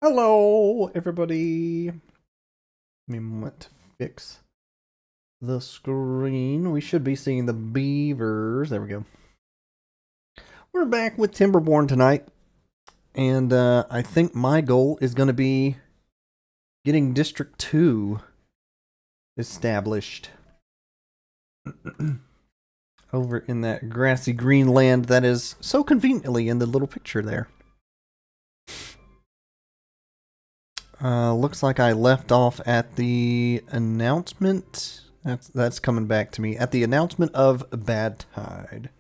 Hello, everybody. Give me a moment to fix the screen. We should be seeing the beavers. There we go. We're back with Timberborn tonight, and I think my goal is going to be getting District 2 established over in that grassy green land that is so conveniently in the little picture there. Looks like I left off at the announcement. That's coming back to me. At the announcement of Bad Tide.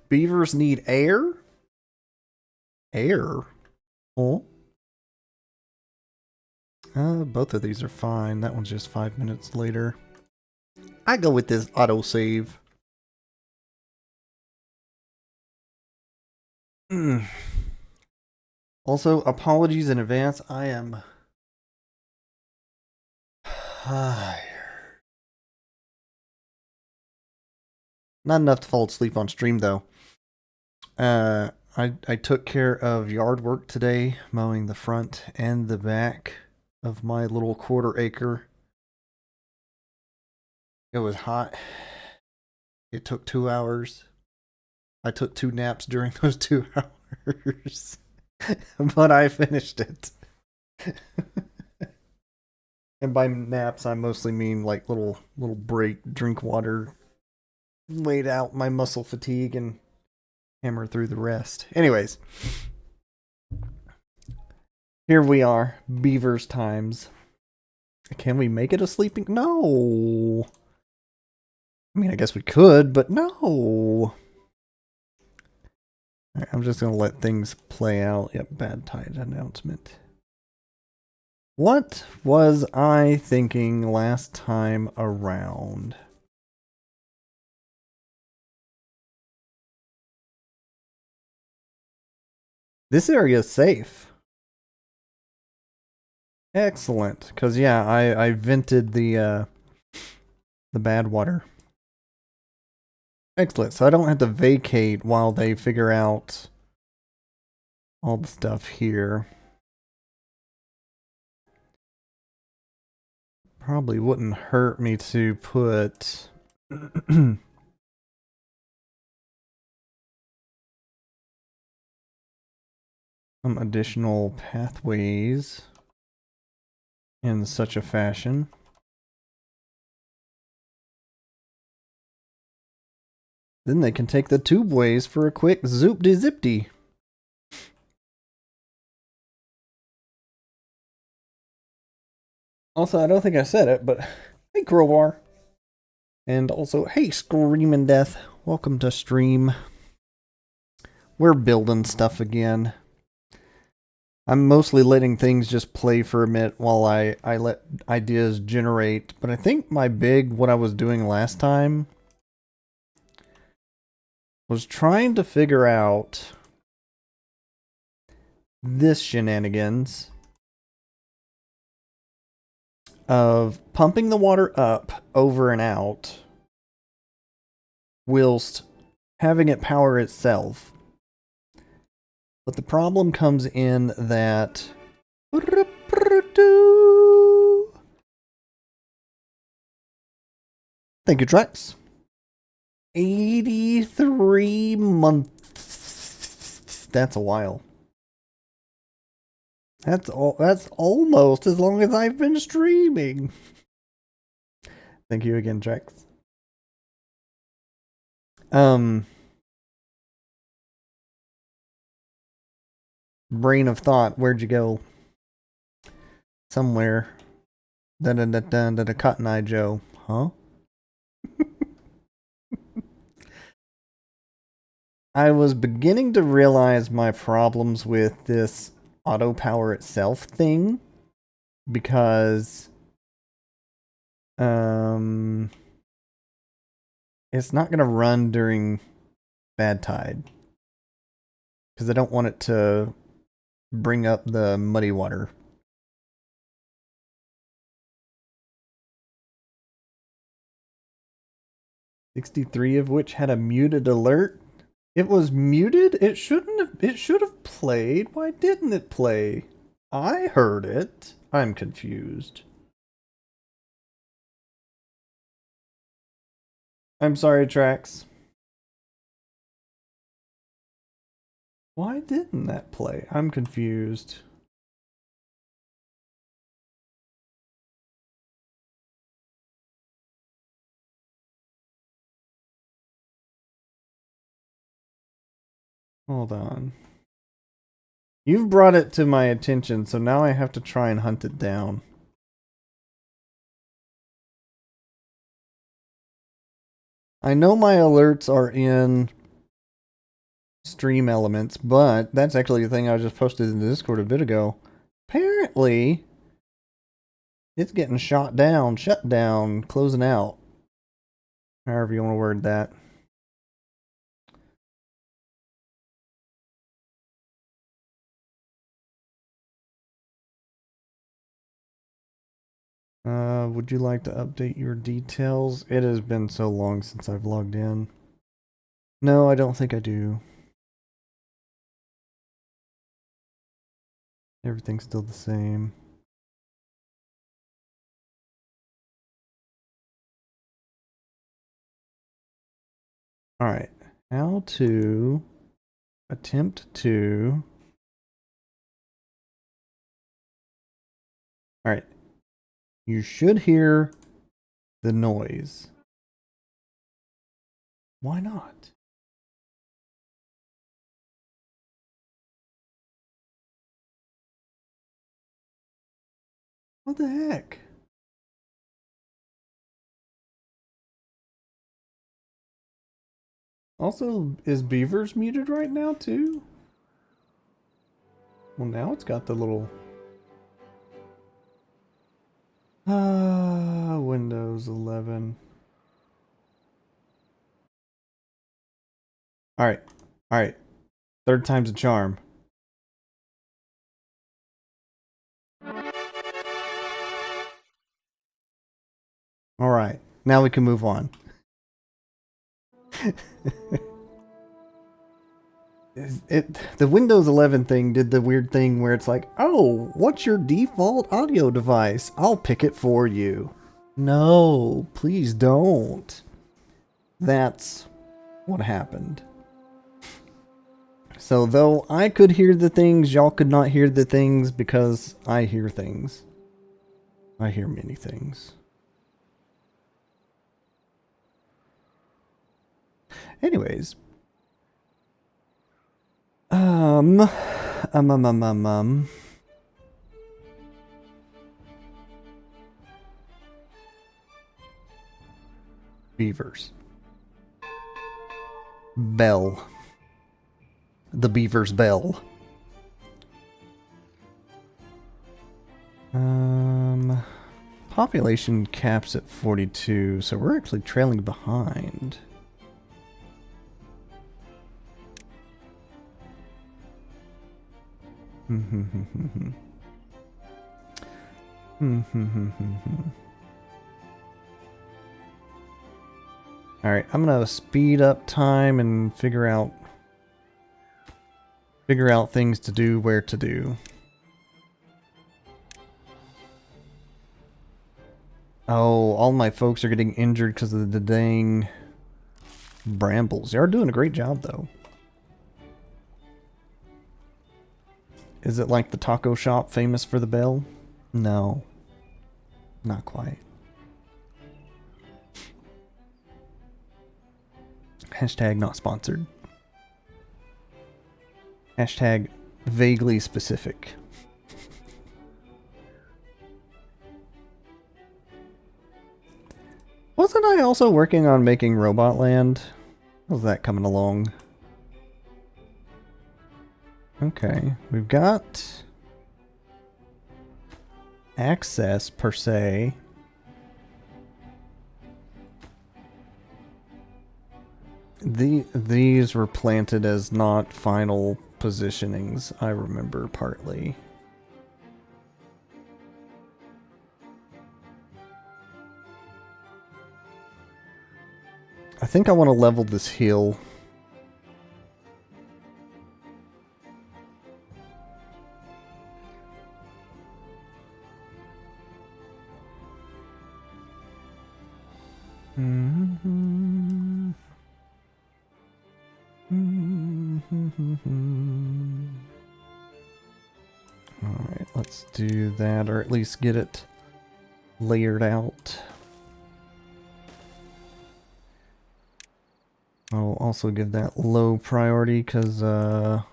Beavers need air? Air? Oh. Both of these are fine. That one's just 5 minutes later. I go with this autosave. Also, apologies in advance. I am tired. Not enough to fall asleep on stream, though. I took care of yard work today, mowing the front and the back of my little quarter acre. It was hot. It took 2 hours. I took 2 naps during those 2 hours. But I finished it. And by naps, I mostly mean like little break, drink water, wait out my muscle fatigue, and hammer through the rest. Anyways, here we are, Beavers times. Can we make it a sleeping? No. I mean, I guess we could, but no. Right, I'm just going to let things play out. Yep, Bad Tide announcement. What was I thinking last time around? This area is safe. Excellent, because yeah, I vented the bad water. Excellent, so I don't have to vacate while they figure out all the stuff here. Probably wouldn't hurt me to put some additional pathways in such a fashion. Then they can take the tubeways for a quick zoop-de-zip-de. Also, I don't think I said it, but hey, Crowbar. And also, hey, Screaming Death. Welcome to stream. We're building stuff again. I'm mostly letting things just play for a minute while I let ideas generate. But I think what I was doing last time was trying to figure out this shenanigans of pumping the water up over and out whilst having it power itself. But the problem comes in that thank you, Trex. 83 months. That's a while. That's almost as long as I've been streaming. Thank you again, Trex. Brain of thought, where'd you go? Somewhere. Da Cotton Eye Joe. Huh? I was beginning to realize my problems with this auto power itself thing because it's not going to run during bad tide because I don't want it to bring up the muddy water. $63 of which had a muted alert. It was muted? It shouldn't have. It should have played. Why didn't it play? I heard it. I'm confused. I'm sorry, Trax. Why didn't that play? I'm confused. Hold on. You've brought it to my attention, so now I have to try and hunt it down. I know my alerts are in stream elements, but that's actually the thing I just posted in the Discord a bit ago. Apparently, it's getting shut down, closing out. However you want to word that. Would you like to update your details? It has been so long since I've logged in. No, I don't think I do. Everything's still the same. Alright. How to attempt to... Alright. You should hear the noise. Why not? What the heck? Also, is Beavers muted right now too? Well, now it's got the little... Windows 11. Alright. Alright. Third time's a charm. Alright. Now we can move on. The Windows 11 thing did the weird thing where it's like, oh, what's your default audio device? I'll pick it for you. No, please don't. That's what happened. So though I could hear the things, y'all could not hear the things because I hear things. I hear many things. Anyways. Beavers. Bell. The beaver's bell. Population caps at 42, so we're actually trailing behind. Alright, I'm gonna speed up time and figure out things to do where to do. Oh, all my folks are getting injured because of the dang brambles. They are doing a great job though. Is it like the taco shop famous for the bell? No. Not quite. Hashtag not sponsored. Hashtag vaguely specific. Wasn't I also working on making Robot Land? How's that coming along? Okay, we've got access per se. These were planted as not final positionings, I remember partly. I think I want to level this hill. Alright, let's do that, or at least get it layered out. I'll also give that low priority because I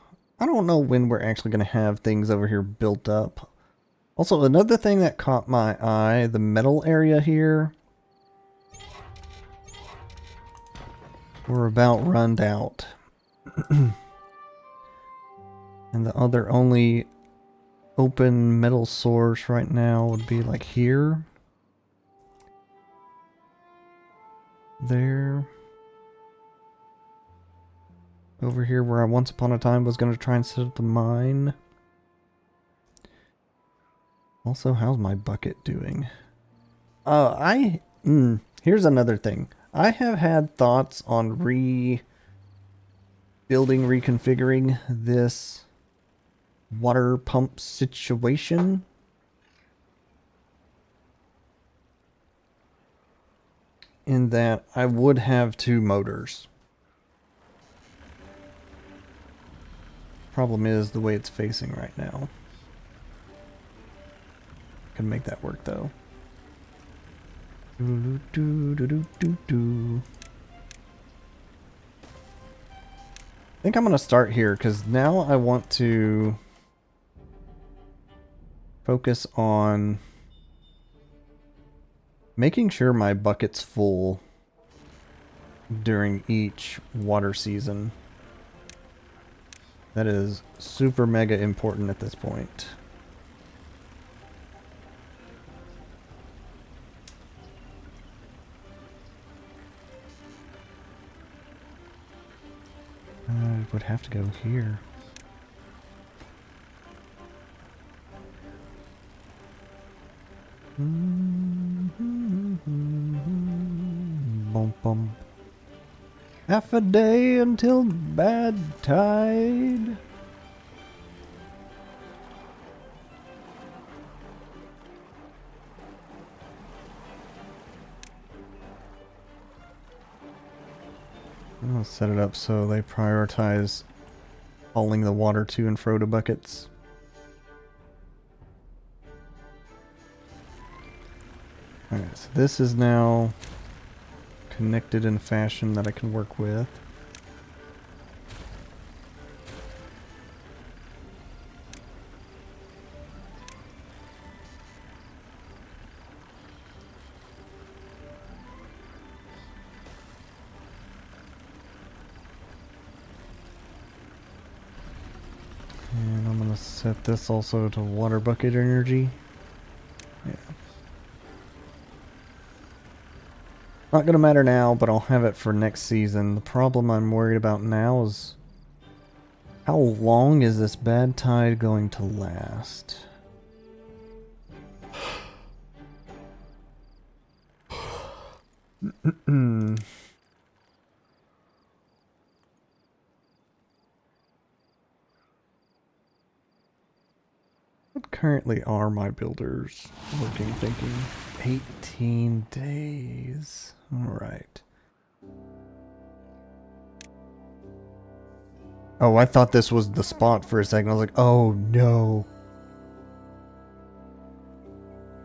don't know when we're actually going to have things over here built up. Also, another thing that caught my eye, the metal area here. We're about runned out. And the other only open metal source right now would be like here. There. Over here where I once upon a time was going to try and set up the mine. Also, how's my bucket doing? Here's another thing. I have had thoughts on reconfiguring this water pump situation. In that I would have 2 motors. Problem is the way it's facing right now. Can make that work though. I think I'm gonna start here because now I want to focus on making sure my bucket's full during each water season. That is super mega important at this point. I would have to go here. Bum bum. Half a day until bad tide. I'll set it up so they prioritize hauling the water to and fro to buckets. Alright, so this is now connected in a fashion that I can work with. And I'm going to set this also to water bucket energy. Yeah. Not going to matter now, but I'll have it for next season. The problem I'm worried about now is how long is this bad tide going to last? What currently are my builders working, thinking? 18 days. Alright. Oh, I thought this was the spot for a second. I was like, oh no.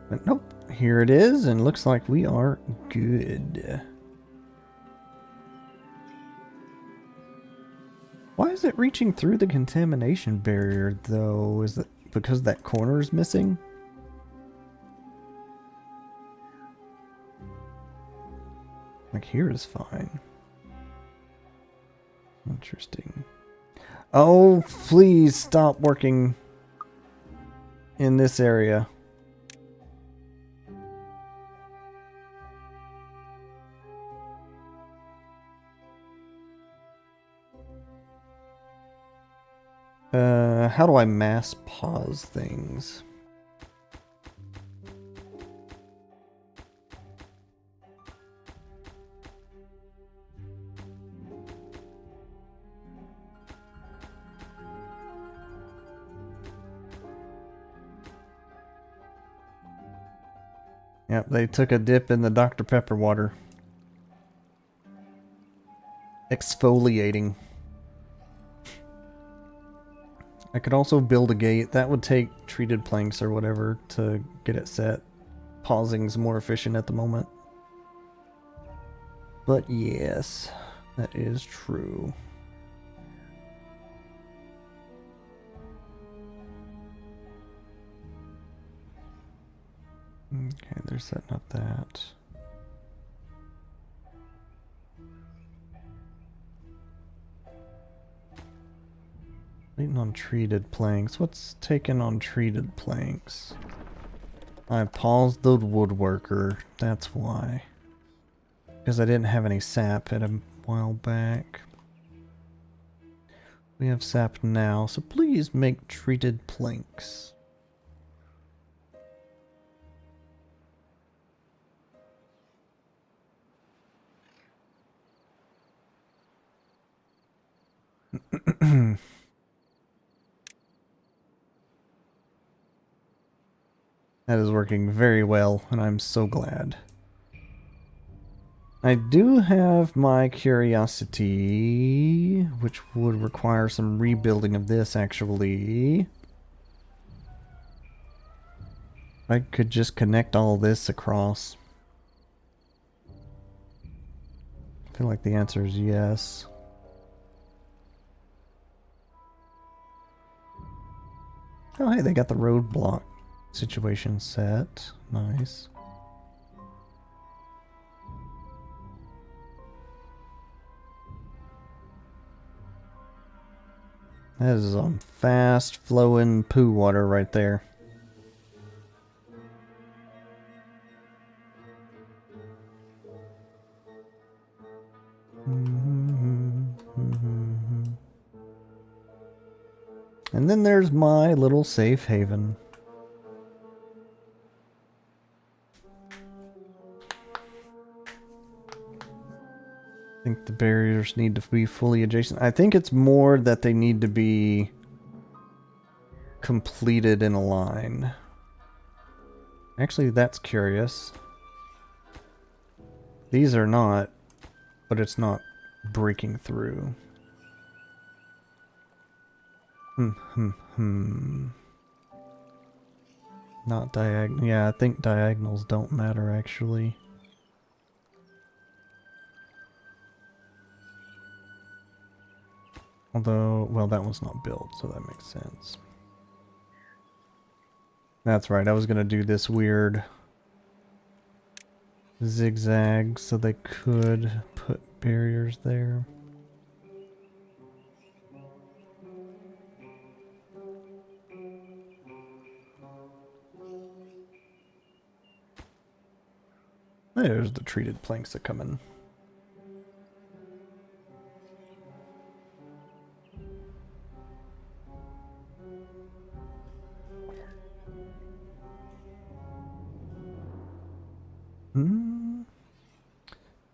But nope. Here it is, and looks like we are good. Why is it reaching through the contamination barrier, though? Is it because that corner is missing? Like, here is fine. Interesting. Oh, please stop working in this area. How do I mass pause things? Yep, they took a dip in the Dr. Pepper water. Exfoliating. I could also build a gate. That would take treated planks or whatever to get it set. Pausing's more efficient at the moment. But yes, that is true. Okay, they're setting up that. Waiting on treated planks. What's taken on treated planks? I paused the woodworker. That's why. Because I didn't have any sap at a while back. We have sap now, so please make treated planks. That is working very well, and I'm so glad. I do have my curiosity, which would require some rebuilding of this, actually. I could just connect all this across. I feel like the answer is yes. Oh, hey, they got the roadblock situation set. Nice. That is some fast flowing poo water right there. And then there's my little safe haven. I think the barriers need to be fully adjacent. I think it's more that they need to be completed in a line. Actually, that's curious. These are not, but it's not breaking through. Not diagonal. Yeah, I think diagonals don't matter, actually. Although, well, that one's not built, so that makes sense. That's right, I was gonna do this weird zigzag so they could put barriers there. There's the treated planks that come in.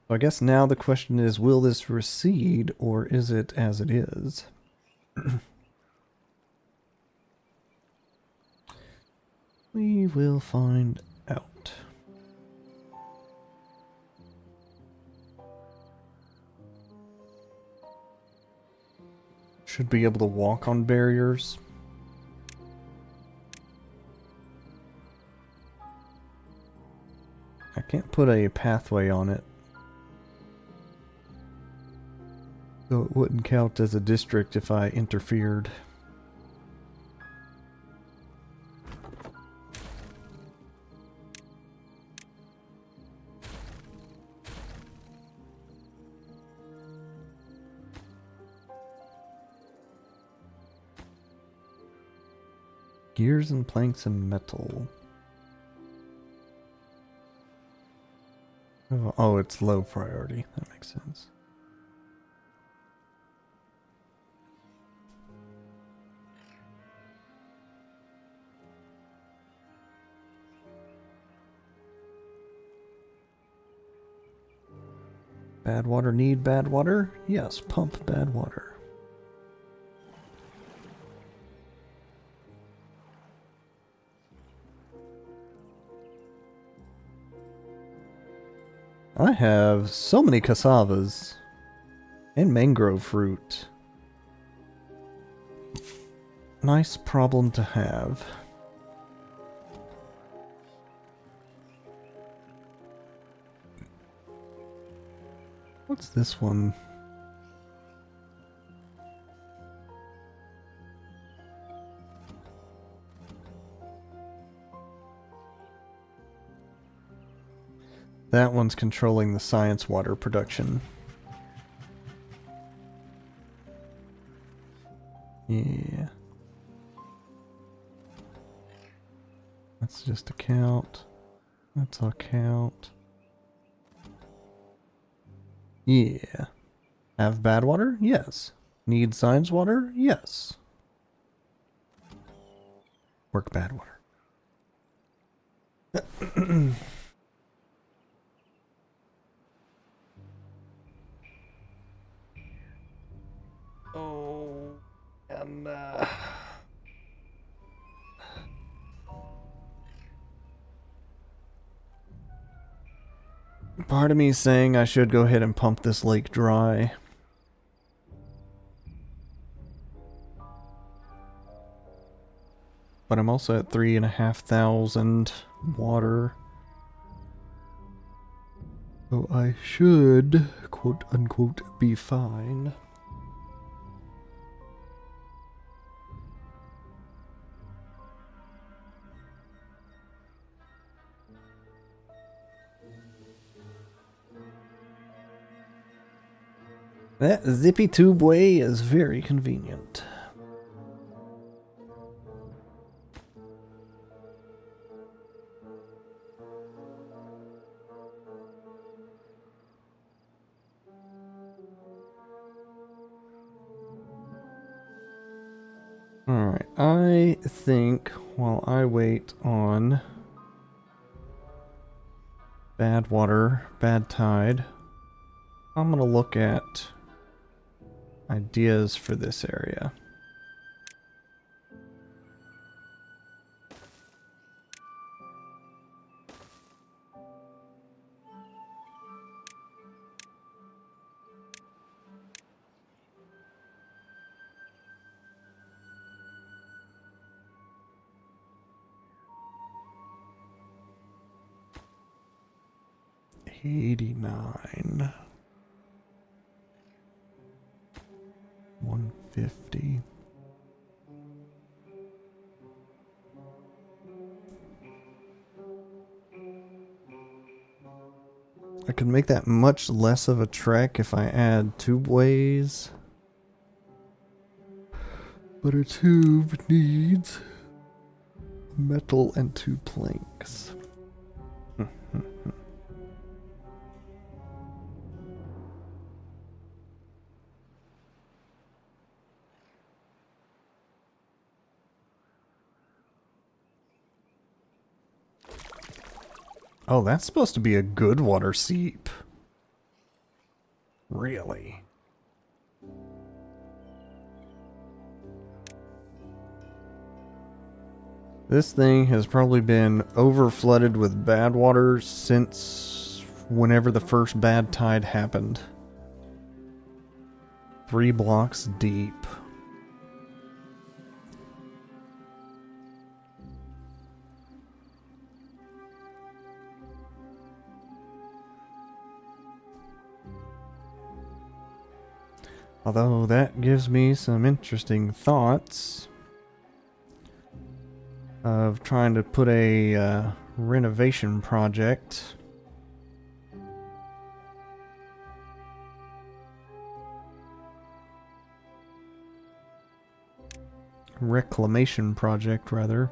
So I guess now the question is, will this recede or is it as it is? We will find out. Should be able to walk on barriers. I can't put a pathway on it, so it wouldn't count as a district if I interfered. Gears and planks and metal. Oh, it's low priority. That makes sense. Bad water need bad water? Yes, pump bad water. I have so many cassavas and mangrove fruit. nice problem to have. What's this one? That one's controlling the science water production. Yeah. That's just a count. That's a count. Yeah. Have bad water? Yes. Need science water? Yes. Work bad water. Oh, and part of me is saying I should go ahead and pump this lake dry. But I'm also at 3,500 water. So I should, quote unquote, be fine. That zippy tube way is very convenient. Alright, I think while I wait on bad water, bad tide, I'm gonna look at ideas for this area. $89. 150. I could make that much less of a trek if I add tubeways. But a tube needs metal and 2 planks. Oh, that's supposed to be a good water seep. Really? This thing has probably been over-flooded with bad water since whenever the first bad tide happened. 3 blocks deep. Although that gives me some interesting thoughts of trying to put a renovation project reclamation project rather.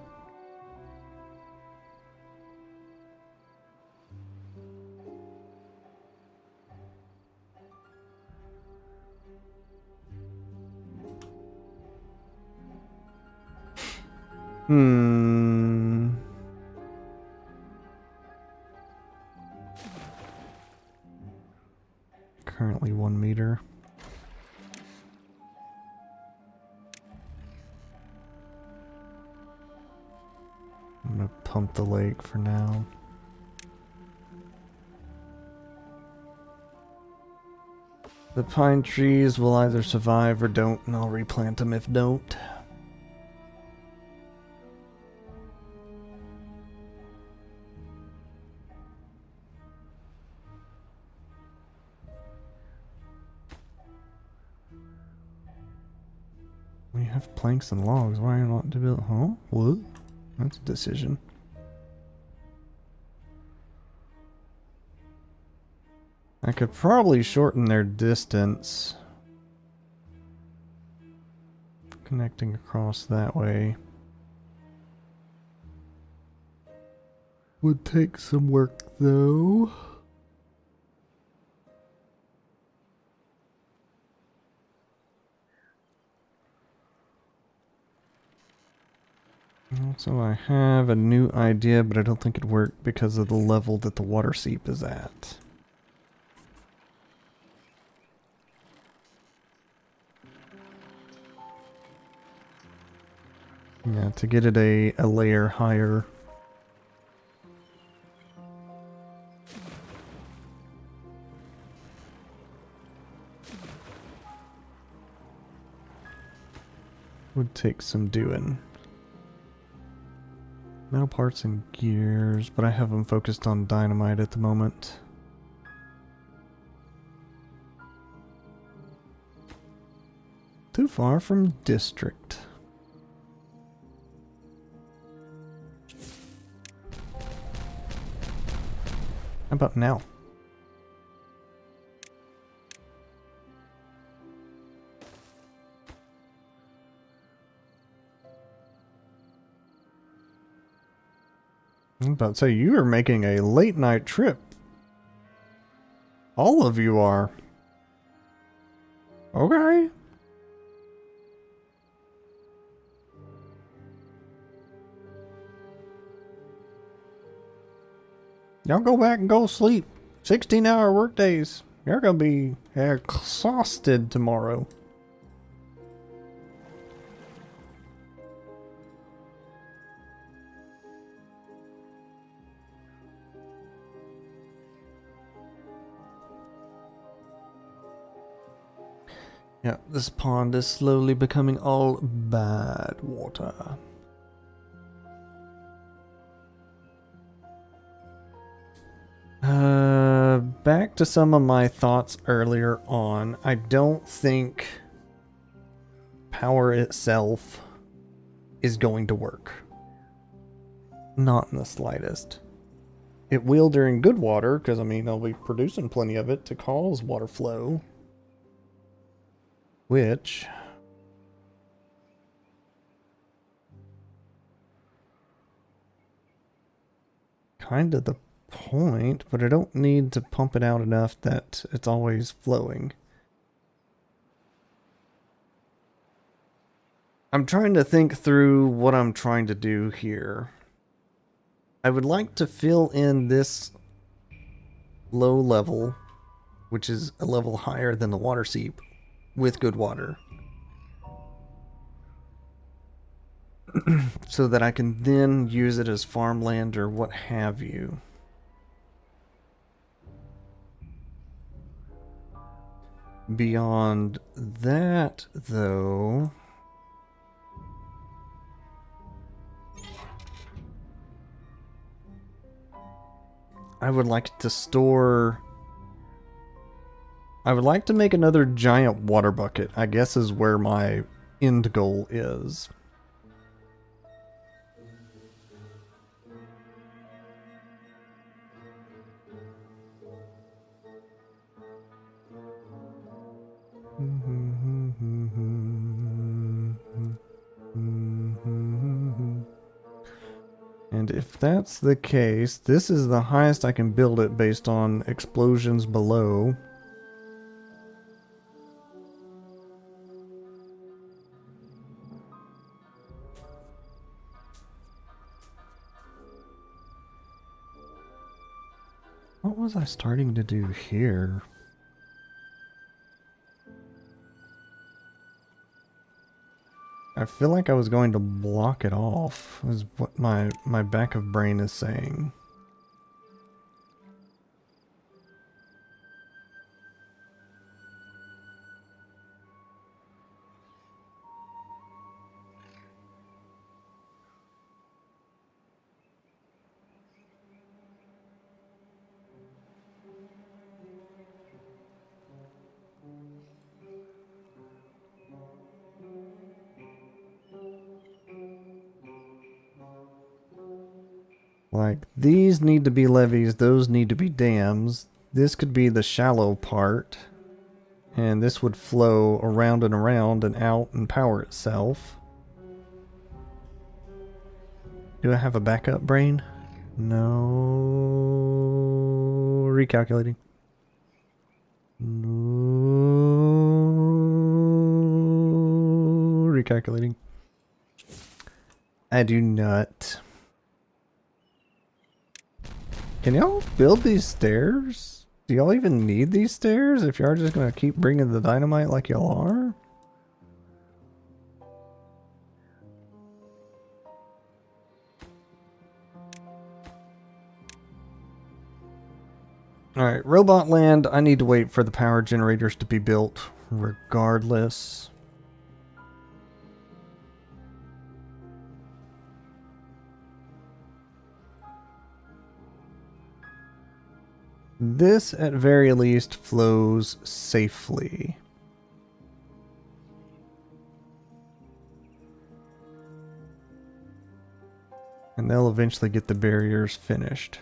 Currently 1 meter. I'm gonna pump the lake for now. The pine trees will either survive or don't, and I'll replant them if don't. We have planks and logs. Why not to build? Huh? What? That's a decision. I could probably shorten their distance. Connecting across that way. Would take some work though. Also, I have a new idea, but I don't think it'd work because of the level that the water seep is at. Yeah, to get it a layer higher. Would take some doing. Metal parts and gears, but I have them focused on dynamite at the moment. Too far from district. How about now? I'm about to say, you are making a late night trip. All of you are. Okay. Y'all go back and go sleep. 16-hour workdays. You're gonna be exhausted tomorrow. Yeah, this pond is slowly becoming all bad water. Back to some of my thoughts earlier on. I don't think power itself is going to work. Not in the slightest. It will during good water, because I mean, they'll be producing plenty of it to cause water flow. Which kind of the point, but I don't need to pump it out enough that it's always flowing. I'm trying to think through what I'm trying to do here. I would like to fill in this low level, which is a level higher than the water seep, with good water. So that I can then use it as farmland or what have you. Beyond that, though, I would like to store... I would like to make another giant water bucket, I guess is where my end goal is. And if that's the case, this is the highest I can build it based on explosions below. What was I starting to do here? I feel like I was going to block it off, is what my back of brain is saying. Like, these need to be levees, those need to be dams. This could be the shallow part. And this would flow around and out and power itself. Do I have a backup brain? No. Recalculating. No. Recalculating. I do not. Can y'all build these stairs? Do y'all even need these stairs if y'all are just gonna keep bringing the dynamite like y'all are? Alright, Robot Land, I need to wait for the power generators to be built regardless. This, at very least, flows safely. And they'll eventually get the barriers finished.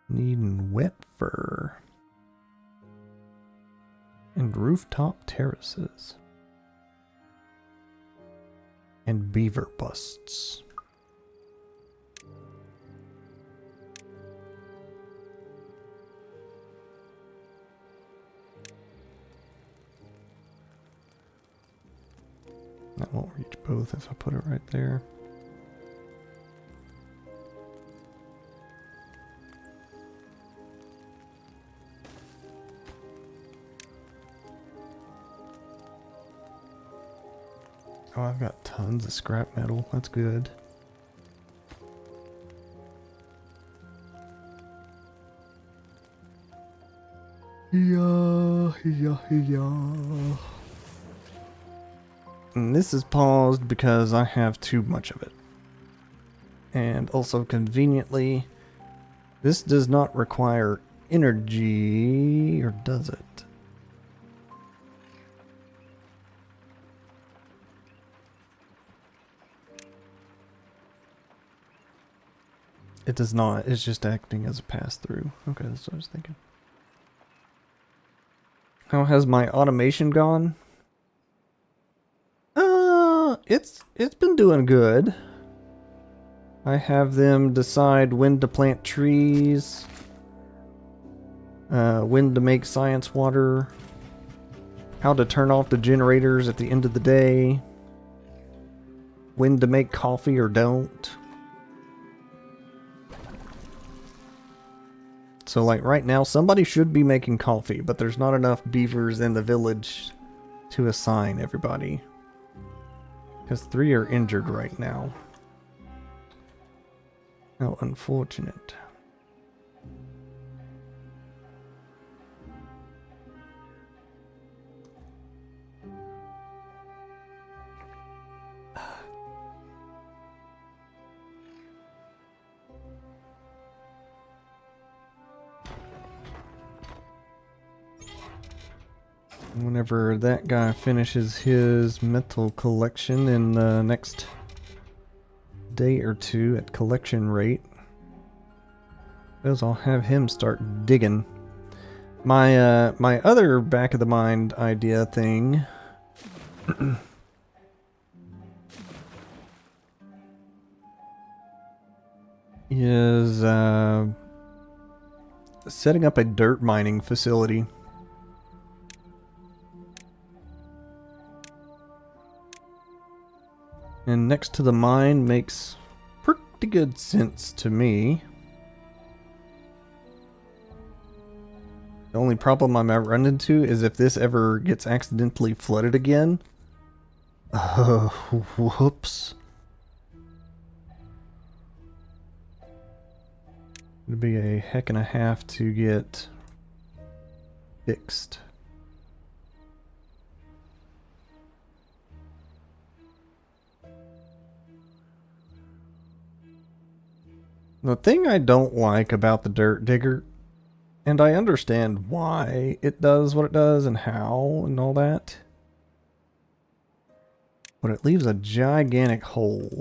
Needing wet fur. And rooftop terraces. And beaver busts. That won't reach both if I put it right there. Oh, I've got tons of scrap metal. That's good. Yeah. And this is paused because I have too much of it. And also conveniently, this does not require energy, or does it? It does not. It's just acting as a pass-through. Okay, that's what I was thinking. How has my automation gone? It's been doing good. I have them decide when to plant trees, when to make science water, how to turn off the generators at the end of the day, when to make coffee or don't. So like right now, somebody should be making coffee, but there's not enough beavers in the village to assign everybody. Because 3 are injured right now. How unfortunate. Whenever that guy finishes his metal collection in the next day or two at collection rate, I'll have him start digging. My my other back of the mind idea thing is setting up a dirt mining facility. And next to the mine makes pretty good sense to me. The only problem I might run into is if this ever gets accidentally flooded again. Whoops. It'd be a heck and a half to get fixed. The thing I don't like about the dirt digger, And I understand why it does what it does and how and all that. But it leaves a gigantic hole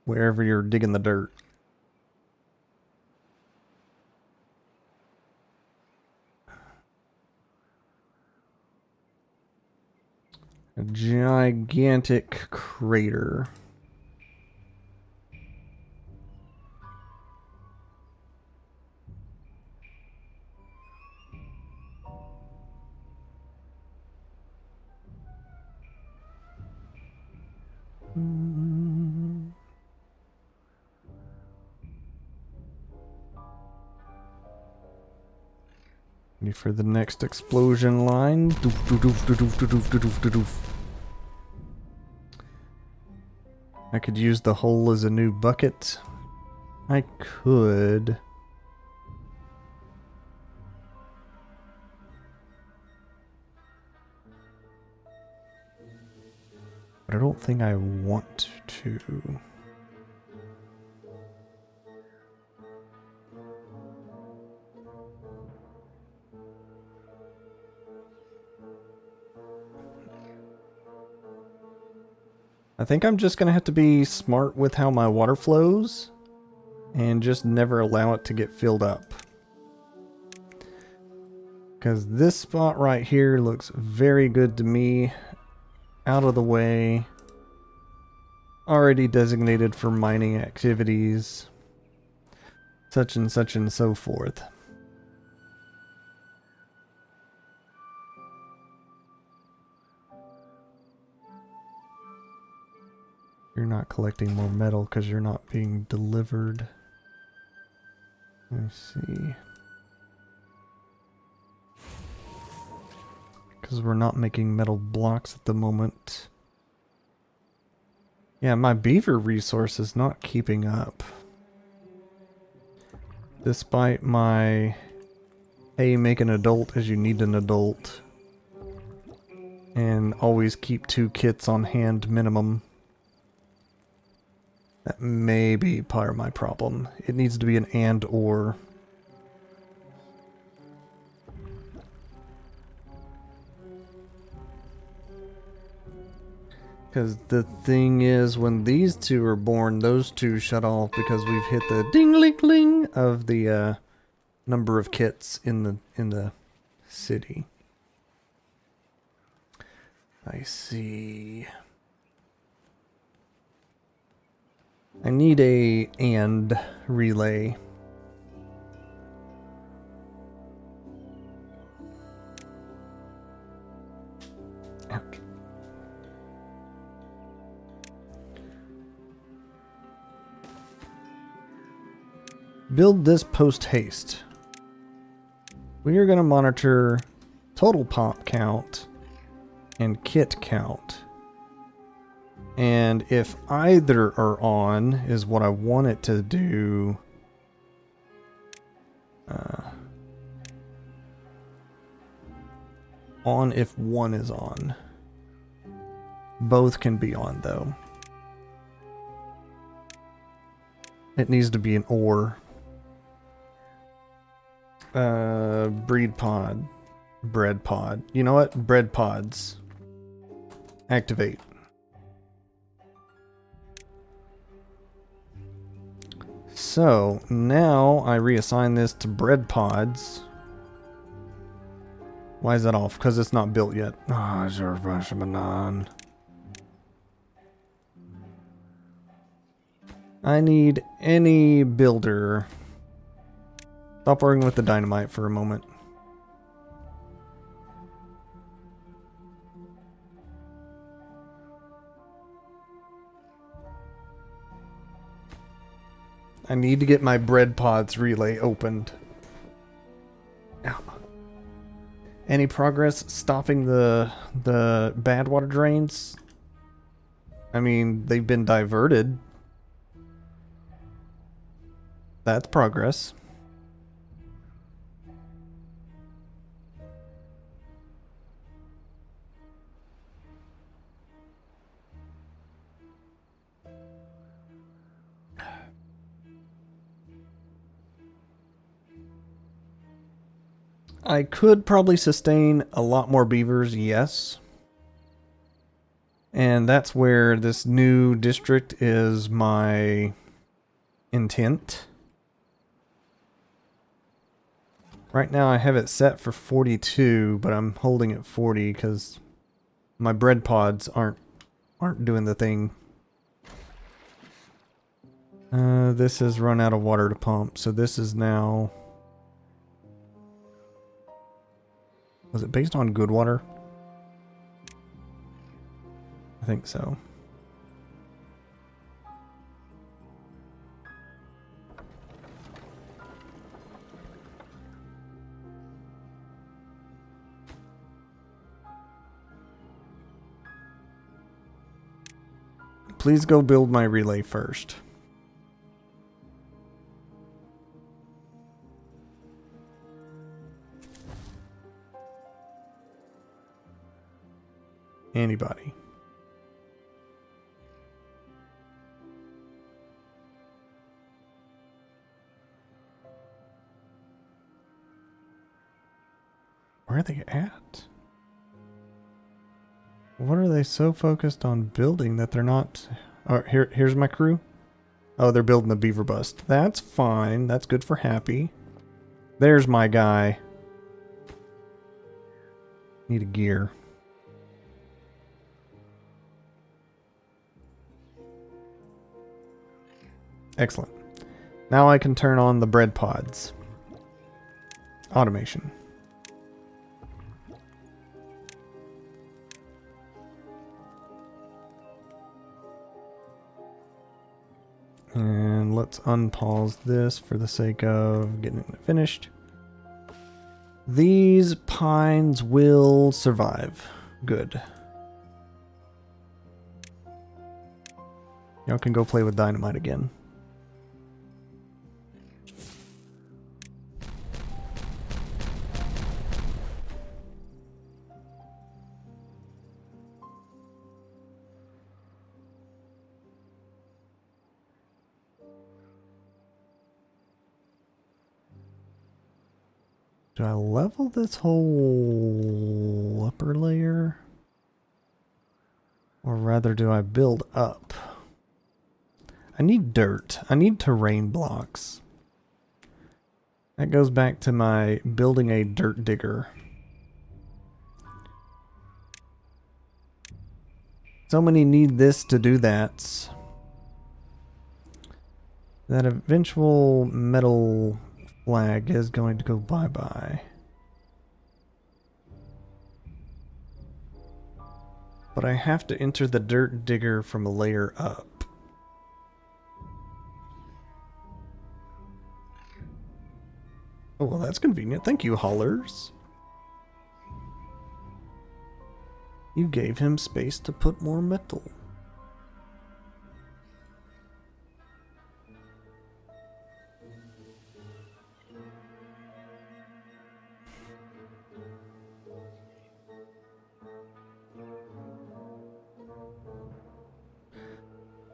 wherever you're digging the dirt. A gigantic crater. Ready for the next explosion line. Doof, doof, doof, doof, doof, doof, doof, doof, doof. I could use the hole as a new bucket. I could. But I don't think I want to. I think I'm just going to have to be smart with how my water flows and just never allow it to get filled up. Because this spot right here looks very good to me. Out of the way. Already designated for mining activities. Such and so forth. You're not collecting more metal because you're not being delivered. Let's see. Because we're not making metal blocks at the moment. Yeah, my beaver resource is not keeping up. Despite my, hey, make an adult as you need an adult. And always keep 2 kits on hand minimum. That may be part of my problem. It needs to be an and or. Because the thing is, when these 2 are born, those 2 shut off because we've hit the ding-ling-ling of the number of kits in the city. I see. I need a and relay. Ouch. Build this post haste. We are going to monitor total pop count and kit count. And if either are on, is what I want it to do. On if one is on. Both can be on though. It needs to be an or. Breed pod. Bread pod. You know what? Bread pods. Activate. So, now I reassign this to bread pods. Why is that off? Because it's not built yet. Ah, oh, I need any builder. Stop working with the dynamite for a moment. I need to get my bread pods relay opened. Ow. Any progress stopping the bad water drains? I mean, they've been diverted. That's progress. I could probably sustain a lot more beavers, yes. And that's where this new district is my intent. Right now I have it set for 42, but I'm holding it 40 because my bread pods aren't doing the thing. This has run out of water to pump, so this is now... Was it based on good water? I think so. Please go build my relay first. Anybody. Where are they at? What are they so focused on building that they're not... Oh, here's my crew. Oh, they're building the beaver bust. That's fine. That's good for Happy. There's my guy. Need a gear. Excellent. Now I can turn on the bread pods. Automation. And let's unpause this for the sake of getting it finished. These pines will survive. Good. Y'all can go play with dynamite again. Do I level this whole upper layer? Or rather, do I build up? I need dirt. I need terrain blocks. That goes back to my building a dirt digger. So many need this to do that. That eventual metal flag is going to go bye-bye. But I have to enter the dirt digger from a layer up. Oh, well, that's convenient. Thank you, haulers. You gave him space to put more metal.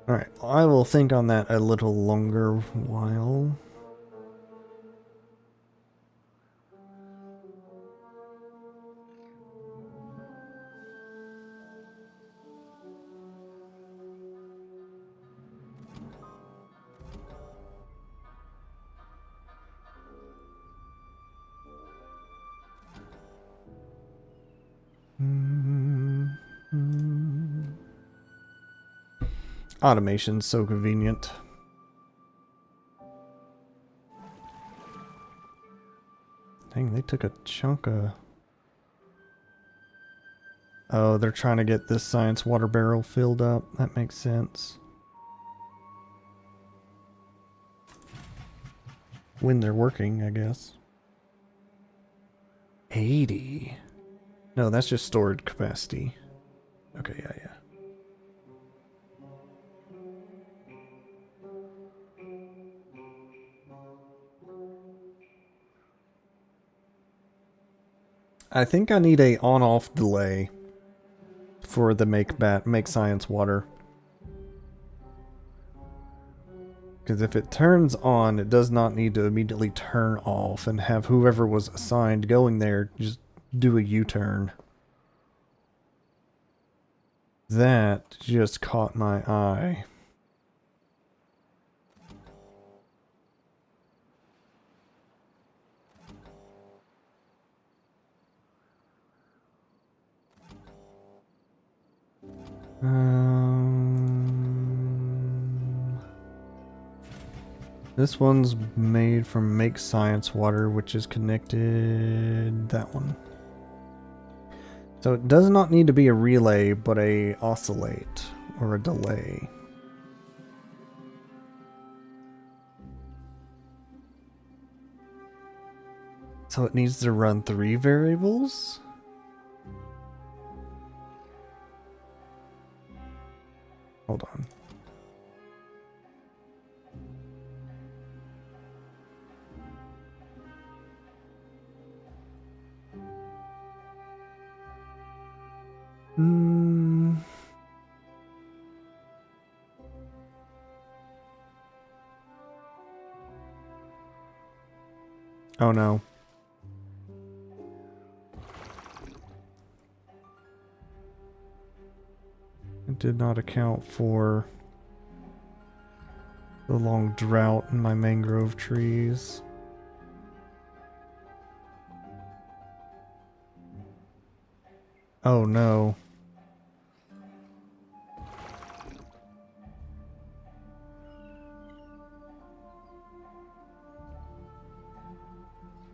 Alright, I will think on that a little longer while. Automation's so convenient. Dang, they took a chunk of... Oh, they're trying to get this science water barrel filled up. That makes sense. When they're working, I guess. 80. No, that's just storage capacity. Okay, yeah. I think I need a on-off delay for the make science water. Because if it turns on, it does not need to immediately turn off and have whoever was assigned going there just do a U-turn. That just caught my eye. This one's made from Make Science water, which is connected that one. So it does not need to be a relay, but a oscillate or a delay. So it needs to run 3 variables. Hold on. Oh no. It did not account for the long drought in my mangrove trees. Oh no.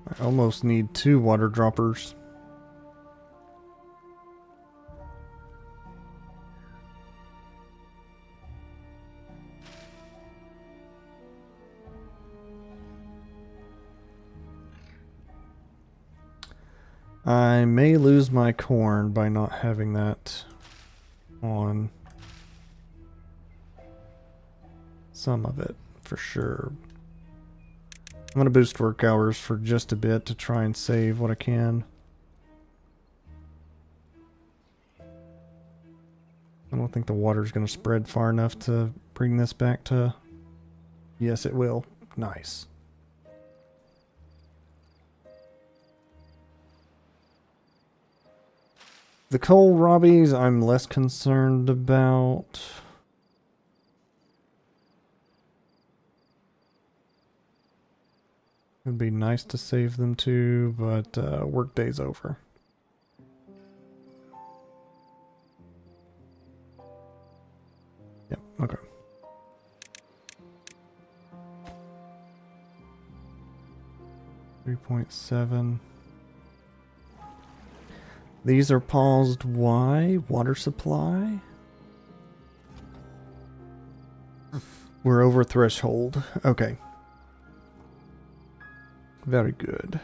I almost need 2 water droppers. I may lose my corn by not having that on. Some of it, for sure. I'm going to boost work hours for just a bit to try and save what I can. I don't think the water's going to spread far enough to bring this back to... Yes, it will. Nice. The kohlrabies I'm less concerned about. It'd be nice to save them too, but workday's over. Yep, okay. $3.7. These are paused. Why? Water supply? We're over threshold. Okay. Very good.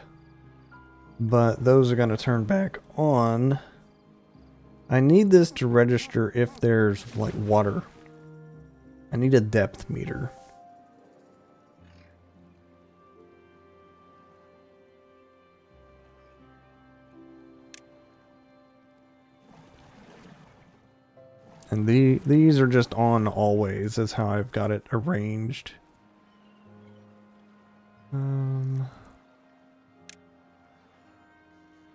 But those are going to turn back on. I need this to register if there's, like, water. I need a depth meter. And these are just on always, is how I've got it arranged.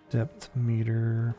Depth meter.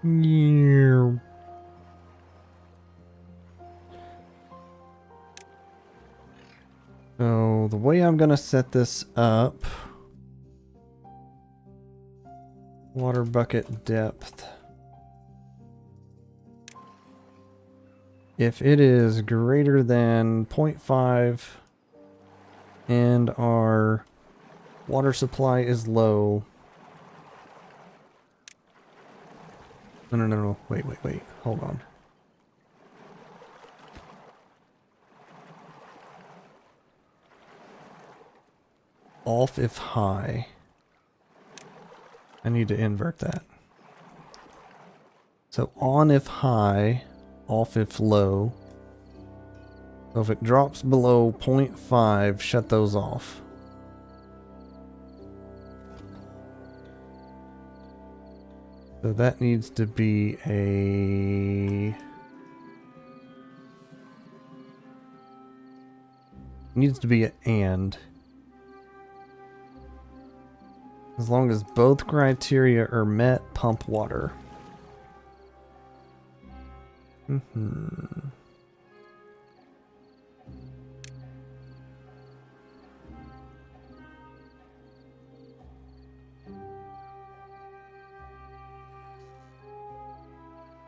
Yeah. So the way I'm gonna set this up, water bucket depth. If it is greater than 0.5 and our water supply is low, No. Wait. Hold on. Off if high. I need to invert that. So on if high, off if low. So if it drops below 0.5, shut those off. So that needs to be a... Needs to be an and. As long as both criteria are met, pump water.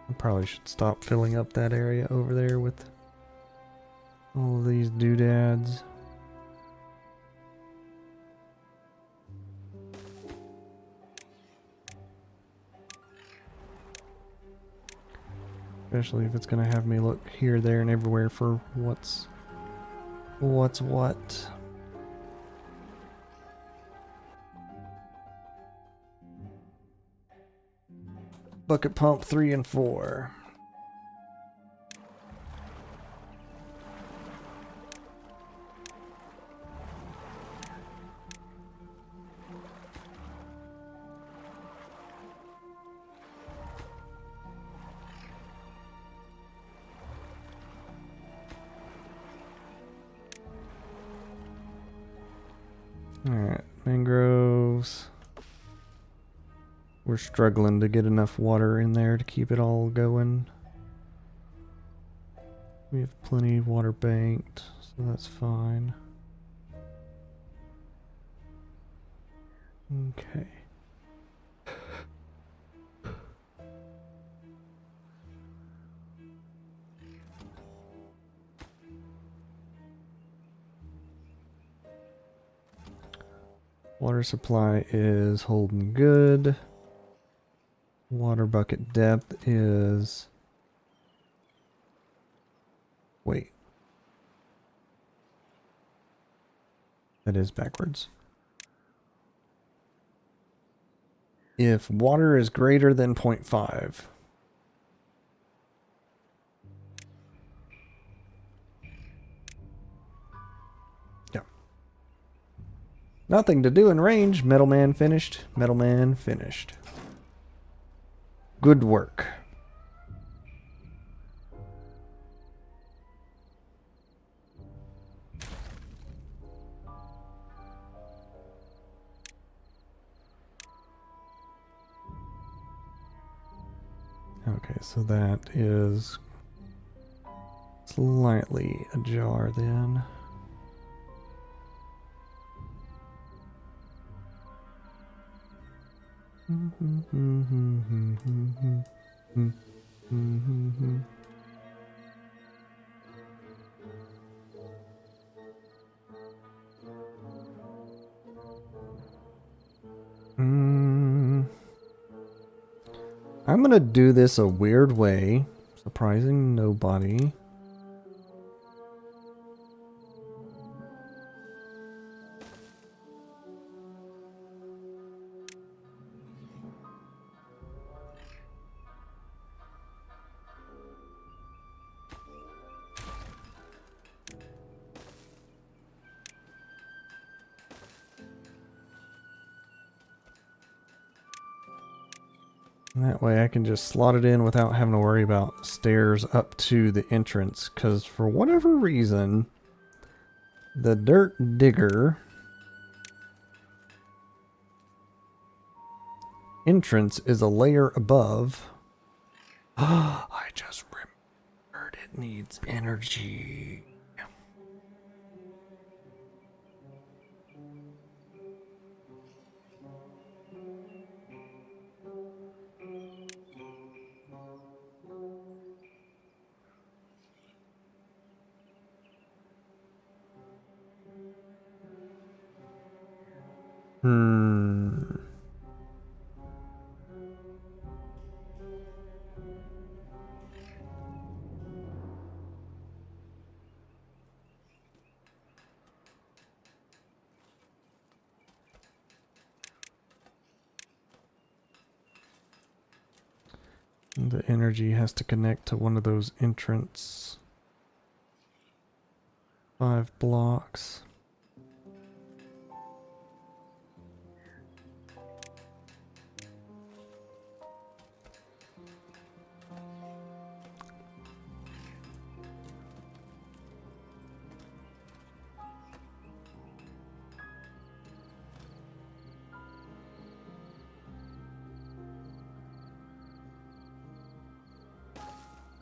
I probably should stop filling up that area over there with all of these doodads. Especially if it's gonna have me look here, there, and everywhere for what's what. Bucket pump 3 and 4. Alright, mangroves. We're struggling to get enough water in there to keep it all going. We have plenty of water banked, so that's fine. Okay. Water supply is holding good. Water bucket depth is... Wait. That is backwards. If water is greater than 0.5. Yeah. Nothing to do in range. Metal man finished. Metal man finished. Good work. Okay, so that is slightly ajar then. I'm gonna do this a weird way, surprising nobody. And that way I can just slot it in without having to worry about stairs up to the entrance, because for whatever reason, the dirt digger entrance is a layer above. I just remembered it needs energy. The energy has to connect to one of those entrance 5 blocks.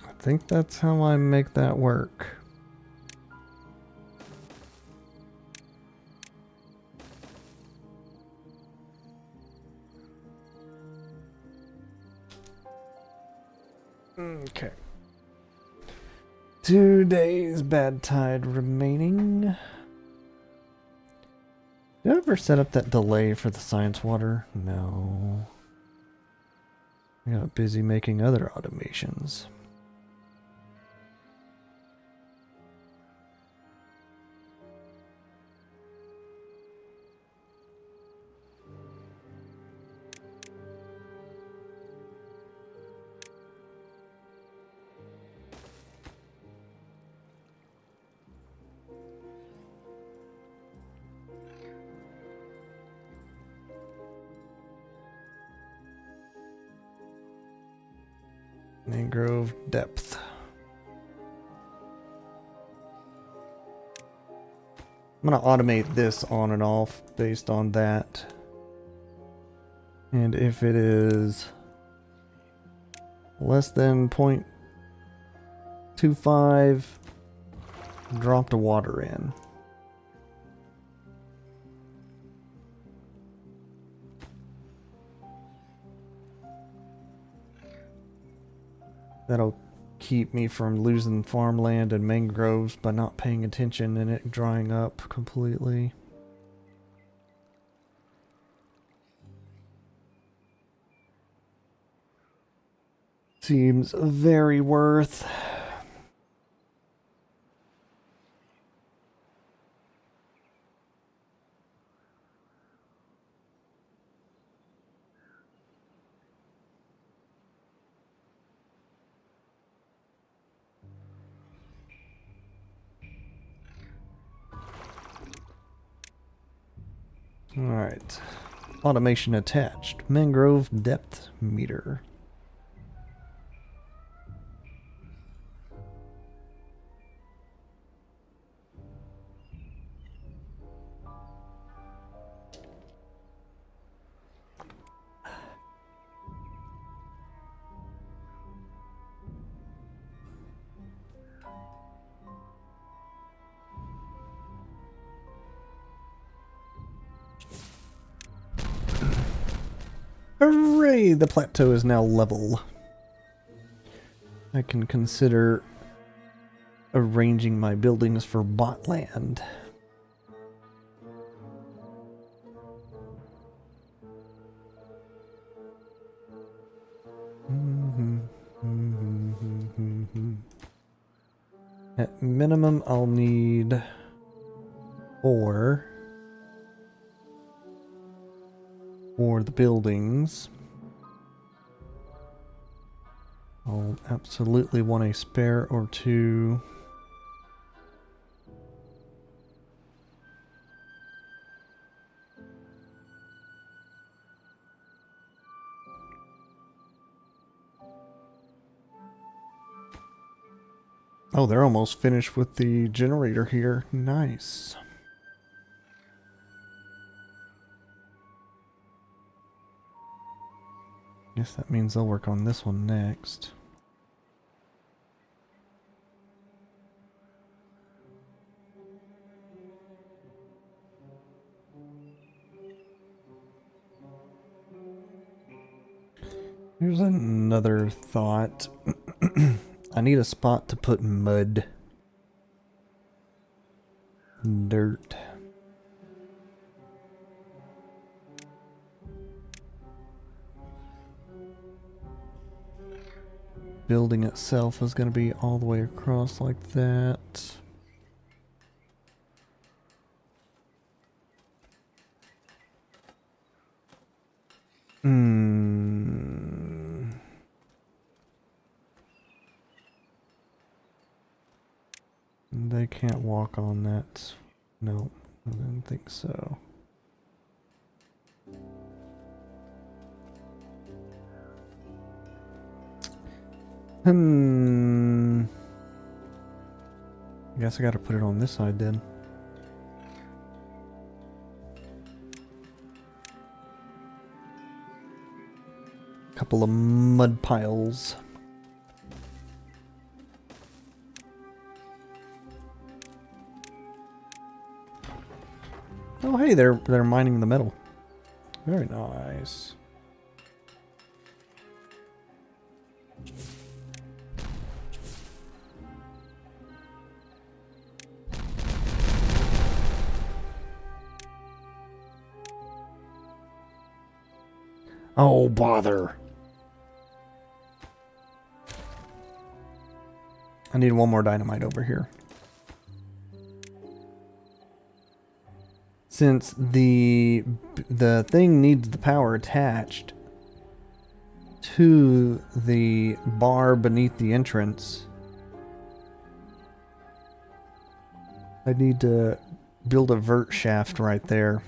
I think that's how I make that work. Okay. 2 days bad tide remaining. Did I ever set up that delay for the science water? No. I got busy making other automations. Mangrove depth. I'm going to automate this on and off based on that. And if it is less than 0.25, drop the water in. That'll keep me from losing farmland and mangroves by not paying attention and it drying up completely. Seems very worth. Alright. Automation attached. Mangrove depth meter. Hooray! The plateau is now level. I can consider arranging my buildings for botland. At minimum, I'll need 4 for the buildings. I'll absolutely want a spare or 2. Oh, they're almost finished with the generator here. Nice. Guess that means they'll work on this one next. Here's another thought. I need a spot to put mud. Dirt. Building itself is going to be all the way across like that. They can't walk on that. No, I didn't think so. I guess I gotta put it on this side then. Couple of mud piles. Oh hey, they're mining the metal. Very nice. Oh, bother. I need one more dynamite over here. Since the thing needs the power attached to the bar beneath the entrance, I need to build a vert shaft right there.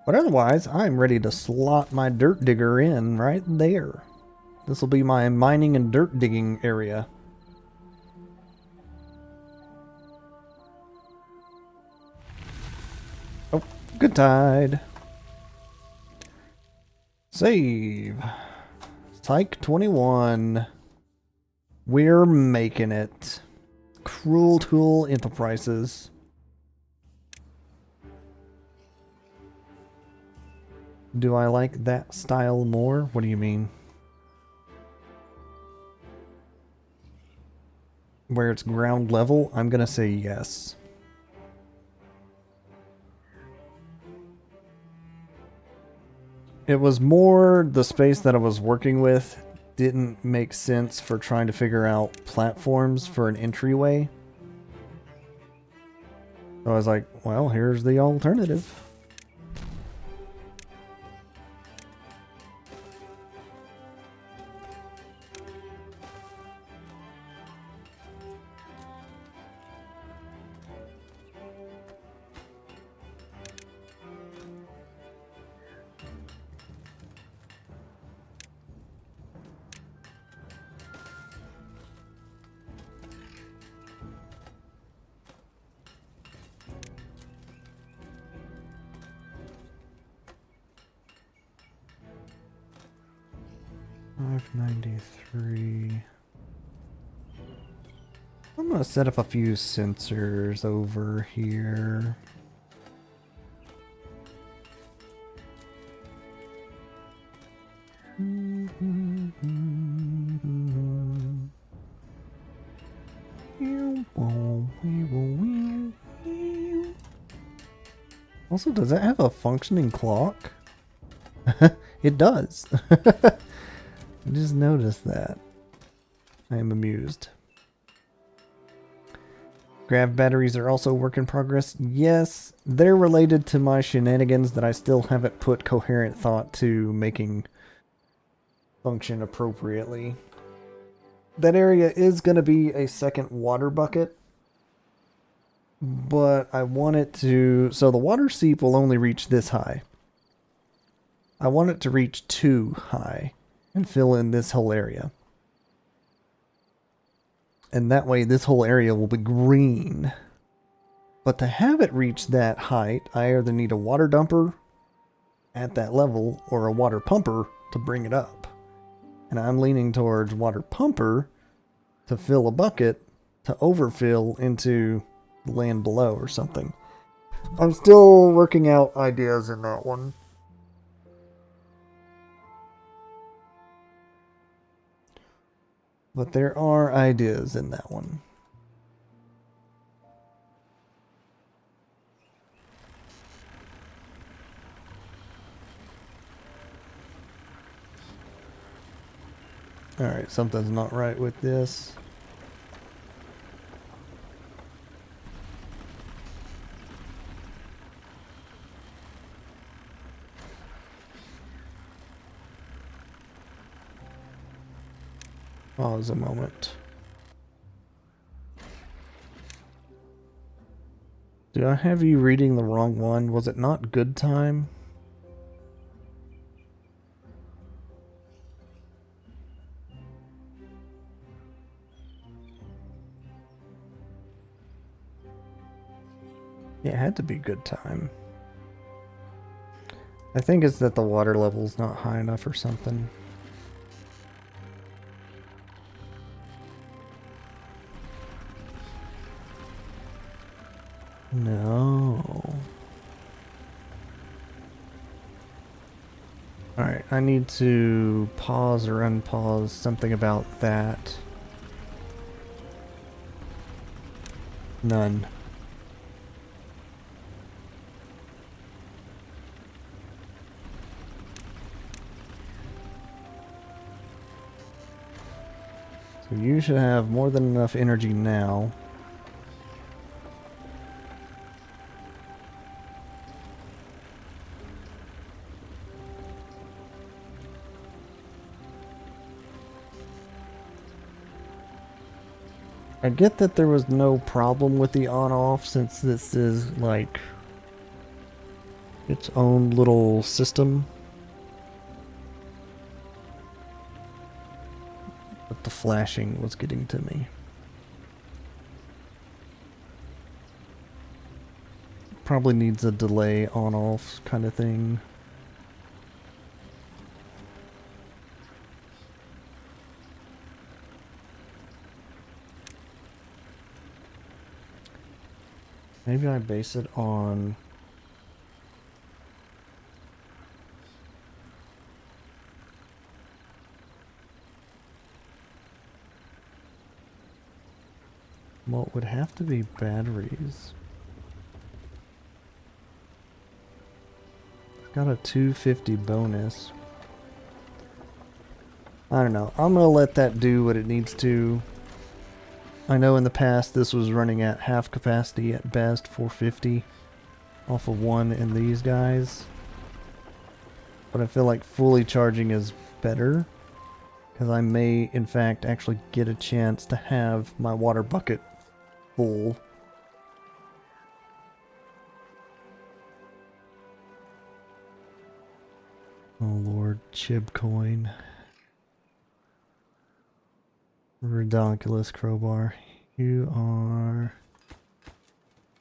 But otherwise, I'm ready to slot my dirt digger in right there. This will be my mining and dirt digging area. Oh, good tide. Save. Psych 21. We're making it. Cruel Tool Enterprises. Do I like that style more? What do you mean? Where it's ground level? I'm gonna say yes. It was more the space that I was working with didn't make sense for trying to figure out platforms for an entryway. So I was like, well, here's the alternative. $593. I'm gonna set up a few sensors over here. Also, does that have a functioning clock? It does. I just noticed that. I am amused. Grav batteries are also work in progress. Yes, they're related to my shenanigans that I still haven't put coherent thought to making function appropriately. That area is going to be a second water bucket, but I want it to... So the water seep will only reach this high. I want it to reach 2 high and fill in this whole area. And that way this whole area will be green. But to have it reach that height, I either need a water dumper at that level or a water pumper to bring it up. And I'm leaning towards water pumper to fill a bucket to overfill into the land below or something. I'm still working out ideas in that one. But there are ideas in that one. Alright, something's not right with this. Pause a moment. Do I have you reading the wrong one? Was it not good time? Yeah, it had to be good time. I think it's that the water level's not high enough or something. No. Alright, I need to pause or unpause something about that. None. So you should have more than enough energy now. I get that there was no problem with the on-off since this is like its own little system. But the flashing was getting to me. Probably needs a delay on-off kind of thing. Maybe I base it on... Well, it would have to be batteries. It's got a 250 bonus. I don't know. I'm going to let that do what it needs to. I know in the past this was running at half capacity at best, 450 off of one in these guys. But I feel like fully charging is better because I may in fact actually get a chance to have my water bucket full. Oh Lord, Chib coin. Redonkulous crowbar. You are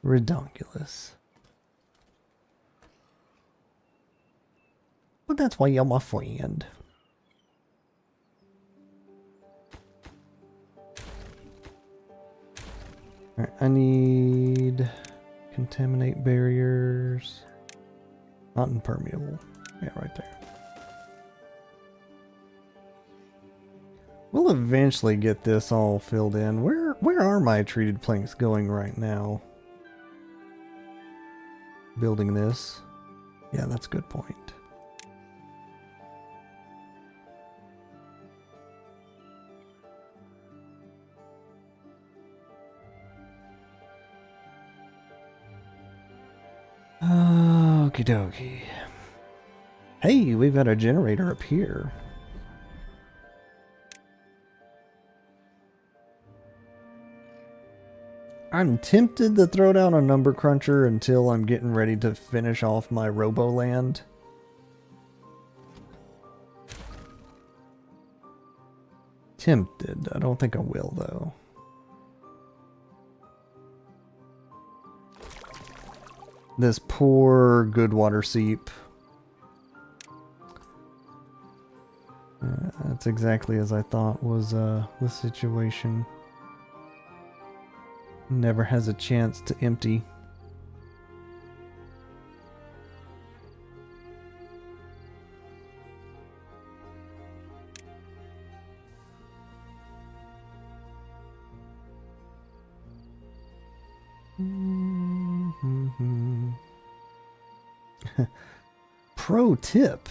redonkulous. But that's why you're my friend. Alright, I need contaminate barriers. Not impermeable. Yeah, right there. We'll eventually get this all filled in. Where are my treated planks going right now? Building this. Yeah, that's a good point. Okie dokie. Hey, we've got a generator up here. I'm tempted to throw down a number cruncher until I'm getting ready to finish off my Roboland. Tempted. I don't think I will, though. This poor good water seep. That's exactly as I thought was the situation. Never has a chance to empty. Pro tip.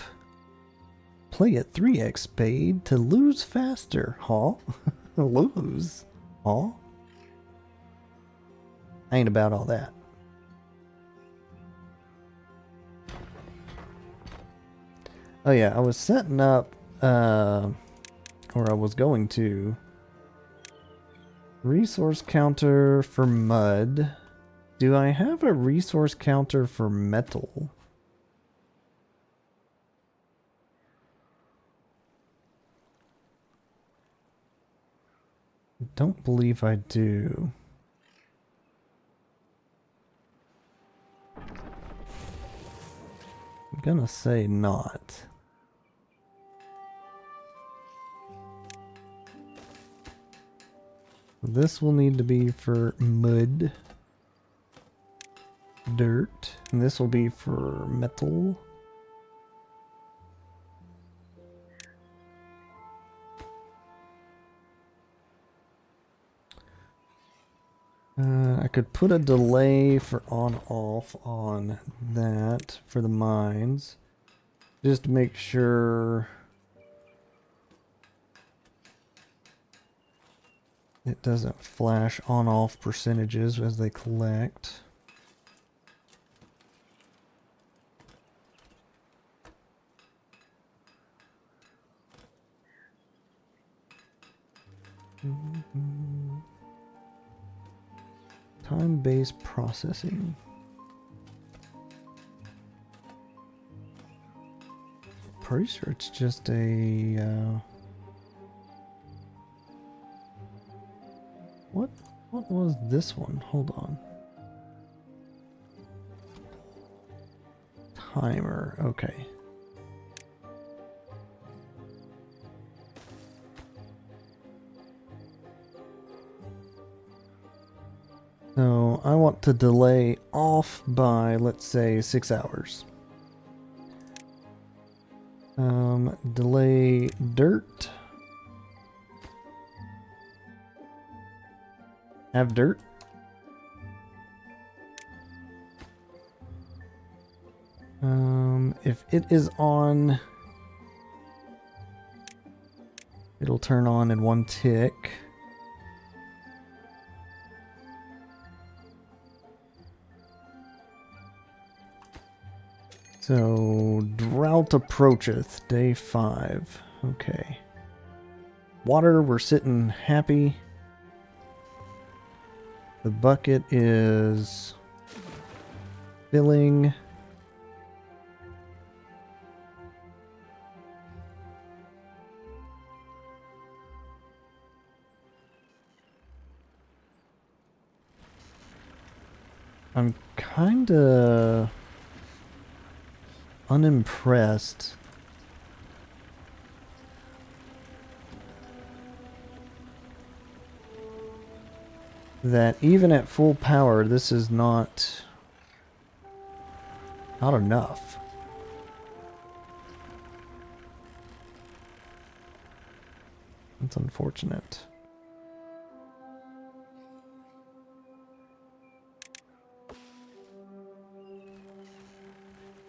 Play at 3x spade to lose faster. Huh? Lose. Huh? I ain't about all that. Oh yeah, I was setting up, or I was going to, resource counter for mud. Do I have a resource counter for metal? I don't believe I do. I'm gonna say not. This will need to be for mud, dirt, and this will be for metal. I could put a delay for on-off on that for the mines, just to make sure it doesn't flash on-off percentages as they collect. Time-based processing. Pretty sure it's just a what was this one? Hold on. Timer. Okay. So I want to delay off by, let's say, 6 hours. Delay dirt. Have dirt. If it is on, it'll turn on in 1 tick. So, drought approacheth, day 5. Okay. Water, we're sitting happy. The bucket is filling. I'm kinda unimpressed that even at full power, this is not enough. That's unfortunate.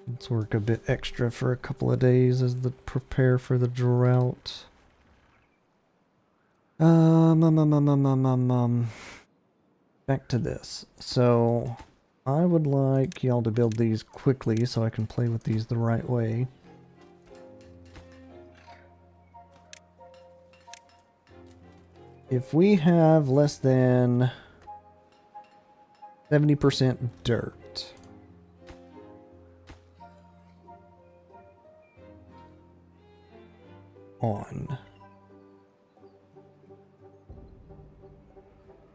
Let's work a bit extra for a couple of days as the prepare for the drought. Back to this. So I would like y'all to build these quickly so I can play with these the right way. If we have less than 70% dirt, on.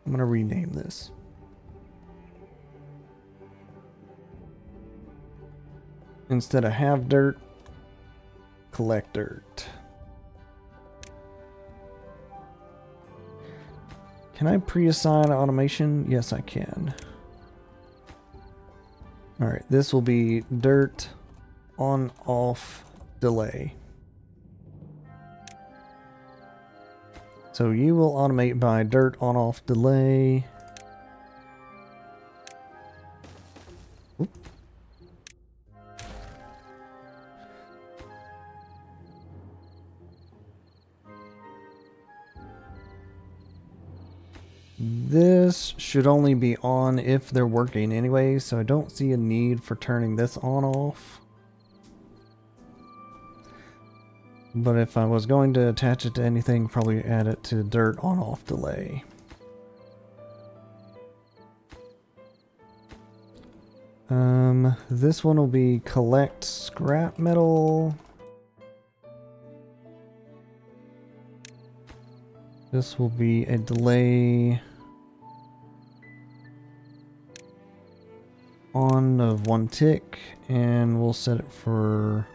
I'm going to rename this. Instead of have dirt, collect dirt. Can I pre-assign automation? Yes, I can. Alright, this will be dirt on off delay. So you will automate by dirt on off delay. Oop. This should only be on if they're working anyway, so I don't see a need for turning this on off. But if I was going to attach it to anything, probably add it to dirt on off delay. This one will be collect scrap metal. This will be a delay on of 1 tick, and we'll set it for...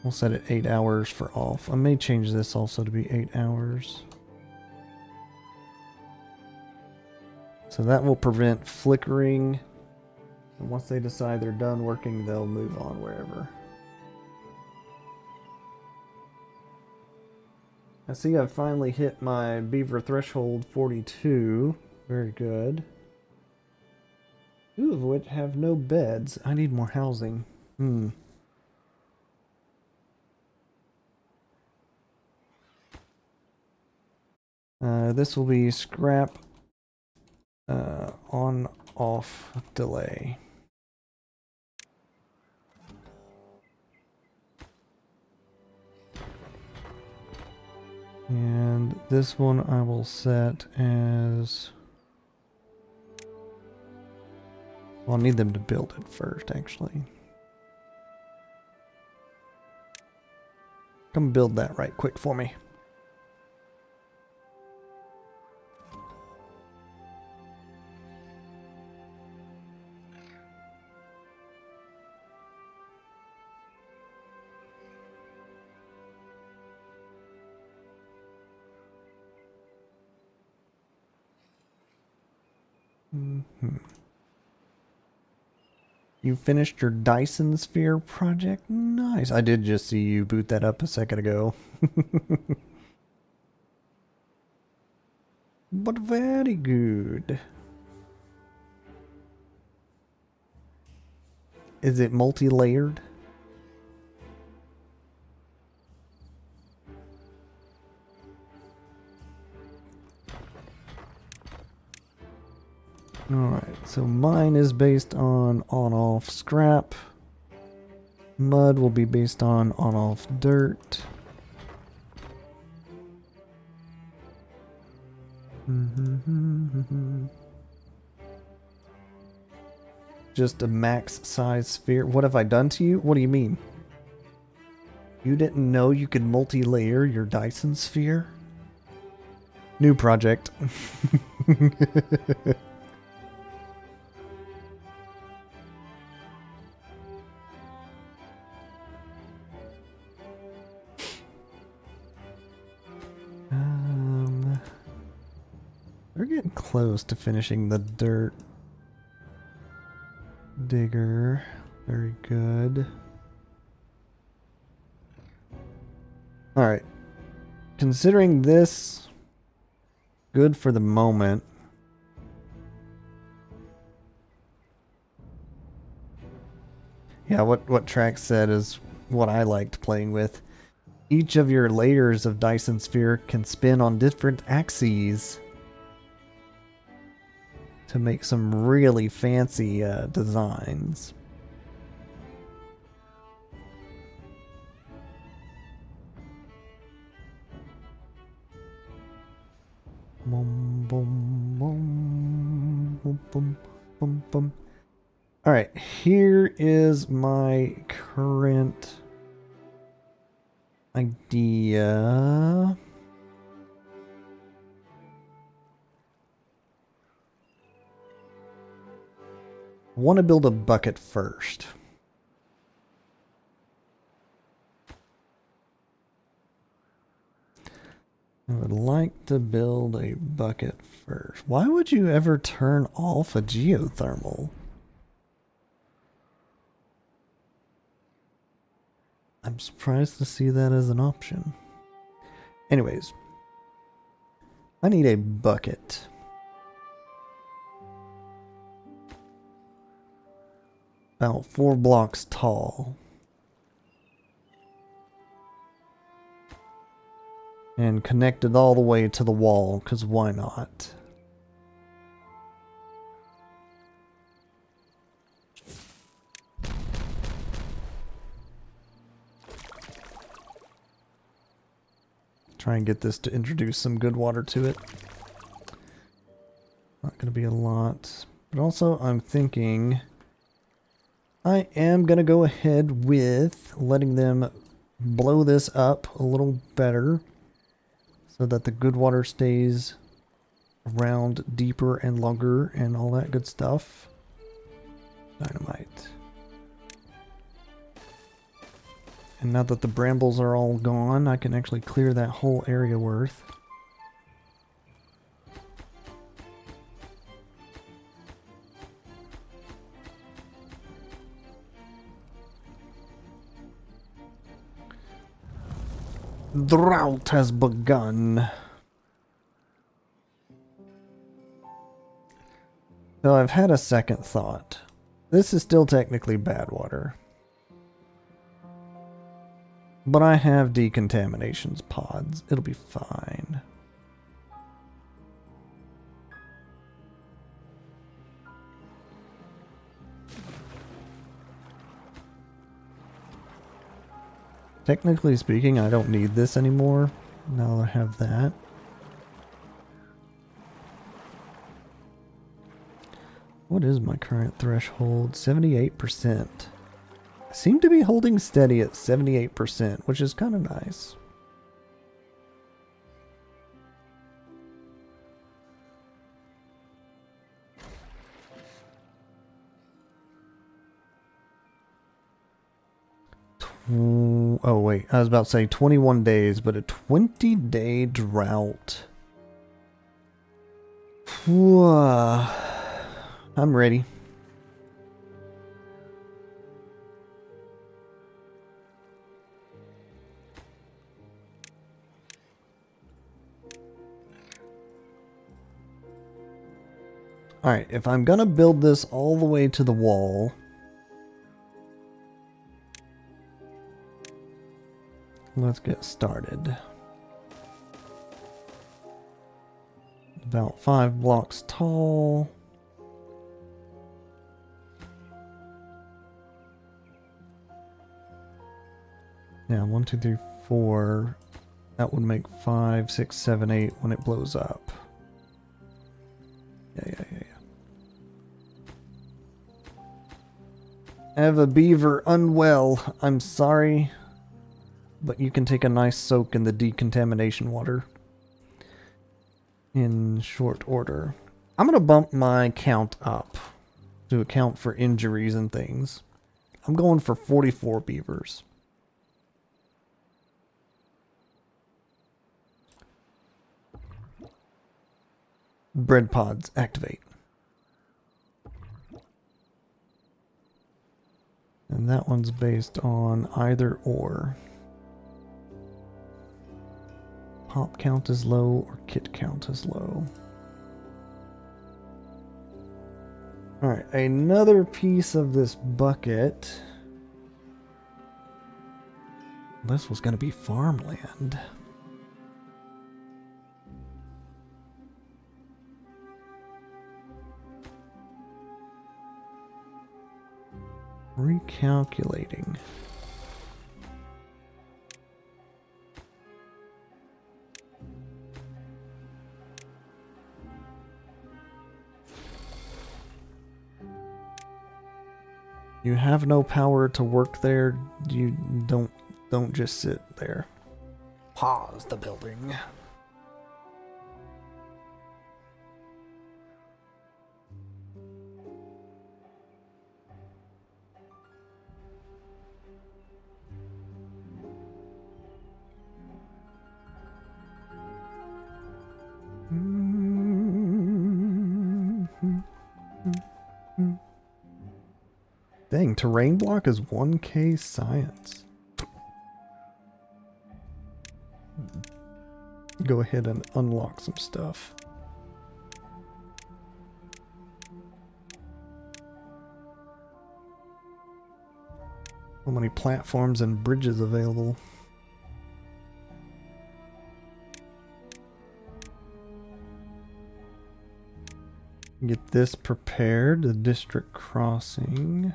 We'll set it 8 hours for off. I may change this also to be 8 hours. So that will prevent flickering. And once they decide they're done working, they'll move on wherever. I see I've finally hit my beaver threshold 42. Very good. 2 of which have no beds. I need more housing. This will be scrap on-off delay. And this one I will set as... Well, I'll need them to build it first, actually. Come build that right quick for me. You finished your Dyson Sphere project? Nice. I did just see you boot that up a second ago. But very good. Is it multi-layered? Alright, so mine is based on-off scrap. Mud will be based on-off dirt. Just a max size sphere. What have I done to you? What do you mean? You didn't know you could multi-layer your Dyson sphere? New project. We're getting close to finishing the dirt digger. Very good. Alright. Considering this good for the moment. Yeah, what Trax said is what I liked playing with. Each of your layers of Dyson Sphere can spin on different axes to make some really fancy designs. Boom, boom, boom, boom, boom, boom, boom. All right, here is my current idea. I want to build a bucket first. I would like to build a bucket first. Why would you ever turn off a geothermal? I'm surprised to see that as an option. Anyways, I need a bucket. About 4 blocks tall. And connected all the way to the wall, because why not? Try and get this to introduce some good water to it. going to be a lot. But also, I'm thinking I am going to go ahead with letting them blow this up a little better so that the good water stays around deeper and longer and all that good stuff. Dynamite. And now that the brambles are all gone, I can actually clear that whole area worth. Drought has begun. So I've had a second thought. This is still technically bad water. But I have decontaminations pods. It'll be fine. Technically speaking, I don't need this anymore. Now that I have that. What is my current threshold? 78%. I seem to be holding steady at 78%, which is kind of nice. Oh wait, I was about to say 21 days, but a 20-day drought. I'm ready. Alright, if I'm gonna build this all the way to the wall, let's get started. About 5 blocks tall. Yeah, 1, 2, 3, 4. That would make 5, 6, 7, 8 when it blows up. Yeah. Have a beaver unwell. I'm sorry, but you can take a nice soak in the decontamination water in short order. I'm going to bump my count up to account for injuries and things. I'm going for 44 beavers. Bread pods activate. And that one's based on either or. Pop count is low or kit count is low. Alright, another piece of this bucket. This was going to be farmland. Recalculating. You have no power to work there. You don't just sit there. Pause the building. Dang, terrain block is 1K science. Go ahead and unlock some stuff. How many platforms and bridges available? Get this prepared, the district crossing.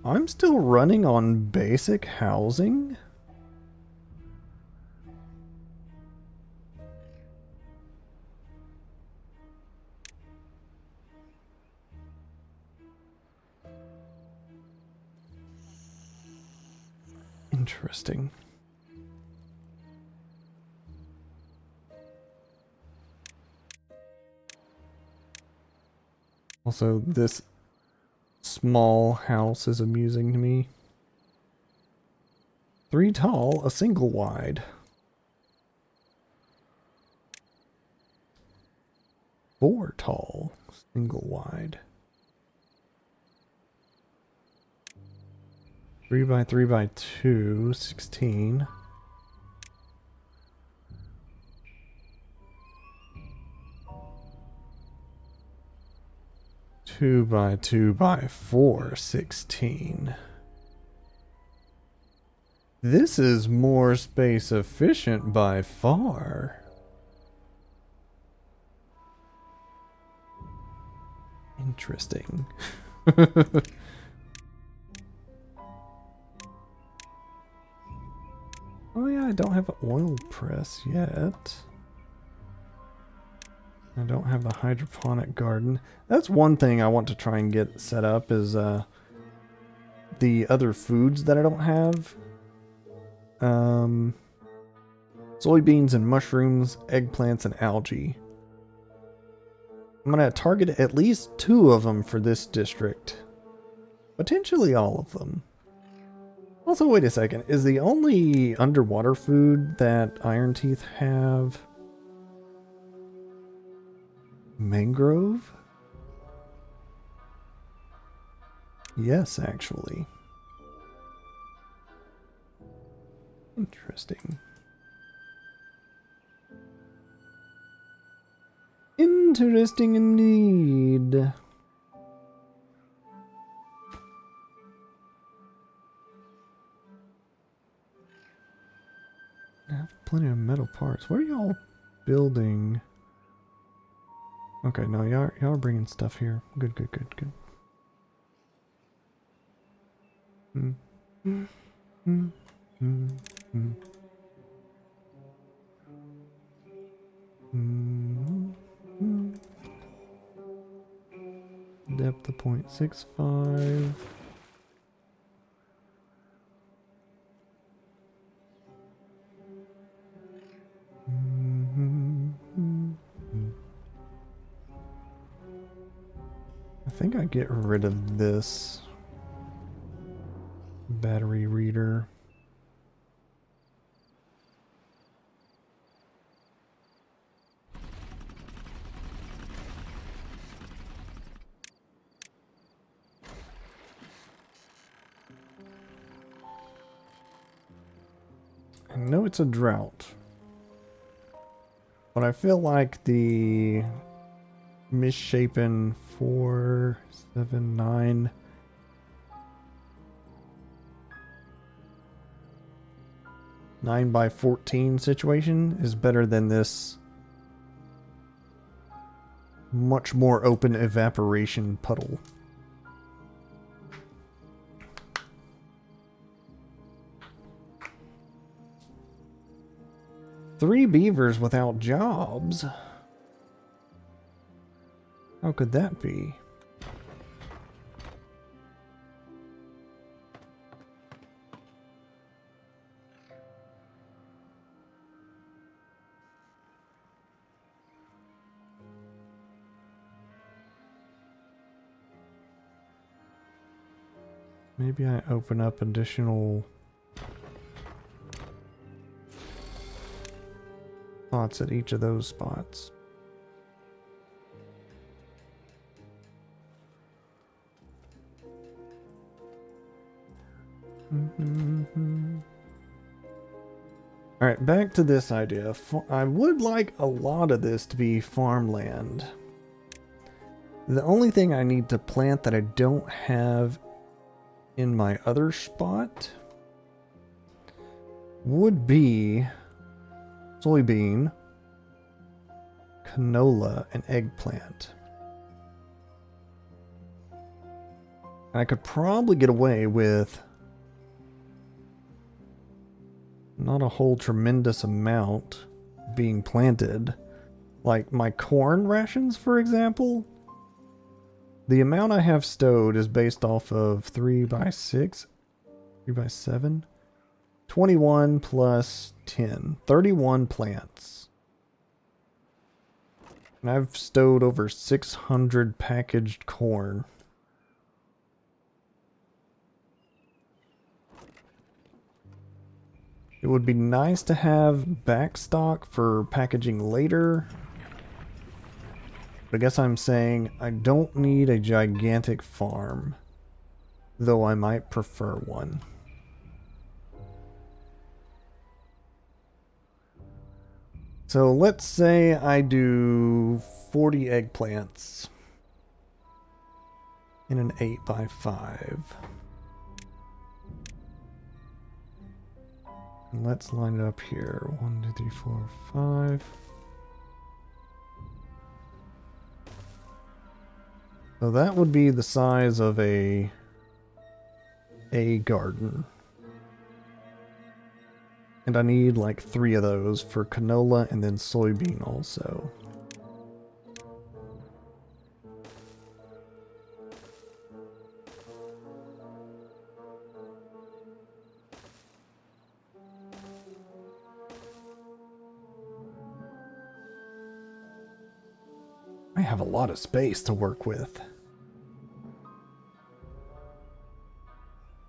I'm still running on basic housing? Interesting. Also, this small house is amusing to me. 3 tall, a single wide. 4 tall, single wide. 3 by 3 by 2, 16. Two by 2 by 4, 16. This is more space efficient by far. Interesting. Oh yeah, I don't have an oil press yet. I don't have the hydroponic garden. That's one thing I want to try and get set up is the other foods that I don't have. Soybeans and mushrooms, eggplants and algae. I'm going to target at least 2 of them for this district. Potentially all of them. Also, wait a second. Is the only underwater food that Iron Teeth have mangrove? Yes, actually. Interesting. Interesting indeed. I have plenty of metal parts. What are y'all building? Okay, no, y'all are bringing stuff here. Good, good, good, good. Depth of 0.65. I think I get rid of this battery reader. I know it's a drought, but I feel like the misshapen 4, 7, 9 9 by 14 situation is better than this much more open evaporation puddle. Three beavers without jobs. How could that be? Maybe I open up additional spots at each of those spots. Alright, back to this idea. I would like a lot of this to be farmland. The only thing I need to plant that I don't have in my other spot would be soybean, canola, and eggplant. I could probably get away with not a whole tremendous amount being planted. Like my corn rations, for example. The amount I have stowed is based off of 3 by 6, 3 by 7. 21 plus 10. 31 plants. And I've stowed over 600 packaged corn. It would be nice to have backstock for packaging later. But I guess I'm saying I don't need a gigantic farm, though I might prefer one. So let's say I do 40 eggplants in an 8x5. And let's line it up here. 1, 2, 3, 4, 5. So that would be the size of a garden. And I need like 3 of those for canola and then soybean also. I have a lot of space to work with.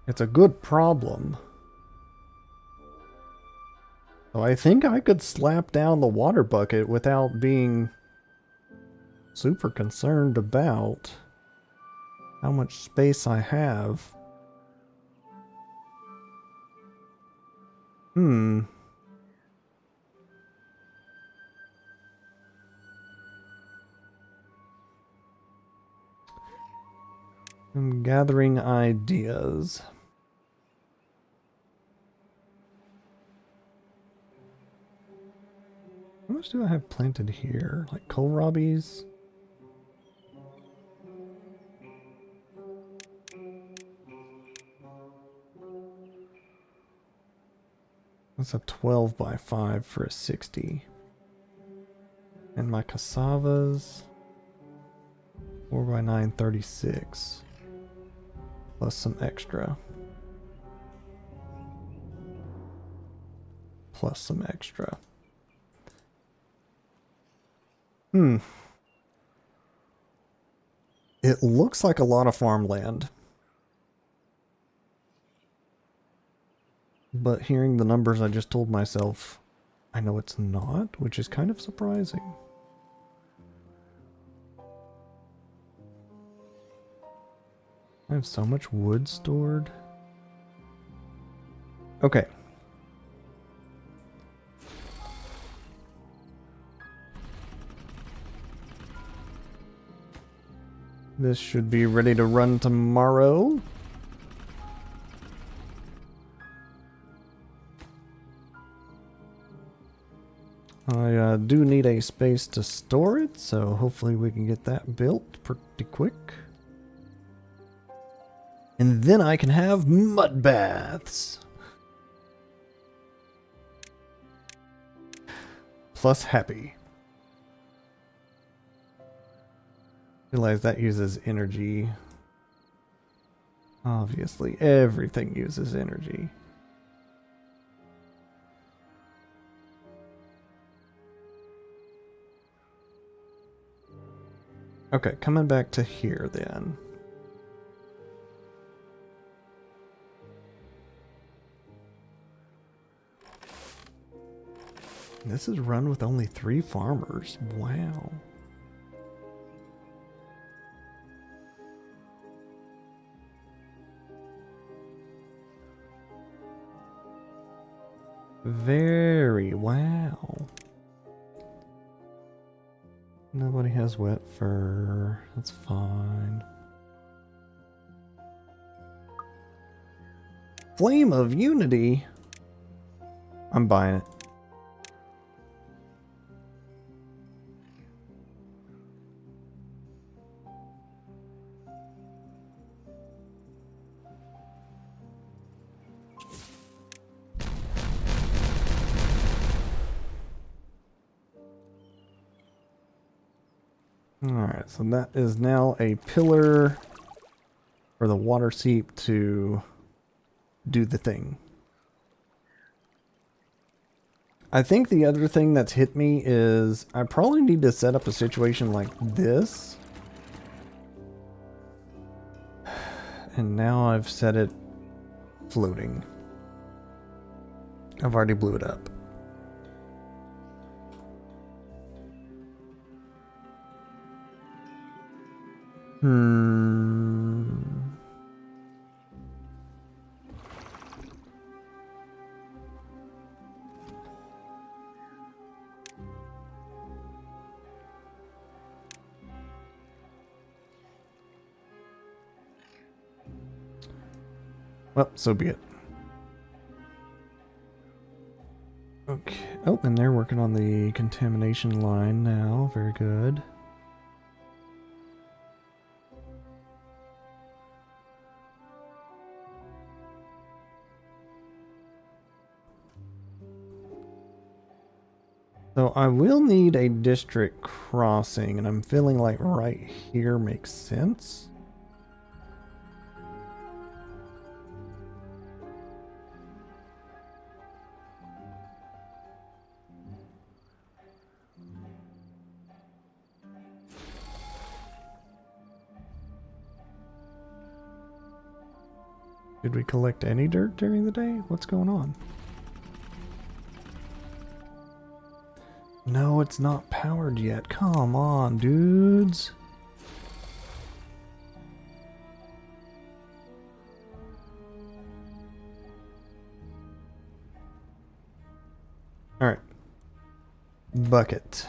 It's a good problem. So I think I could slap down the water bucket without being super concerned about how much space I have. I'm gathering ideas. How much do I have planted here? Like kohlrabies? That's a 12x5 for a 60. And my cassavas, 4x9, 36. Plus some extra. Plus some extra. It looks like a lot of farmland. But hearing the numbers, I just told myself, I know it's not, which is kind of surprising. I have so much wood stored. Okay. This should be ready to run tomorrow. I do need a space to store it, so hopefully we can get that built pretty quick. And then I can have mud baths. Plus happy. Realize that uses energy. Obviously, everything uses energy. Okay, coming back to here then. This is run with only 3 farmers. Wow. Very wow. Nobody has wet fur. That's fine. Flame of Unity. I'm buying it. Alright, so that is now a pillar for the water seep to do the thing. I think the other thing that's hit me is I probably need to set up a situation like this. And now I've set it floating. I've already blew it up. Well, so be it. Okay. Oh, and they're working on the contamination line now. Very good. So I will need a district crossing, and I'm feeling like right here makes sense. Did we collect any dirt during the day? What's going on? No, it's not powered yet. Come on, dudes. All right. Bucket.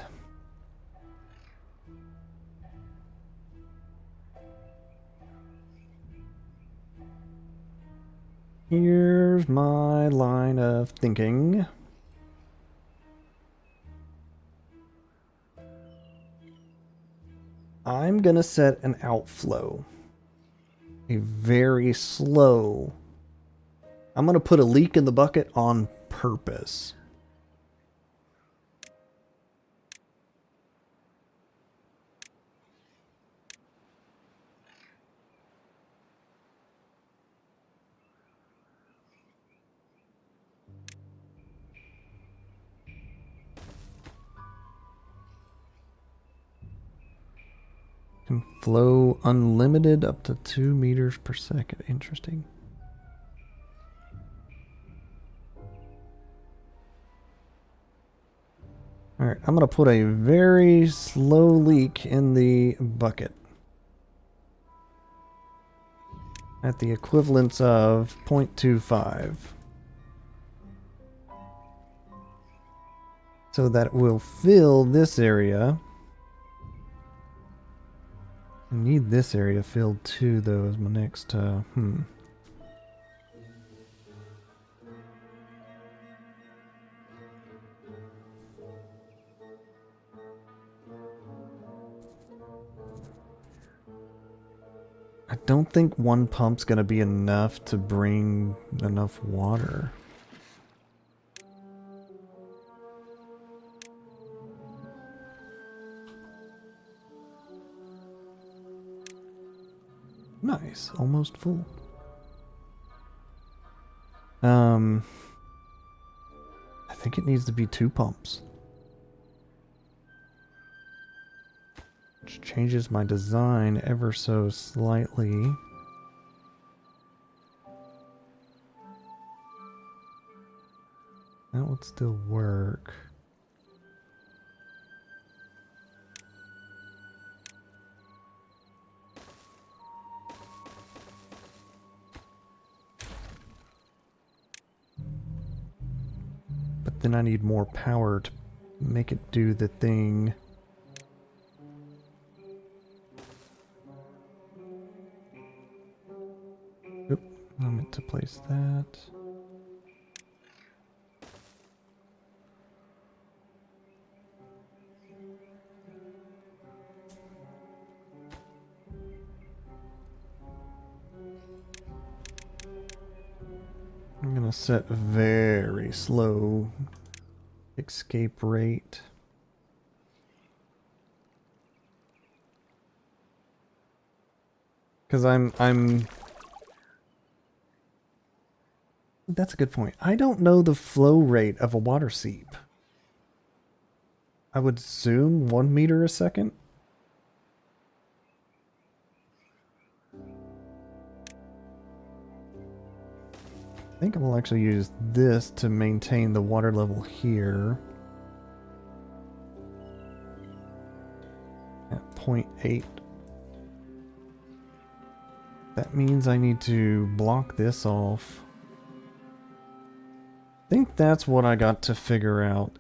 Here's my line of thinking. I'm gonna set an outflow. A very slow. I'm gonna put a leak in the bucket on purpose. Can flow unlimited up to 2 meters per second. Interesting. Alright, I'm going to put a very slow leak in the bucket. At the equivalence of 0.25. So that will fill this area. I need this area filled too, though, as my next, I don't think one pump's gonna be enough to bring enough water. Nice, almost full. I think it needs to be 2 pumps. Which changes my design ever so slightly. That would still work. But then I need more power to make it do the thing. Oop, I meant to place that. I'm gonna set a very slow escape rate. Because I'm that's a good point. I don't know the flow rate of a water seep. I would assume 1 meter a second. I think I'll actually use this to maintain the water level here at 0.8. That means I need to block this off. I think that's what I got to figure out.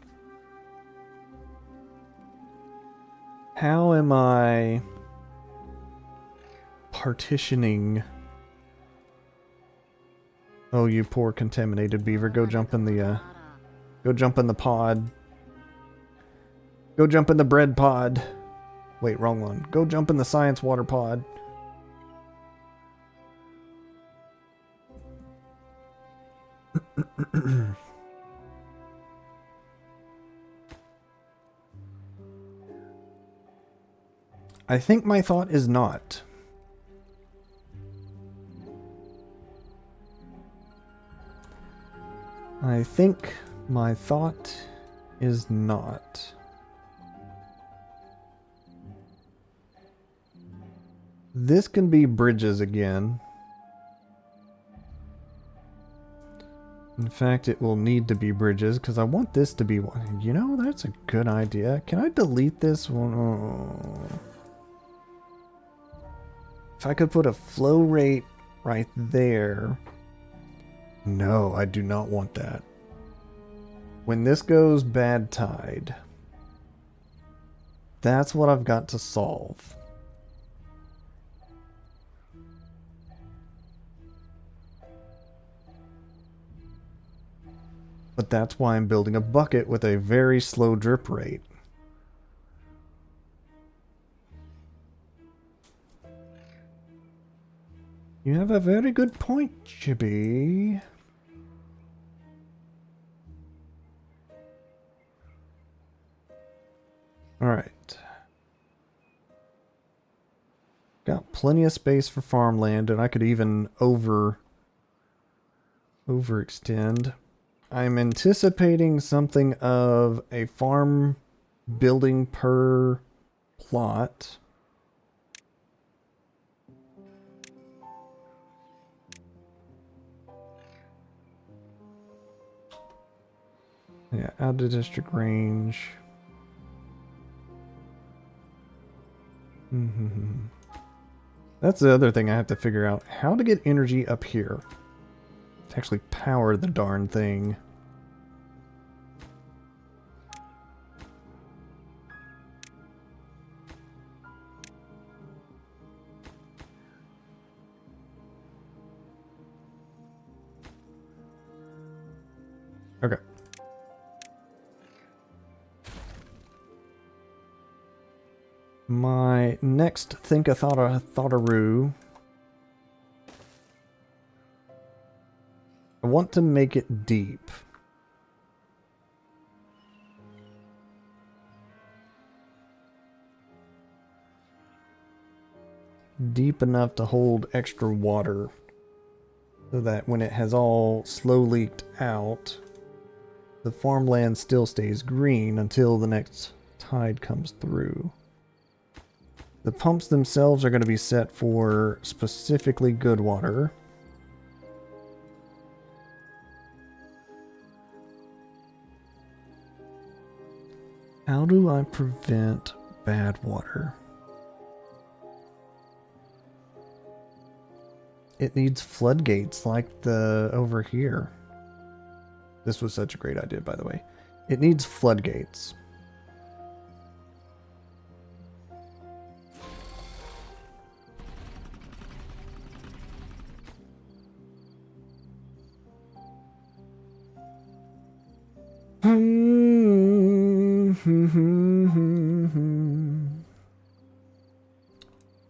How am I partitioning? Oh, you poor contaminated beaver, go jump in the pod. Go jump in the bread pod. Wait, wrong one. Go jump in the science water pod. I think my thought is not. I think my thought is not. This can be bridges again. In fact, it will need to be bridges because I want this to be one. You know, that's a good idea. Can I delete this one? Oh. If I could put a flow rate right there. No, I do not want that. When this goes bad tide, that's what I've got to solve. But that's why I'm building a bucket with a very slow drip rate. You have a very good point, Chibi. Alright. Got plenty of space for farmland, and I could even overextend. I'm anticipating something of a farm building per plot. Yeah, out of district range. That's the other thing I have to figure out. How to get energy up here. To actually power the darn thing. Okay. My next think-a-thought-a-thought-a-roo. I want to make it deep. Deep enough to hold extra water. So that when it has all slow leaked out, the farmland still stays green until the next tide comes through. The pumps themselves are going to be set for specifically good water. How do I prevent bad water? It needs floodgates like the over here. This was such a great idea, by the way. It needs floodgates.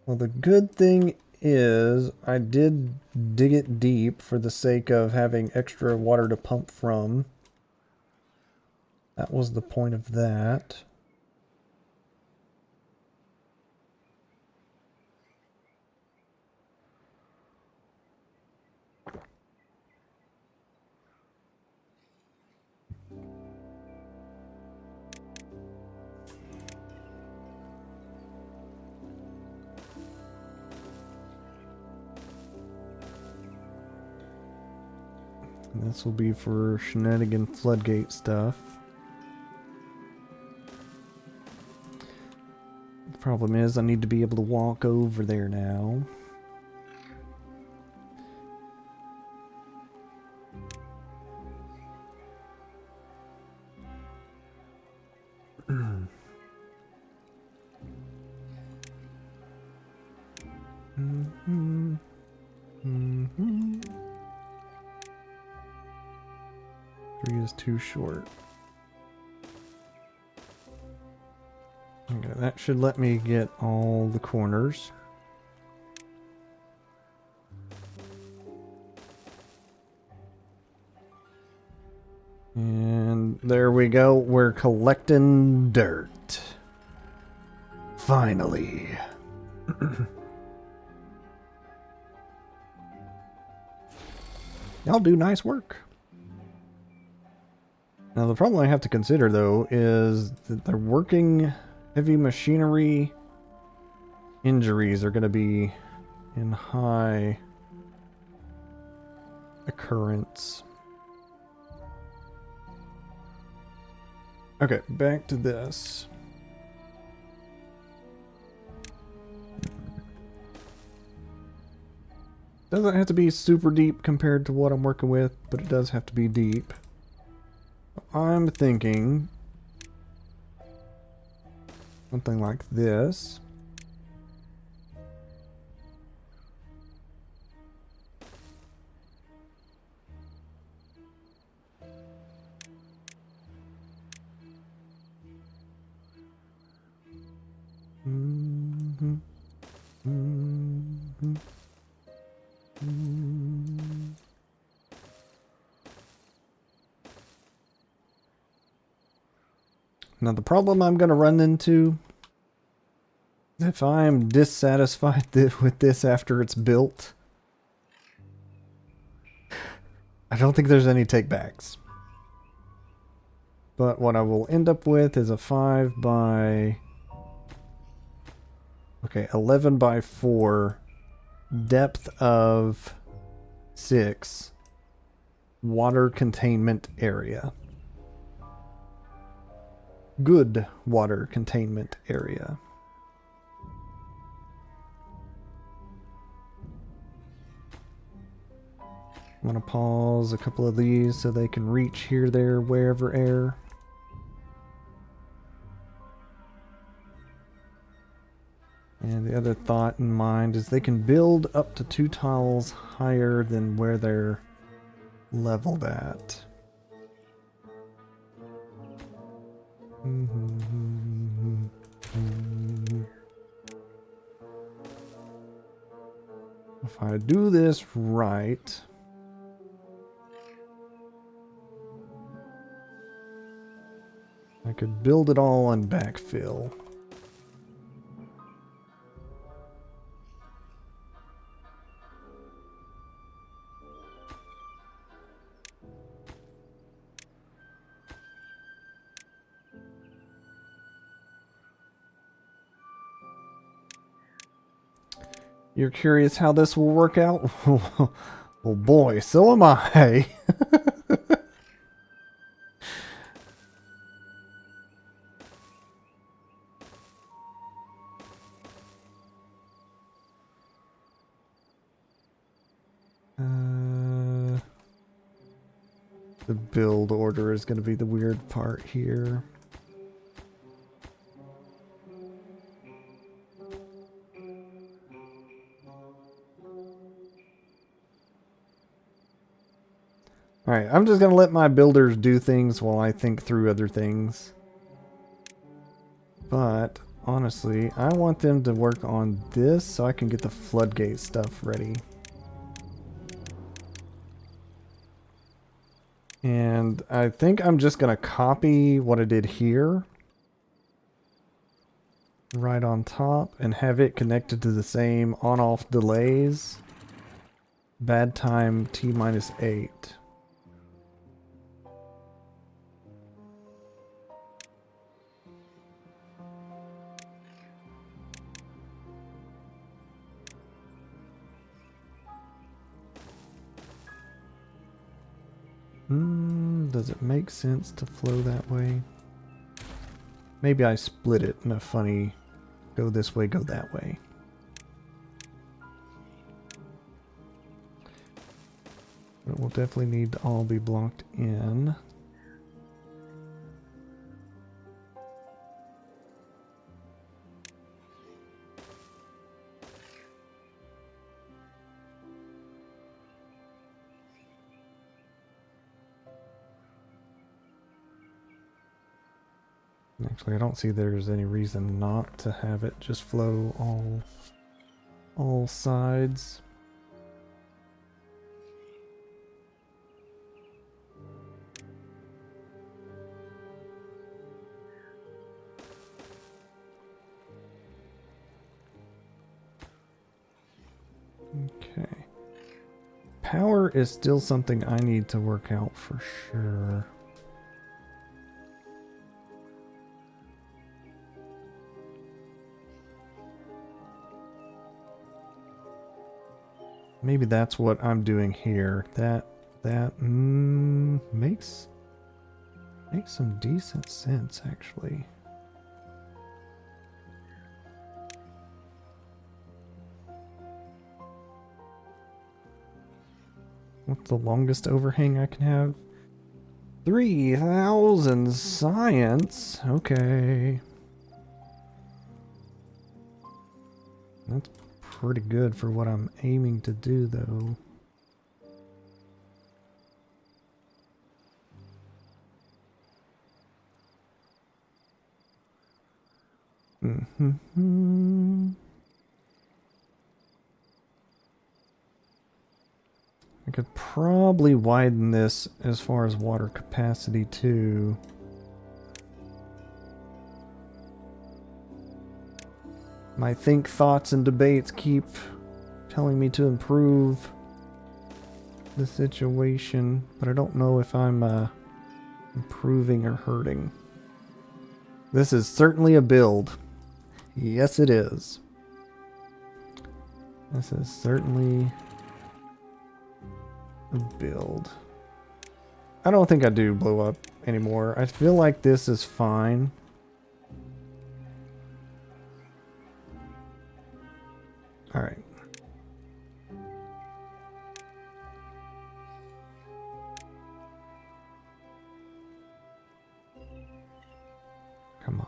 Well, the good thing is I did dig it deep for the sake of having extra water to pump from. That was the point of that. And this will be for shenanigan floodgate stuff. The problem is I need to be able to walk over there now. Three is too short. Okay, that should let me get all the corners. And there we go. We're collecting dirt. Finally. Y'all do nice work. Now the problem I have to consider though is that they're working heavy machinery injuries are going to be in high occurrence. Okay, back to this. Doesn't have to be super deep compared to what I'm working with, but it does have to be deep. I'm thinking something like this. Now the problem I'm going to run into is if I'm dissatisfied with this after it's built, I don't think there's any takebacks. But what I will end up with is a 5 by... Okay, 11 by 4, depth of 6, water containment area. Good water containment area. I'm going to pause a couple of these so they can reach here, there, wherever air. And the other thought in mind is they can build up to 2 tiles higher than where they're leveled at. If I do this right, I could build it all on backfill. You're curious how this will work out? Well, boy, so am I. The build order is going to be the weird part here. Alright, I'm just going to let my builders do things while I think through other things. But, honestly, I want them to work on this so I can get the floodgate stuff ready. And I think I'm just going to copy what I did here. Right on top and have it connected to the same on-off delays. Bad time T-8. Does it make sense to flow that way? Maybe I split it in a funny go this way, go that way. But it will definitely need to all be blocked in. Actually, I don't see there's any reason not to have it just flow all sides. Okay. Power is still something I need to work out for sure. Maybe that's what I'm doing here. That makes some decent sense, actually. What's the longest overhang I can have? 3,000 science. Okay. That's pretty good for what I'm aiming to do, though. I could probably widen this as far as water capacity, too. My think thoughts and debates keep telling me to improve the situation, but I don't know if I'm improving or hurting. This is certainly a build. Yes, it is. This is certainly a build. I don't think I do blow up anymore. I feel like this is fine. All right. Come on.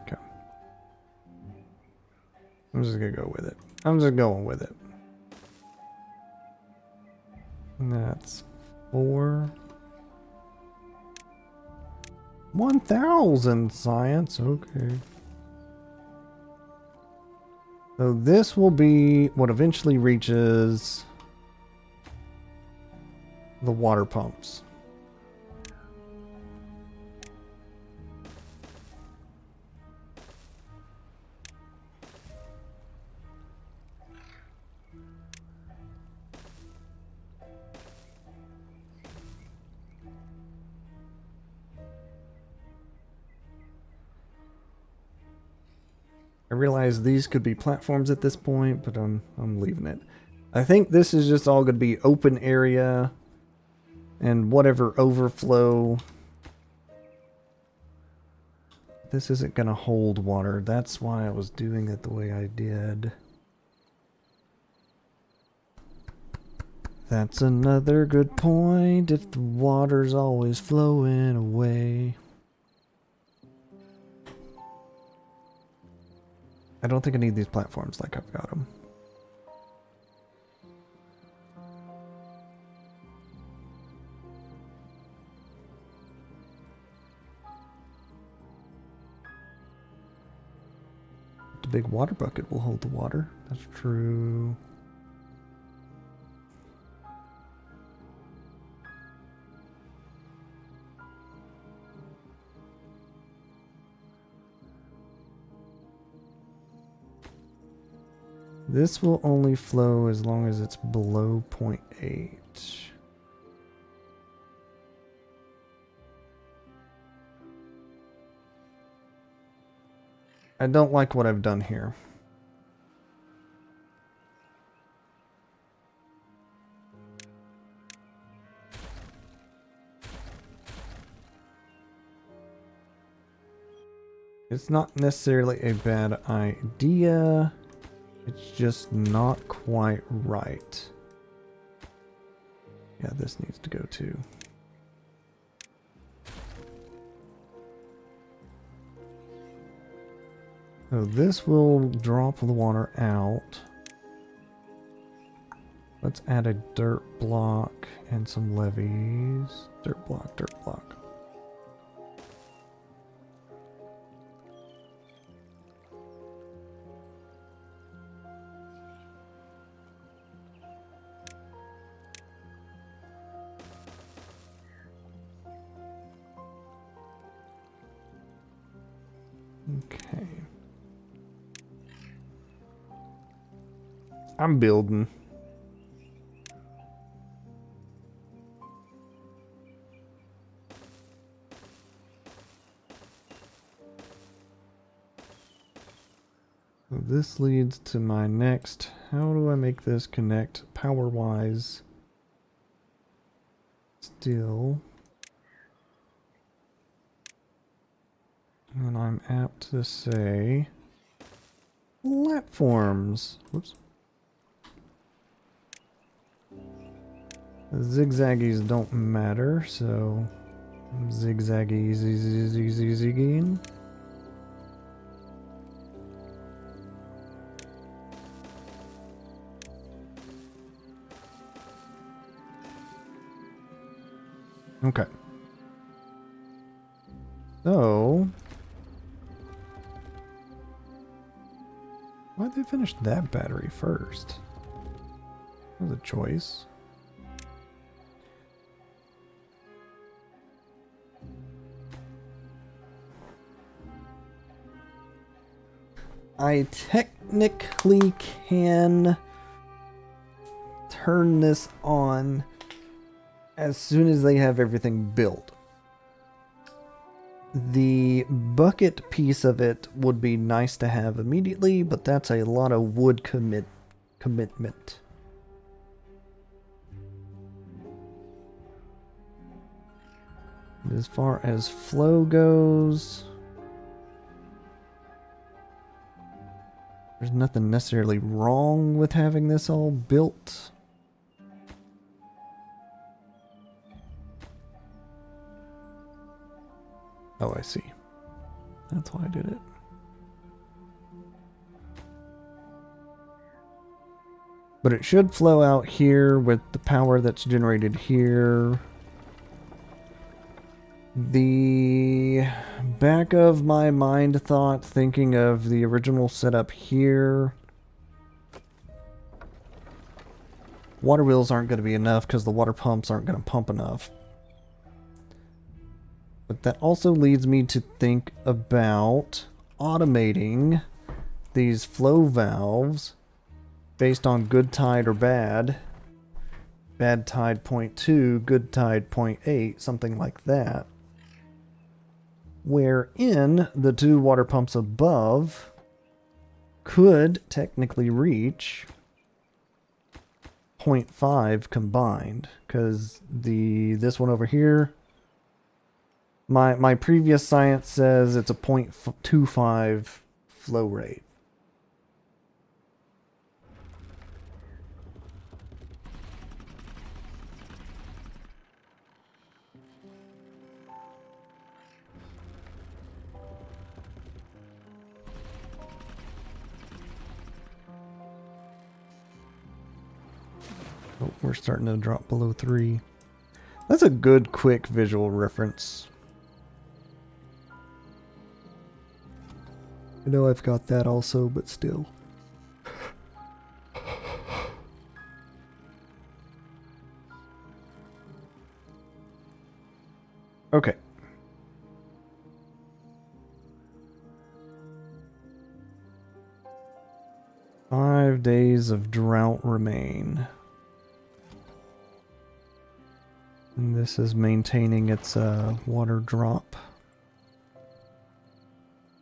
Okay. I'm just gonna go with it. I'm just going with it. And that's 4. 1,000 science. Okay. So this will be what eventually reaches the water pumps. I realize these could be platforms at this point, but I'm leaving it. I think this is just all going to be open area and whatever overflow. This isn't going to hold water. That's why I was doing it the way I did. That's another good point. If the water's always flowing away. I don't think I need these platforms like I've got them. The big water bucket will hold the water. That's true. This will only flow as long as it's below 0.8. I don't like what I've done here. It's not necessarily a bad idea. It's just not quite right. Yeah, this needs to go too. So this will drop the water out. Let's add a dirt block and some levees. Dirt block, dirt block. Okay. I'm building. So this leads to my next. How do I make this connect power-wise? Still. And I'm apt to say platforms. Whoops. The zigzaggies don't matter, so zigzaggy, zigging. Okay. So, why'd they finish that battery first? That was a choice. I technically can turn this on as soon as they have everything built. The bucket piece of it would be nice to have immediately, but that's a lot of wood commitment. As far as flow goes, there's nothing necessarily wrong with having this all built. Oh, I see. That's why I did it. But it should flow out here with the power that's generated here. The back of my mind thought, thinking of the original setup here. Water wheels aren't going to be enough because the water pumps aren't going to pump enough. But that also leads me to think about automating these flow valves based on good tide or bad. Bad tide 0.2, good tide 0.8, something like that. Wherein the two water pumps above could technically reach 0.5 combined. Because this one over here, my previous science says it's a 0.25 flow rate. Oh, we're starting to drop below 3. That's a good quick visual reference. I know I've got that also, but still. Okay. 5 days of drought remain. And this is maintaining its water drop.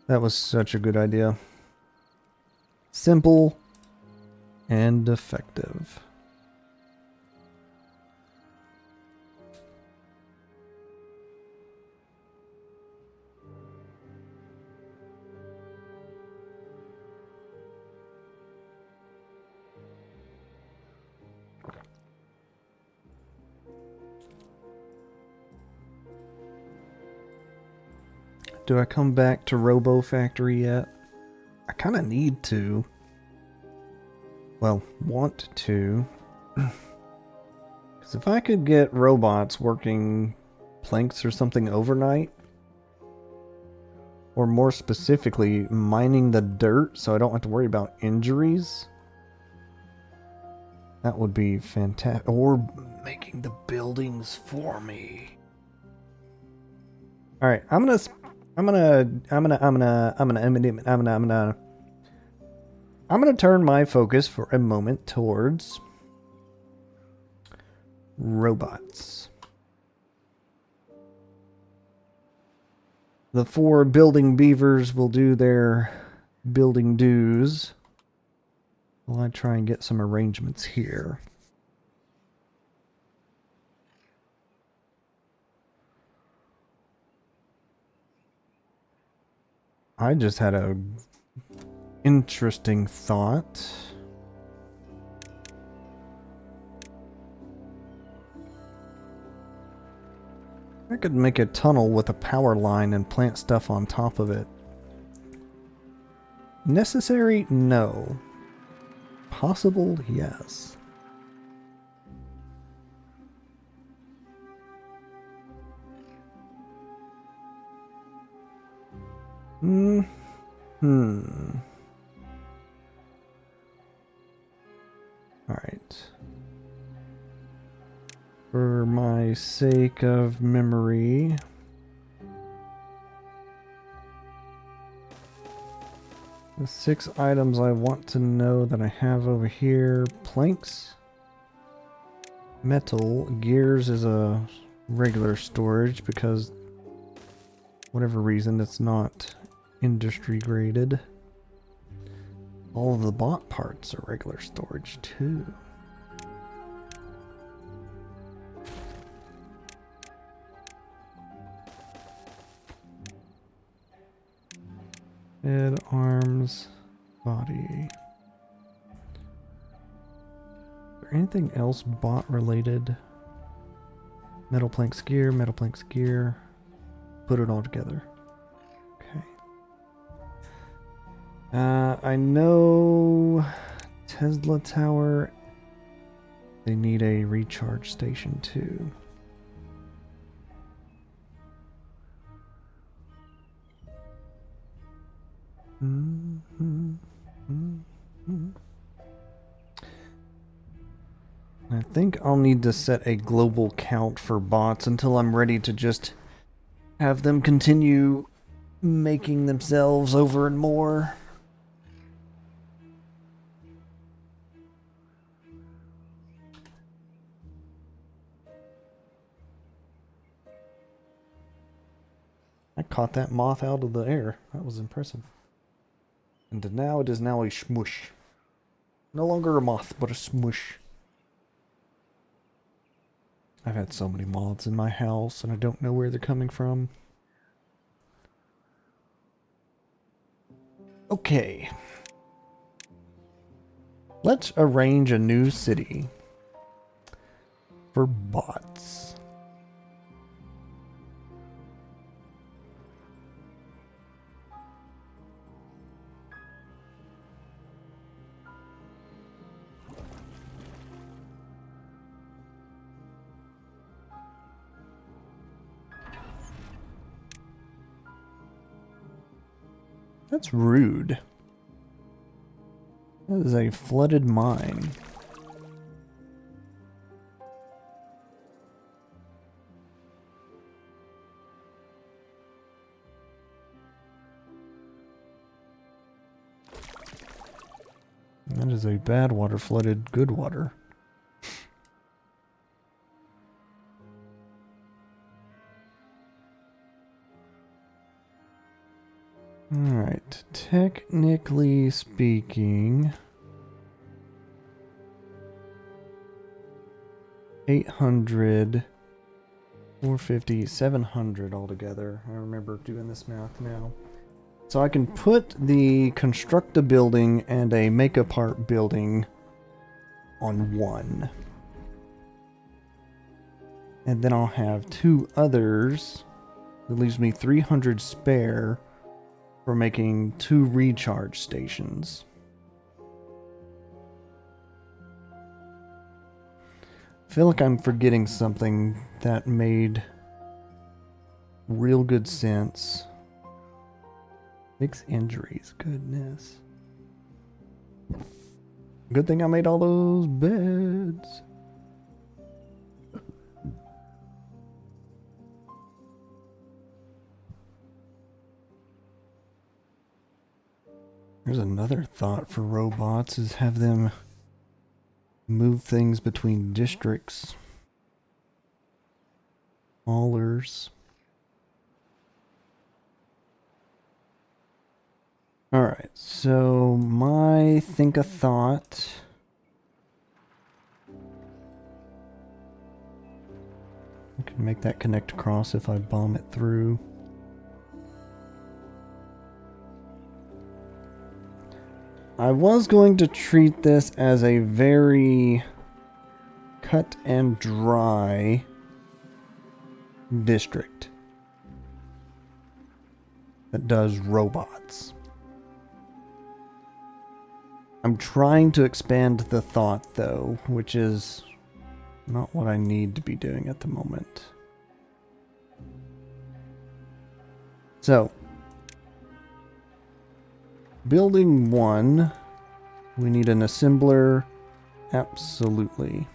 That was such a good idea. Simple and effective. Do I come back to Robo Factory yet? I kind of need to. Well, want to. Because if I could get robots working planks or something overnight, or more specifically, mining the dirt so I don't have to worry about injuries, that would be fantastic. Or making the buildings for me. All right, I'm gonna turn my focus for a moment towards robots. The 4 building beavers will do their building dues while I try and get some arrangements here. I just had a interesting thought. I could make a tunnel with a power line and plant stuff on top of it. Necessary? No. Possible? Yes. Alright. For my sake of memory, the 6 items I want to know that I have over here: planks, metal, gears is a regular storage because whatever reason it's not industry graded. All of the bot parts are regular storage too. Head, arms, body. Is there anything else bot related? Metal planks gear, metal planks gear. Put it all together. Okay. I know Tesla Tower, they need a recharge station too. I think I'll need to set a global count for bots until I'm ready to just have them continue making themselves over and more. I caught that moth out of the air. That was impressive. And now it is now a smush. No longer a moth, but a smush. I've had so many moths in my house, and I don't know where they're coming from. Okay. Let's arrange a new city for bots. That's rude. That is a flooded mine. That is a bad water flooded good water? Alright, technically speaking, 800, 450, 700 altogether. I remember doing this math now. So I can put the construct a building and a make a part building on one. And then I'll have two others. That leaves me 300 spare for making 2 recharge stations. I feel like I'm forgetting something that made real good sense. Fix injuries, goodness. Good thing I made all those beds. There's another thought for robots, is have them move things between districts. Haulers. Alright, so my think a thought. I can make that connect across if I bomb it through. I was going to treat this as a very cut and dry district that does robots. I'm trying to expand the thought though, which is not what I need to be doing at the moment. So, building 1, we need an assembler, absolutely.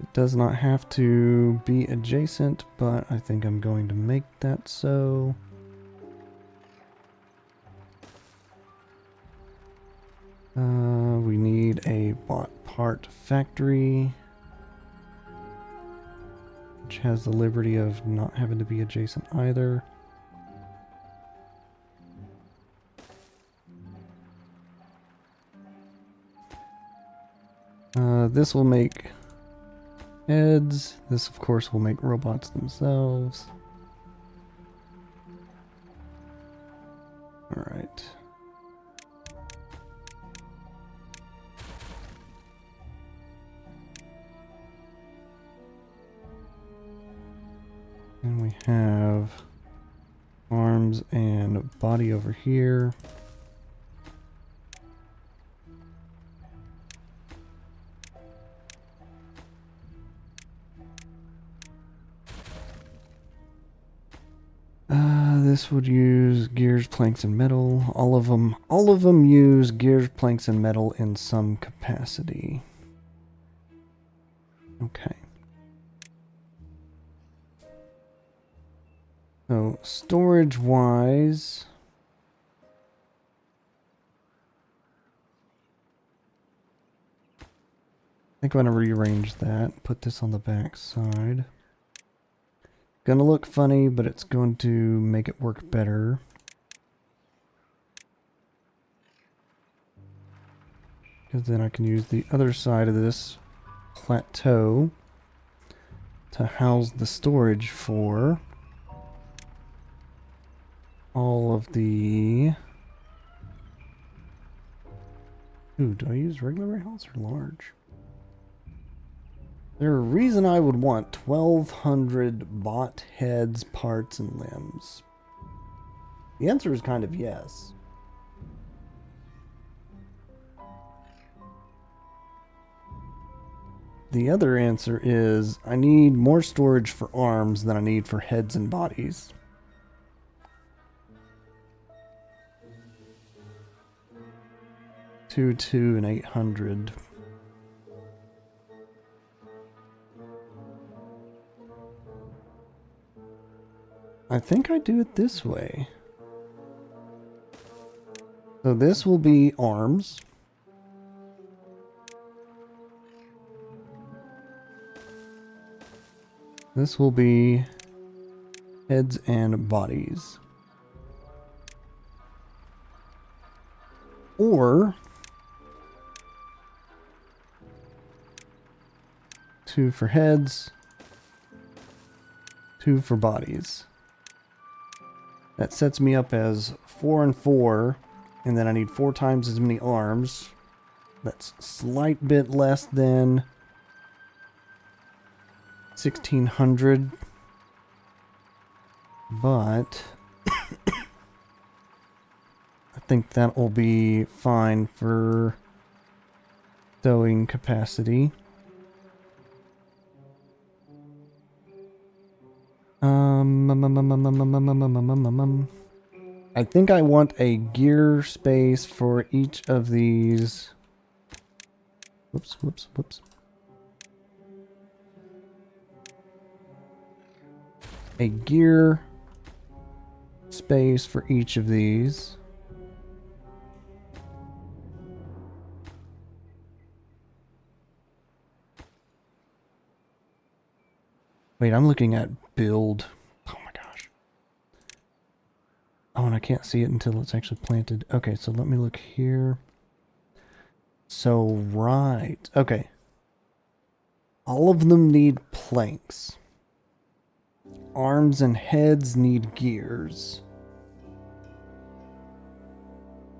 It does not have to be adjacent, but I think I'm going to make that so. We need a bot part factory, which has the liberty of not having to be adjacent either. This will make heads. This, of course, will make robots themselves. Alright. And we have arms and body over here. This would use gears, planks, and metal. All of them use gears, planks, and metal in some capacity. Okay. So, storage-wise, I think I'm going to rearrange that. Put this on the back side. Gonna look funny, but it's going to make it work better. Because then I can use the other side of this plateau to house the storage for all of the... Ooh, do I use regular warehouse or large? There's a reason I would want 1,200 bot heads, parts, and limbs. The answer is kind of yes. The other answer is I need more storage for arms than I need for heads and bodies. Two, and 800. I think I do it this way. So this will be arms. This will be heads and bodies. Or 2 for heads, 2 for bodies. That sets me up as 4 and 4, and then I need 4 times as many arms. That's a slight bit less than 1,600, but I think that will be fine for sewing capacity. I think I want a gear space for each of these. Whoops. A gear space for each of these. Wait, I'm looking at build. Oh my gosh. Oh, and I can't see it until it's actually planted. Okay, so let me look here. So, right. Okay. All of them need planks. Arms and heads need gears.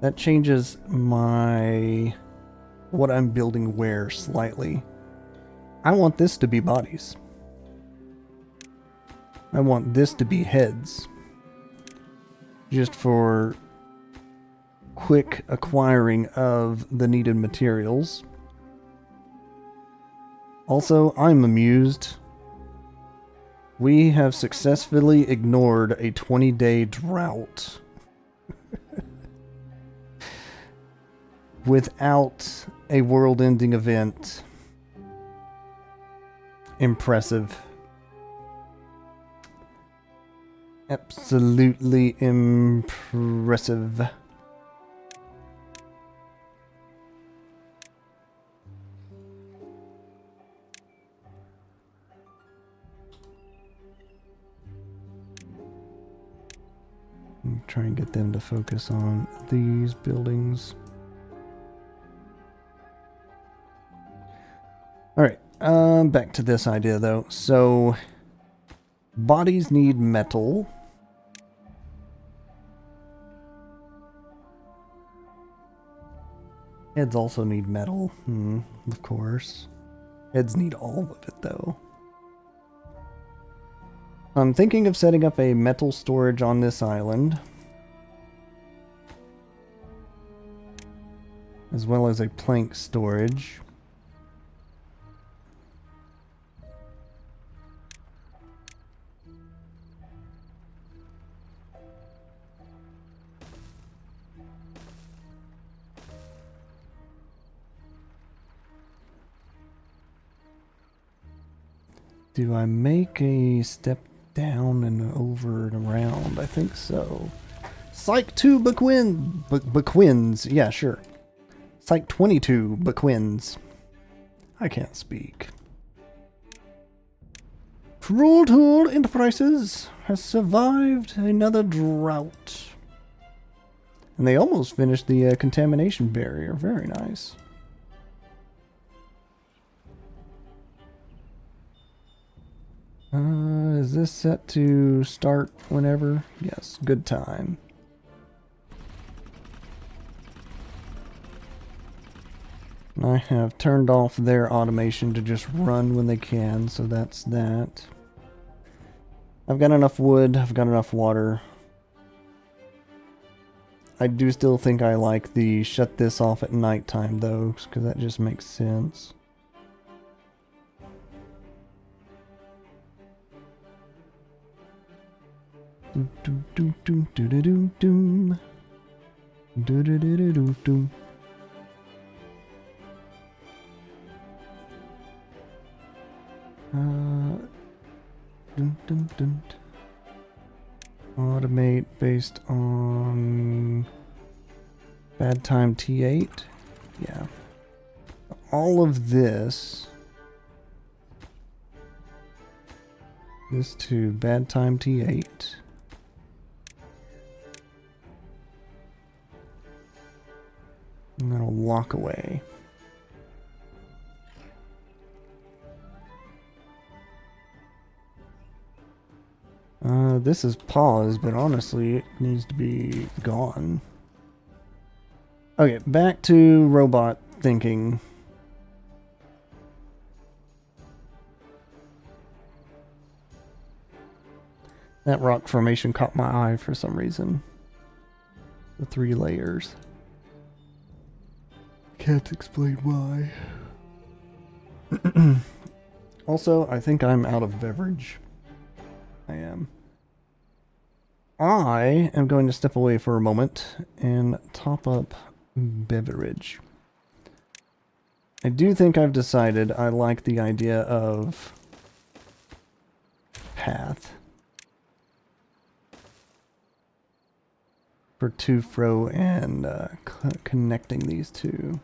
That changes my... what I'm building where slightly. I want this to be bodies. I want this to be heads. Just for quick acquiring of the needed materials. Also, I'm amused. We have successfully ignored a 20-day drought. Without a world-ending event. Impressive. Absolutely impressive. Try and get them to focus on these buildings. Alright, back to this idea though. So, bodies need metal. Heads also need metal. Of course. Heads need all of it though. I'm thinking of setting up a metal storage on this island. As well as a plank storage. Do I make a step down and over and around? I think so. Psych 2 Bequins. Yeah, sure. Psych 22 Bequins. I can't speak. Troll Tool Enterprises has survived another drought. And they almost finished the contamination barrier. Very nice. Is this set to start whenever? Yes, good time. I have turned off their automation to just run when they can, so that's that. I've got enough wood, I've got enough water. I do still think I like the shut this off at nighttime though, because that just makes sense. Do do do do do do do do do do do do do. Dun, dun, dun. Automate based on Bad time T8. Yeah. All of this. This to bad time T8. And that'll lock away. This is paused, but honestly, it needs to be gone. Okay, back to robot thinking. That rock formation caught my eye for some reason. The 3 layers. Can't explain why. Also, I think I'm out of beverage. I am. I am going to step away for a moment and top up beverage. I do think I've decided I like the idea of path for 2-fro and connecting these two.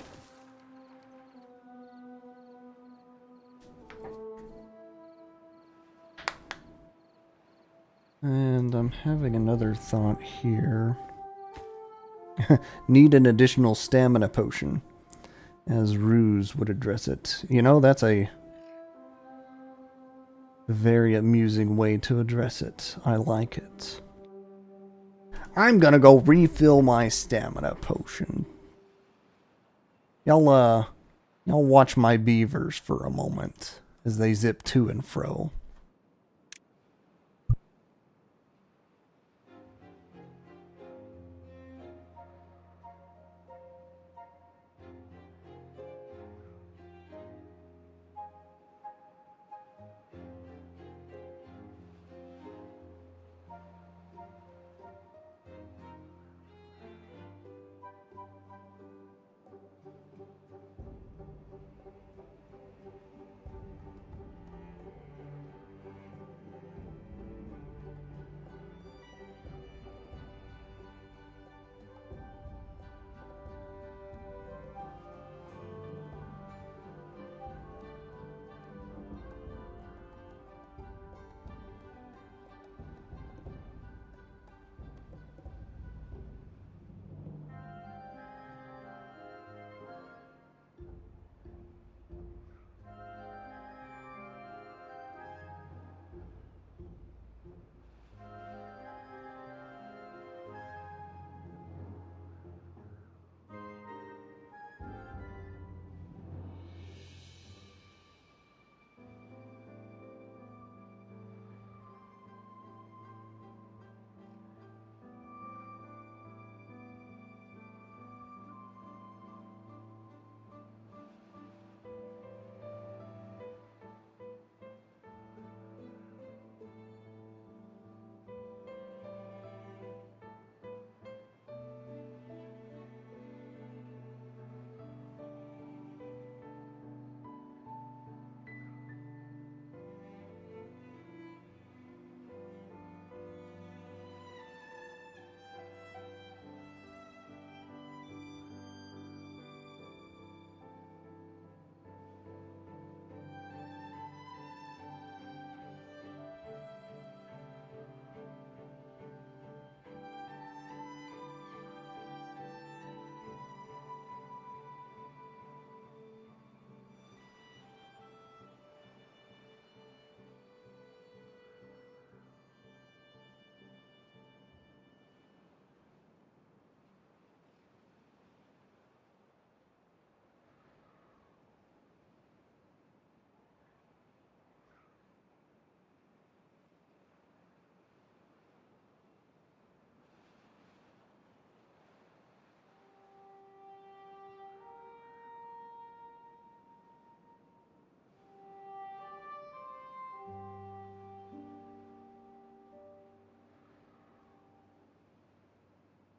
And I'm having another thought here. Need an additional stamina potion, as Ruse would address it. You know, that's a very amusing way to address it. I like it. I'm gonna go refill my stamina potion. Y'all watch my beavers for a moment as they zip to and fro.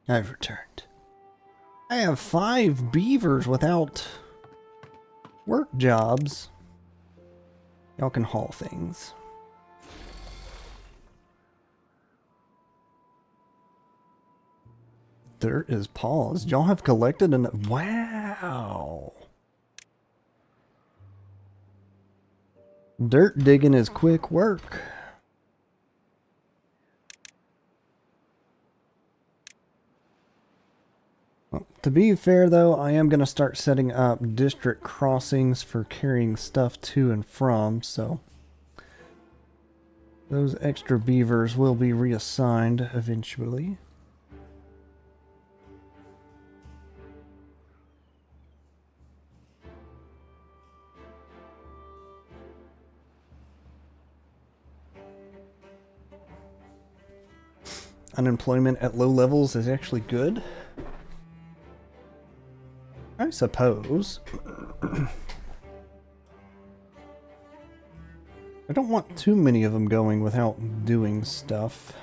I've returned. I have 5 beavers without work jobs. Y'all can haul things. Dirt is paused. Y'all have collected enough. Wow. Dirt digging is quick work. Well, to be fair, though, I am going to start setting up district crossings for carrying stuff to and from, so those extra beavers will be reassigned eventually. Unemployment at low levels is actually good, I suppose. I don't want too many of them going without doing stuff.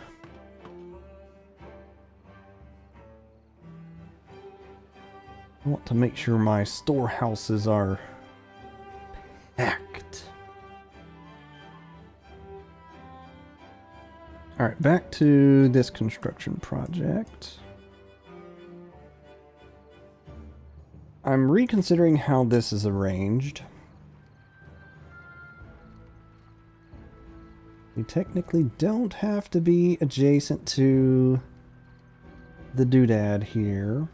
I want to make sure my storehouses are packed. Alright, back to this construction project. I'm reconsidering how this is arranged. We technically don't have to be adjacent to the doodad here.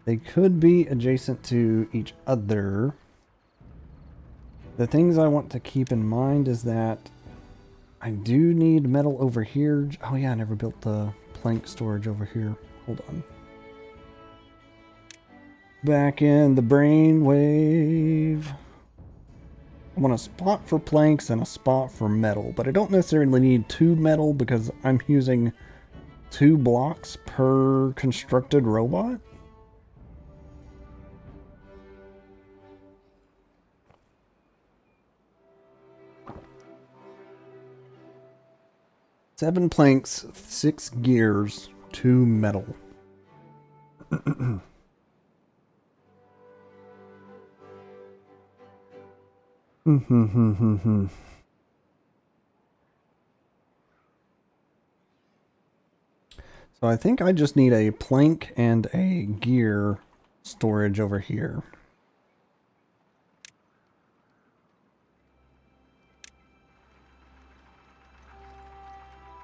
They could be adjacent to each other. The things I want to keep in mind is that I do need metal over here. Oh yeah, I never built the plank storage over here. Hold on. Back in the brainwave. I want a spot for planks and a spot for metal, but I don't necessarily need 2 metal because I'm using 2 blocks per constructed robot. Seven planks, 6 gears, 2 metal. So I think I just need a plank and a gear storage over here.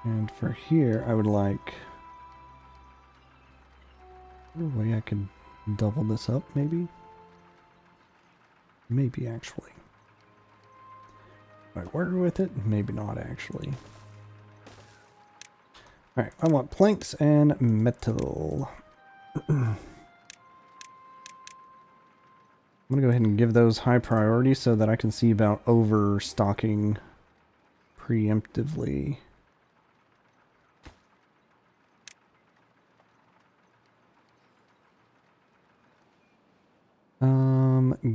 And for here, I would like a way I could double this up, maybe? Maybe, actually. Might work with it, maybe not, actually. Alright, I want planks and metal. I'm going to go ahead and give those high priority so that I can see about overstocking preemptively.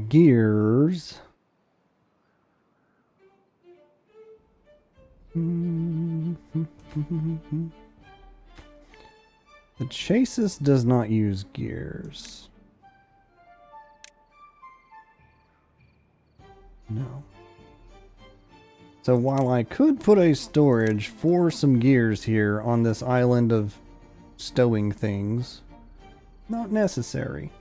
Gears. The Chasis does not use gears. No. So while I could put a storage for some gears here on this island of stowing things, not necessary.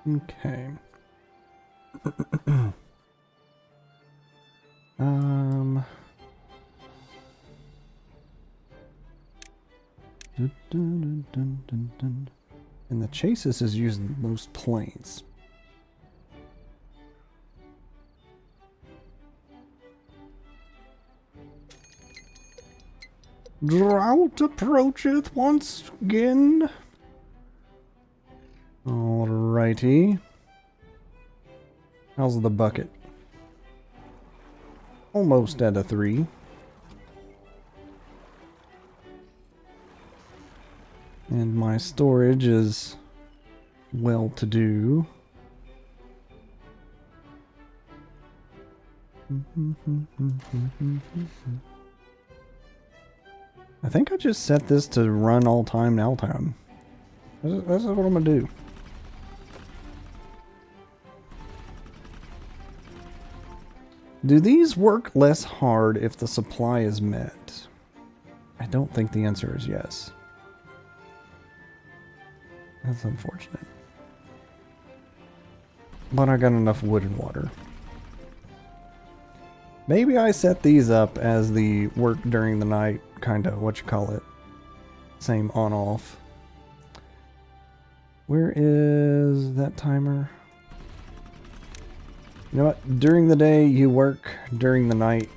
Okay. And the Chasis is using most planes. Drought approacheth once again. Alrighty. How's the bucket? Almost at a 3. And my storage is well to do. I think I just set this to run all time now time. That's what I'm gonna do. Do these work less hard if the supply is met? I don't think the answer is yes. That's unfortunate. But I got enough wood and water. Maybe I set these up as the work during the night, kind of, what you call it. Same on-off. Where is that timer? You know what? During the day, you work. During the night,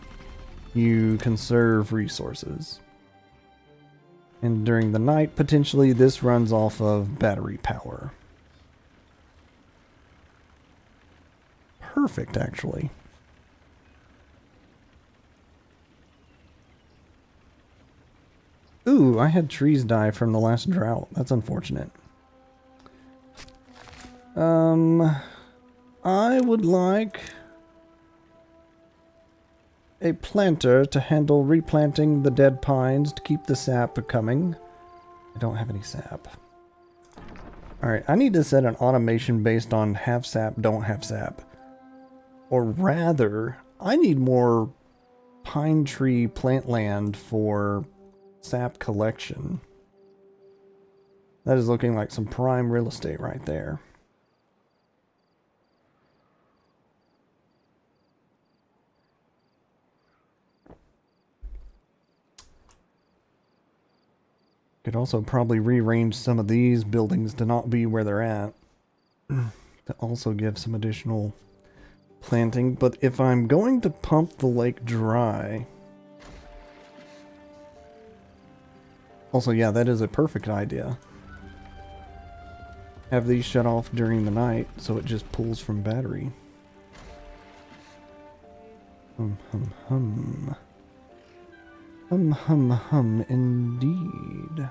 you conserve resources. And during the night, potentially, this runs off of battery power. Perfect, actually. Ooh, I had trees die from the last drought. That's unfortunate. I would like a planter to handle replanting the dead pines to keep the sap coming. I don't have any sap. Alright, I need to set an automation based on have sap, don't have sap. Or rather, I need more pine tree plant land for sap collection. That is looking like some prime real estate right there. Could also probably rearrange some of these buildings to not be where they're at. To also give some additional planting. But if I'm going to pump the lake dry... Also, yeah, that is a perfect idea. Have these shut off during the night so it just pulls from battery. Hum, hum, hum. Hum, hum, hum, indeed.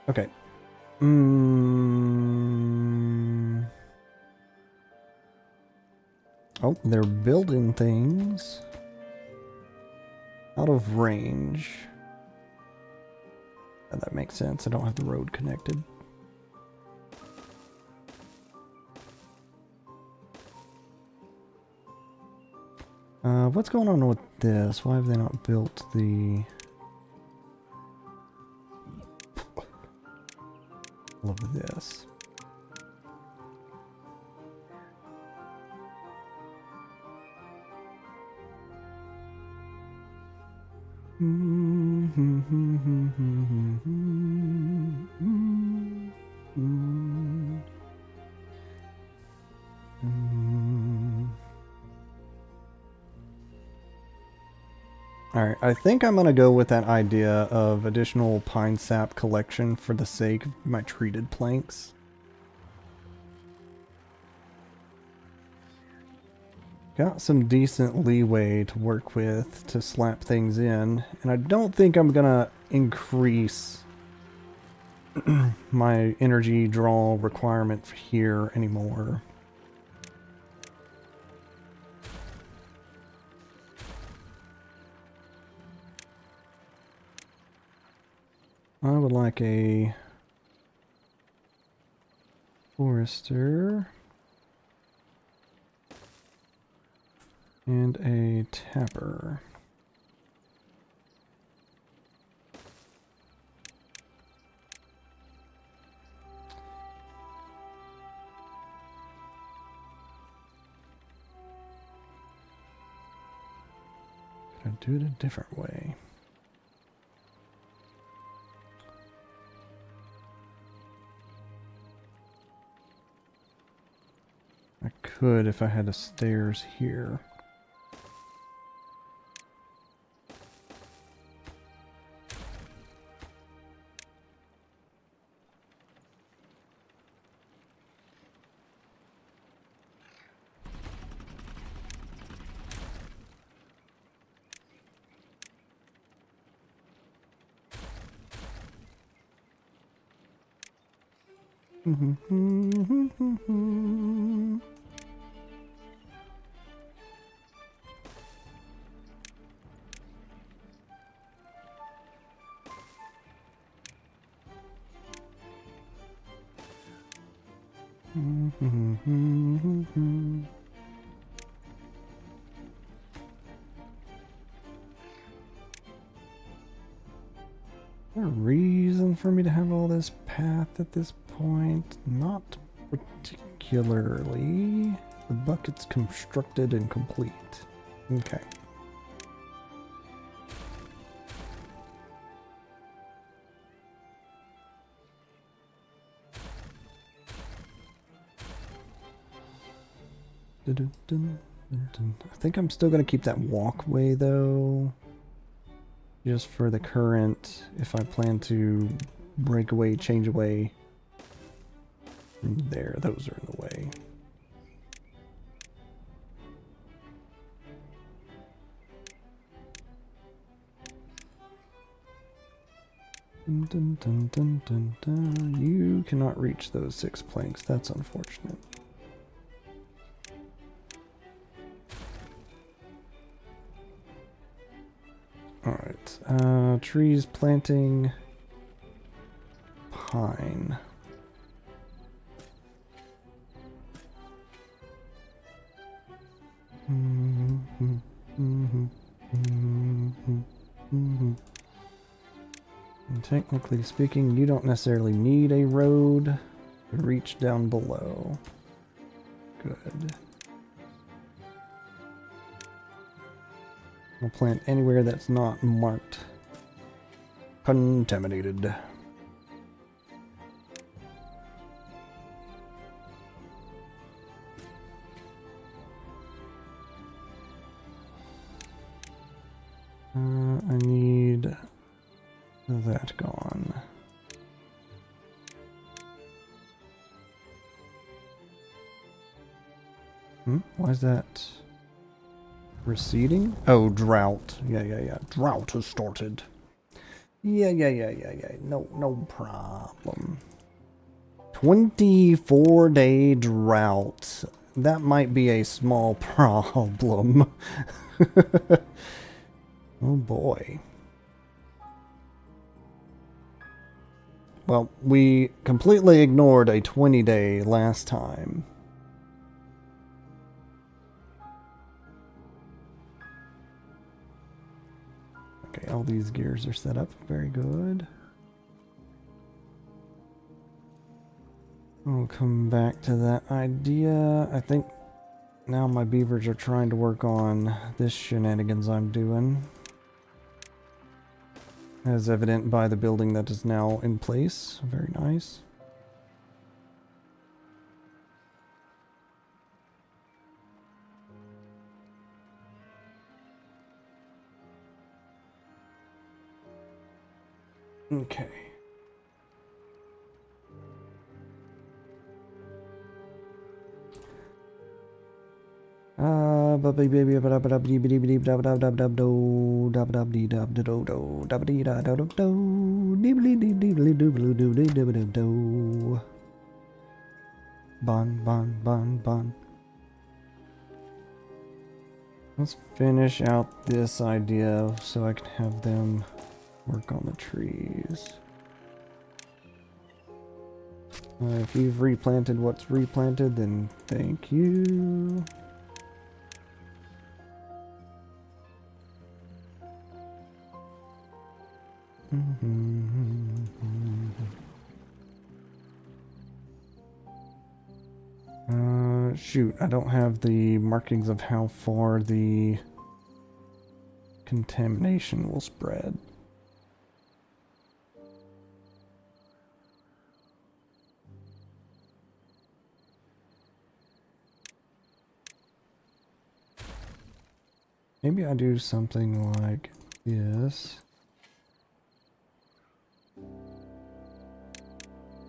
Okay. Oh, they're building things out of range. Yeah, that makes sense. I don't have the road connected. What's going on with this? Why have they not built the... Love this. Alright, I think I'm gonna go with that idea of additional pine sap collection for the sake of my treated planks. Got some decent leeway to work with to slap things in, and I don't think I'm gonna increase my energy draw requirement here anymore. I would like a forester and a tapper. Could I do it a different way? I could if I had the stairs here. there a reason for me to have all this path at this point? Not particularly. The bucket's constructed and complete. Okay. I think I'm still going to keep that walkway though. Just for the current, if I plan to break away, change away. There, those are in the way. Dun, dun, dun, dun, dun. You cannot reach those 6 planks. That's unfortunate. Alright, trees planting pine. And technically speaking, you don't necessarily need a road to reach down below. Good. I'll plant anywhere that's not marked contaminated. I need that gone. Why is that receding? Oh, drought. Yeah. Drought has started. Yeah. No problem. 24-day drought. That might be a small problem. Oh boy. Well, we completely ignored a 20-day last time. Okay, all these gears are set up. Very good. We'll come back to that idea. I think now my beavers are trying to work on this shenanigans I'm doing. As evident by the building that is now in place. Very nice. Okay. Bon. Let's finish out this idea so I can have them work on the trees. If you've replanted what's replanted, then thank you. Shoot, I don't have the markings of how far the contamination will spread. Maybe I do something like this.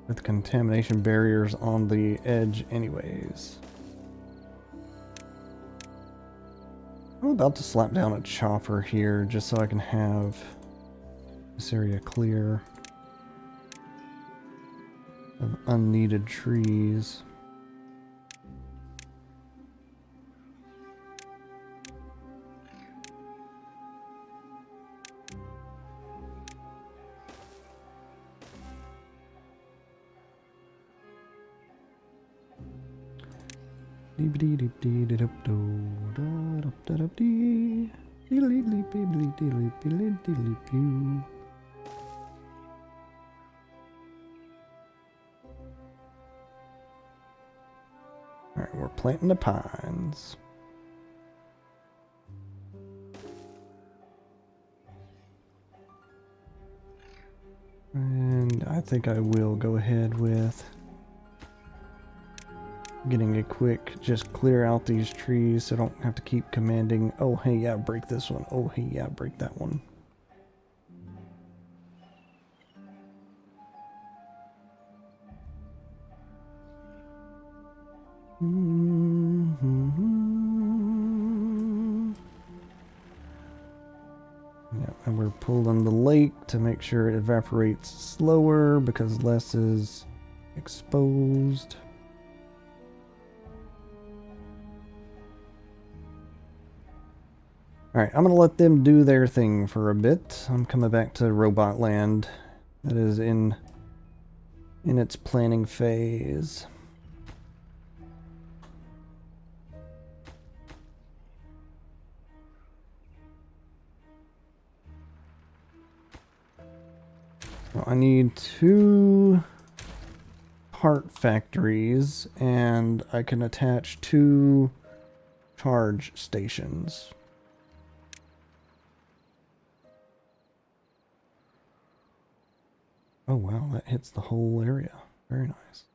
With contamination barriers on the edge anyways. I'm about to slap down a chopper here just so I can have this area clear. of unneeded trees. Alright, we're planting the pines. And I think I will go ahead with getting a quick, just clear out these trees so I don't have to keep commanding, oh hey yeah, break this one, oh hey yeah, break that one. Yeah, and we're pulling the lake to make sure it evaporates slower because less is exposed. Alright, I'm going to let them do their thing for a bit. I'm coming back to Robot Land. That is in its planning phase. Well, I need 2 part factories, and I can attach 2 charge stations. Oh wow, that hits the whole area. Very nice.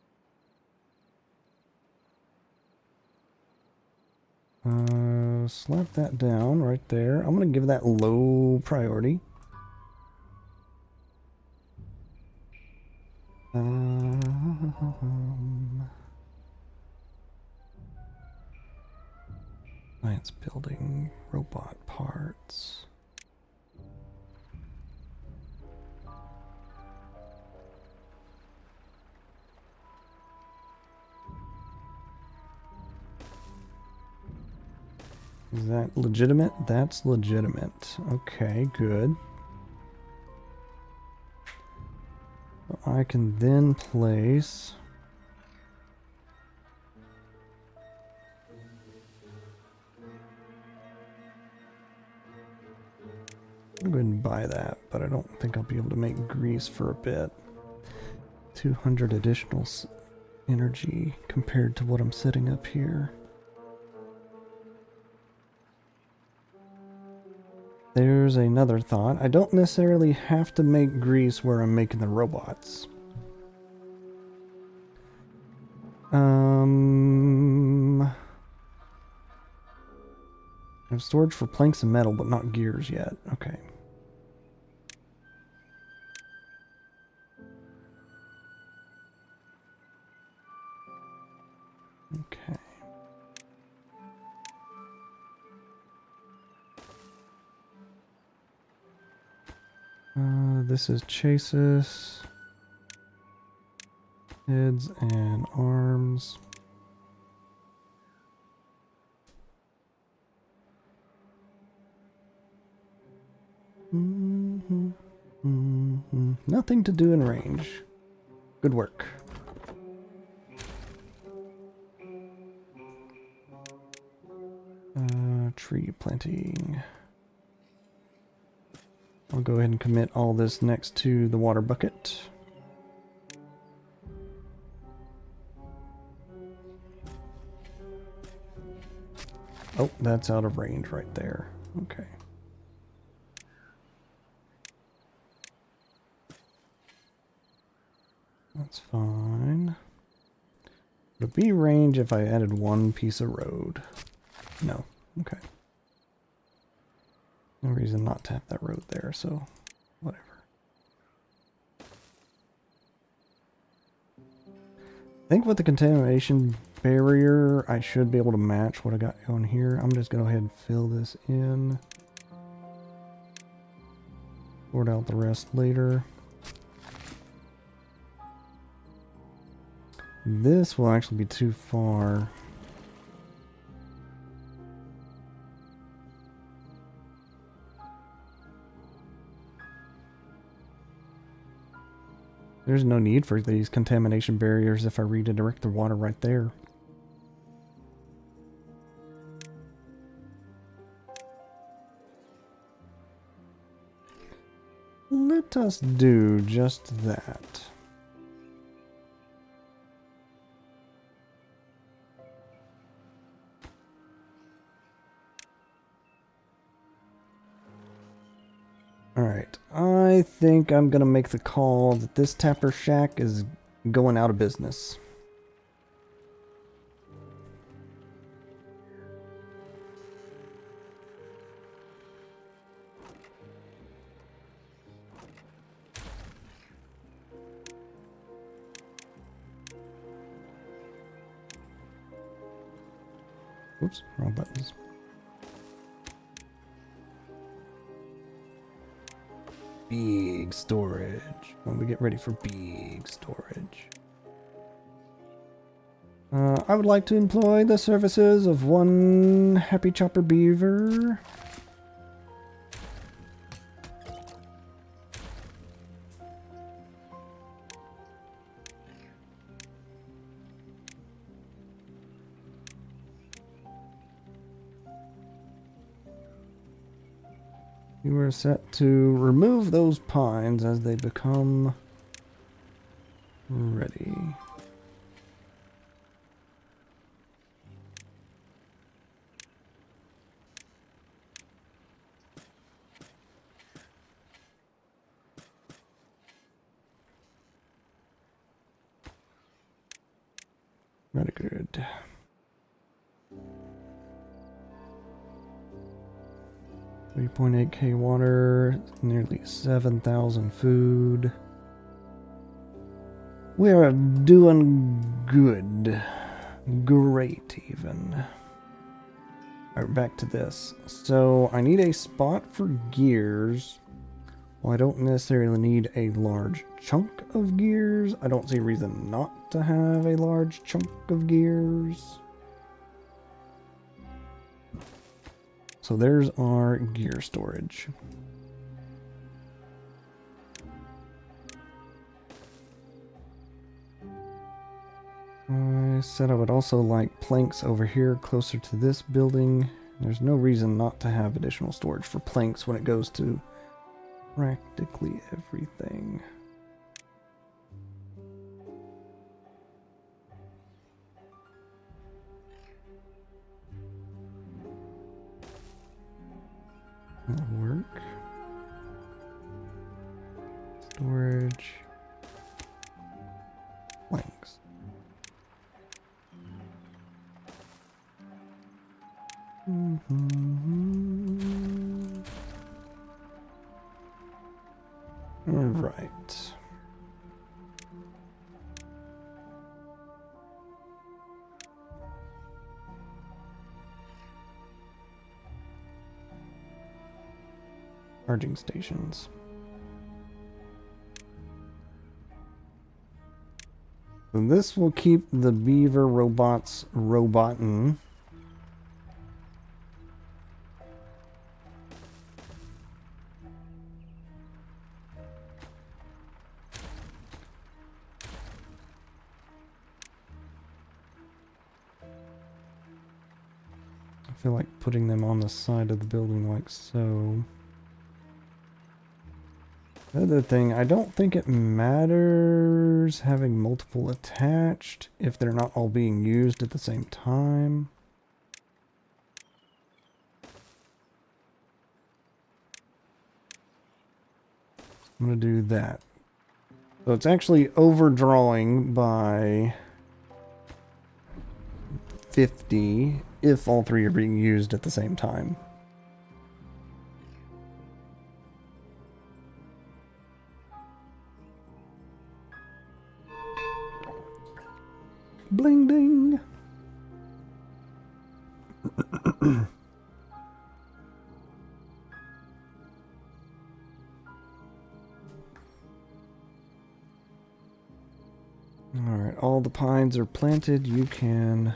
Slap that down right there. I'm going to give that low priority. Science building, robot parts. Is that legitimate? That's legitimate. Okay, good. So I can then place... I'm going to buy that, but I don't think I'll be able to make grease for a bit. 200 additional energy compared to what I'm setting up here. There's another thought. I don't necessarily have to make grease where I'm making the robots. I have storage for planks and metal, but not gears yet. Okay. Okay. This is chassis. Heads and arms. Nothing to do in range. Good work. Tree planting. I'll go ahead and commit all this next to the water bucket. Oh, that's out of range right there. Okay. That's fine. Would it be range if I added 1 piece of road? No. Okay. No reason not to have that road there, so whatever. I think with the contamination barrier, I should be able to match what I got on here. I'm just going to go ahead and fill this in. Sort out the rest later. This will actually be too far. There's no need for these contamination barriers if I redirect the water right there. Let us do just that. Alright, I think I'm gonna make the call that this Tapper Shack is going out of business. Oops, wrong buttons. Big storage. When we get ready for big storage. I would like to employ the services of one Happy Chopper Beaver. You are set to remove those pines as they become ready. Very good. $3.8K water, nearly 7,000 food. We are doing good. Great, even. Alright, back to this. So, I need a spot for gears. Well, I don't necessarily need a large chunk of gears. I don't see a reason not to have a large chunk of gears. So there's our gear storage. I said I would also like planks over here closer to this building. There's no reason not to have additional storage for planks when it goes to practically everything. That'll work. Storage. Planks. All right. Charging stations. So this will keep the beaver robots robotin'. I feel like putting them on the side of the building like so. The other thing, I don't think it matters having multiple attached if they're not all being used at the same time. I'm going to do that. So it's actually overdrawing by 50 if all three are being used at the same time. Bling ding. Alright, all the pines are planted. You can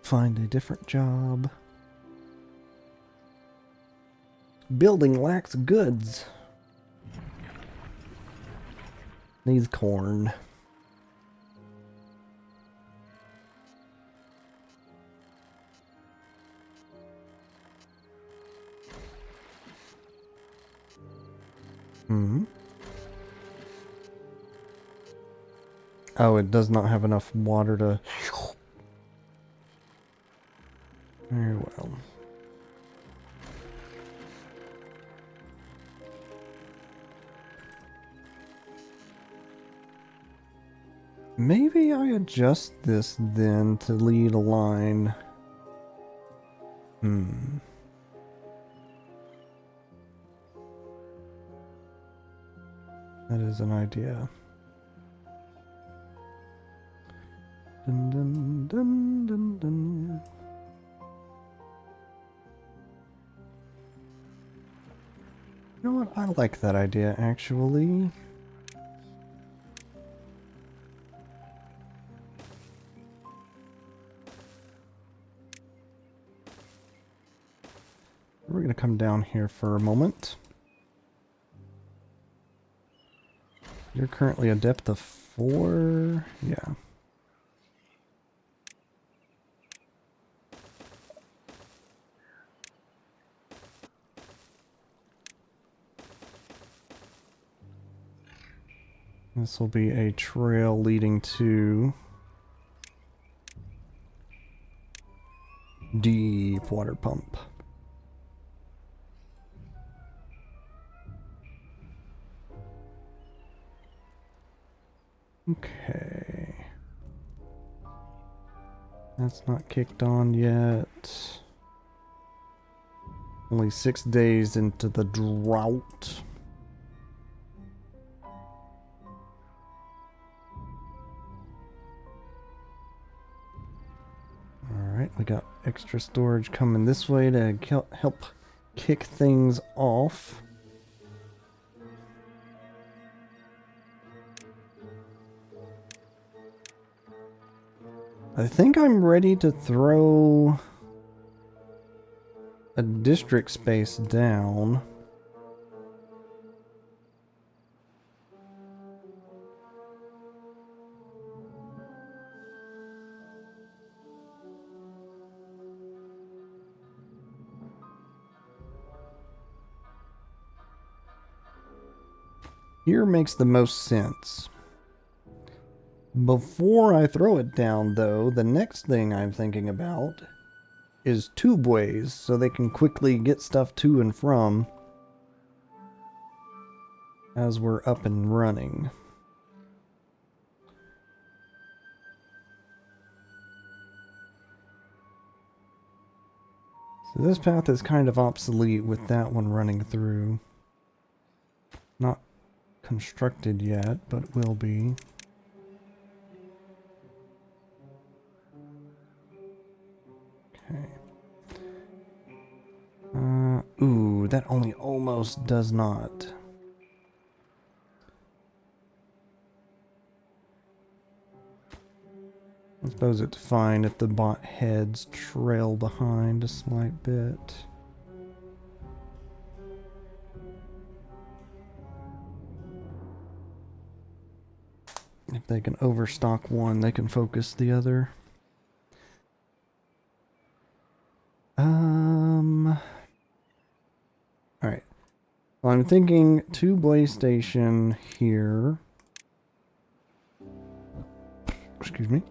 find a different job. Building lacks goods. Needs corn. Oh, it does not have enough water to... Very well. Maybe I adjust this then to lead a line. That is an idea. Dun, dun, dun, dun, dun. You know what? I like that idea, actually. We're going to come down here for a moment. You're currently a depth of 4. Yeah. This will be a trail leading to deep water pump. Okay. That's not kicked on yet. Only 6 days into the drought. Alright, we got extra storage coming this way to help kick things off. I think I'm ready to throw a district space down. Here makes the most sense. Before I throw it down, though, the next thing I'm thinking about is tubeways, so they can quickly get stuff to and from as we're up and running. So this path is kind of obsolete with that one running through. Not constructed yet, but will be. Okay. Ooh, that only almost does not. I suppose it's fine if the bot heads trail behind a slight bit. If they can overstock one, they can focus the other. Alright. Well, I'm thinking two-blaze station here. Excuse me.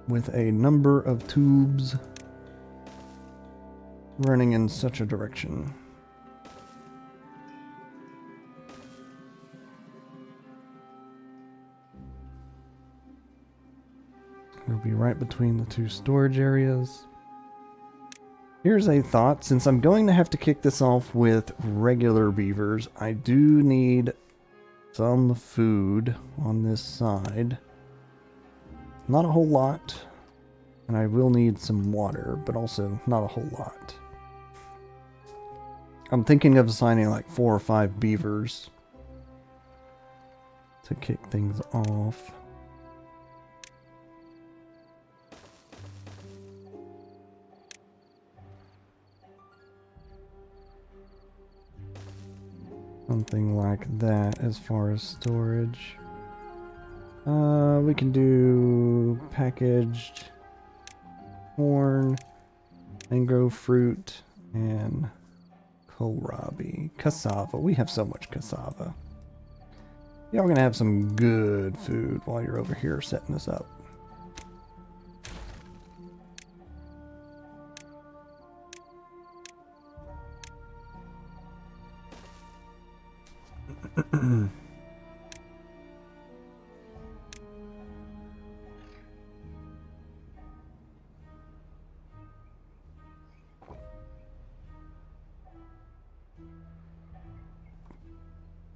With a number of tubes running in such a direction. It'll be right between the two storage areas. Here's a thought. Since I'm going to have to kick this off with regular beavers, I do need some food on this side. Not a whole lot. And I will need some water, but also not a whole lot. I'm thinking of assigning like 4 or 5 beavers to kick things off. Something like that as far as storage. We can do packaged corn, mango fruit, and kohlrabi. Cassava. We have so much cassava. Yeah, we're going to have some good food while you're over here setting this up.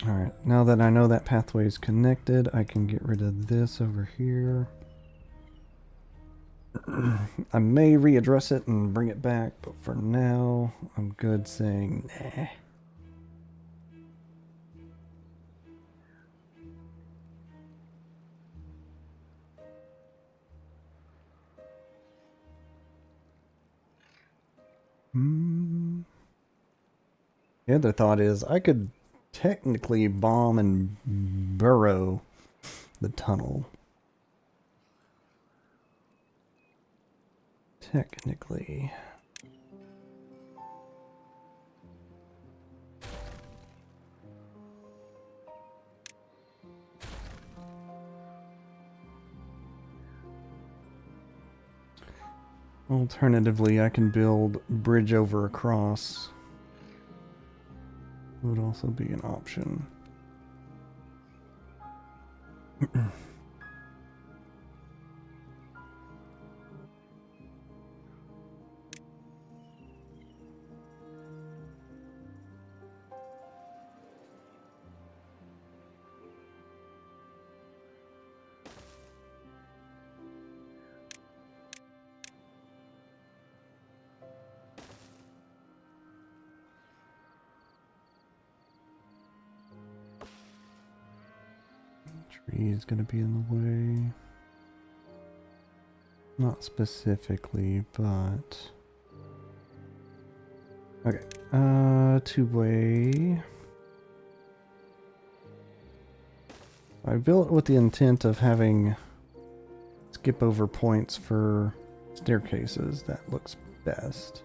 Alright, now that I know that pathway is connected, I can get rid of this over here. I may readdress it and bring it back, but for now, I'm good saying nah. The other thought is I could technically bomb and burrow the tunnel. Technically. Alternatively, I can build bridge over across. Would also be an option. Tree is going to be in the way. Not specifically, but... Okay, two-way. I built it with the intent of having skip over points for staircases. That looks best.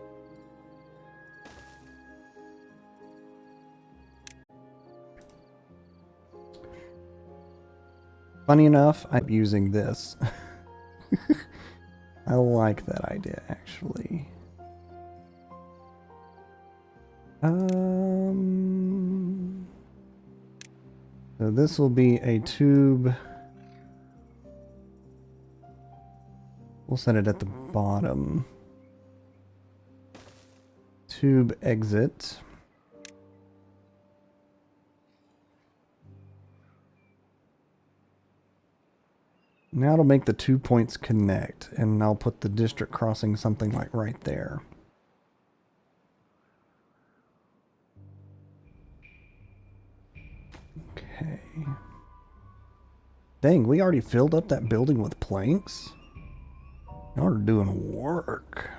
Funny enough, I'm using this. I like that idea, actually. So this will be a tube. We'll set it at the bottom. Tube exit. Now it'll make the 2 points connect, and I'll put the district crossing something like right there. Okay. Dang, we already filled up that building with planks? Y'all are doing work.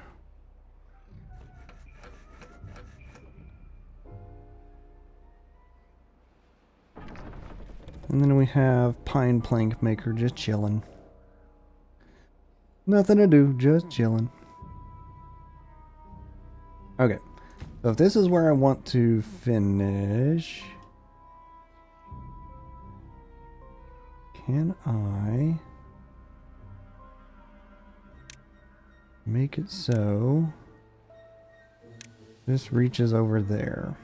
And then we have Pine Plank Maker just chilling. Nothing to do, just chilling. Okay, so if this is where I want to finish, can I make it so this reaches over there?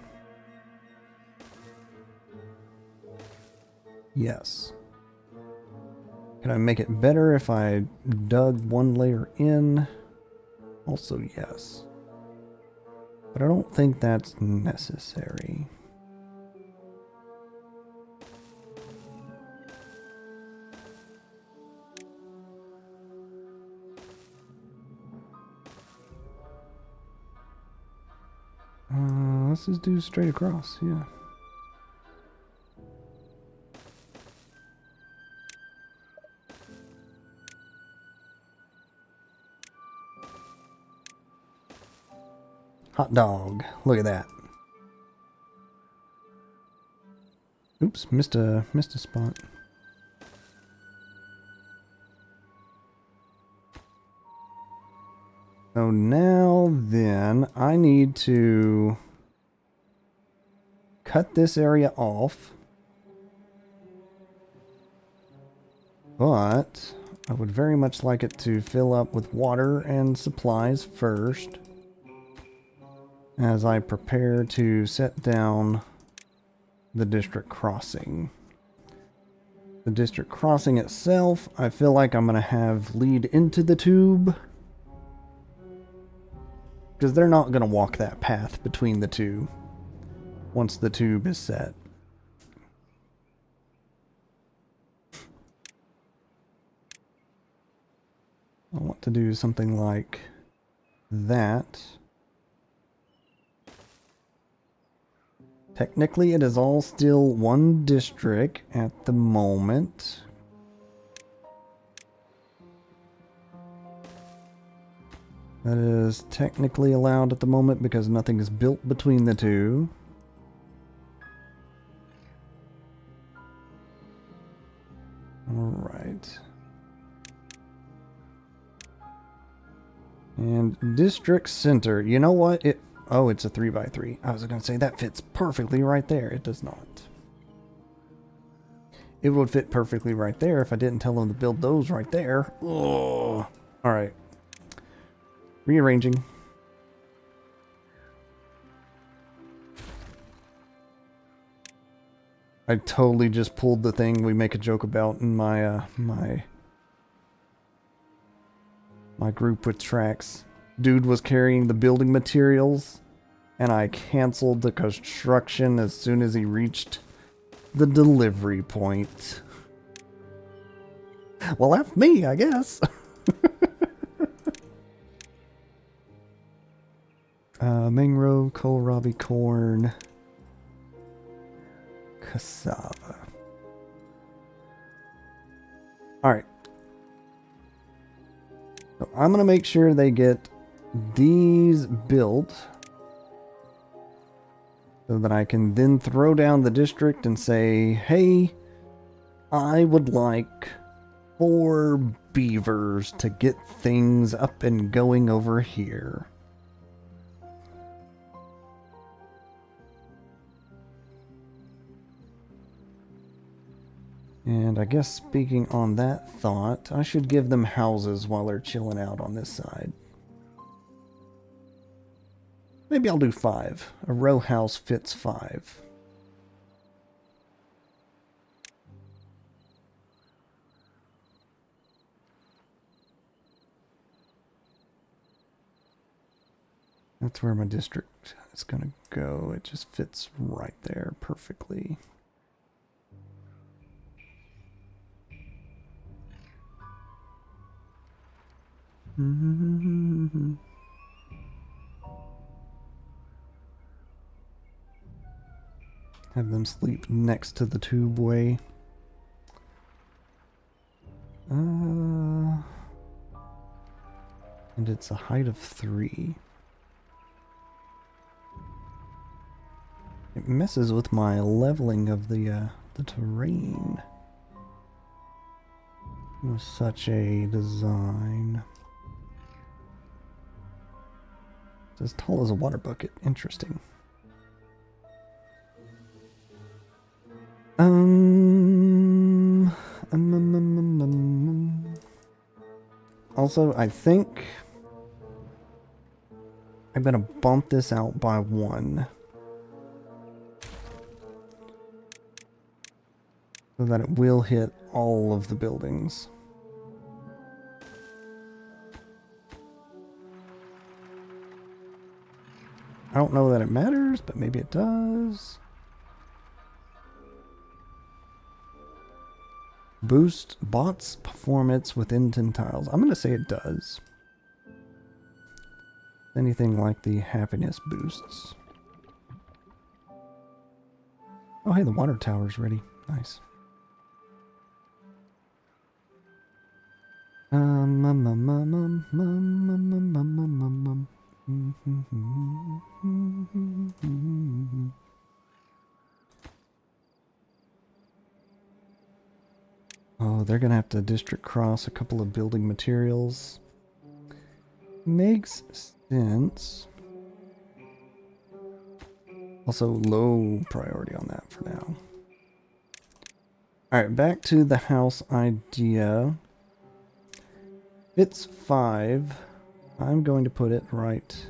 Yes. Can I make it better if I dug one layer in? Also yes. But I don't think that's necessary. Let's just do straight across, yeah. Hot dog. Look at that. Oops, missed a spot. So now then, I need to cut this area off. But I would very much like it to fill up with water and supplies first, as I prepare to set down the district crossing. The district crossing itself, I feel like I'm going to have lead into the tube, because they're not going to walk that path between the two once the tube is set. I want to do something like that. Technically, it is all still one district at the moment. That is technically allowed at the moment because nothing is built between the two. Alright. And district center. You know what? Oh, it's a 3x3. I was going to say that fits perfectly right there. It does not. It would fit perfectly right there if I didn't tell them to build those right there. Oh. Alright. Rearranging. I totally just pulled the thing we make a joke about in my my group with tracks. Dude was carrying the building materials, and I canceled the construction as soon as he reached the delivery point. Well, that's me, I guess. Mangrove, kohlrabi, corn, cassava. Alright. So I'm going to make sure they get these built so that I can then throw down the district and say, hey, I would like 4 beavers to get things up and going over here. And I guess speaking on that thought, I should give them houses while they're chilling out on this side. Maybe I'll do 5. A row house fits 5. That's where my district is going to go. It just fits right there perfectly. Have them sleep next to the tubeway. And it's a height of 3. It messes with my leveling of the terrain. It was such a design. It's as tall as a water bucket. Interesting. Also, I think I'm gonna bump this out by 1. So that it will hit all of the buildings. I don't know that it matters, but maybe it does. Boost bots performance within 10 tiles. I'm going to say it does. Anything like the happiness boosts. Oh, hey, the water tower's ready. Nice. Oh, they're gonna have to district cross a couple of building materials. Makes sense. Also, low priority on that for now. Alright, back to the house idea. It's 5. I'm going to put it right.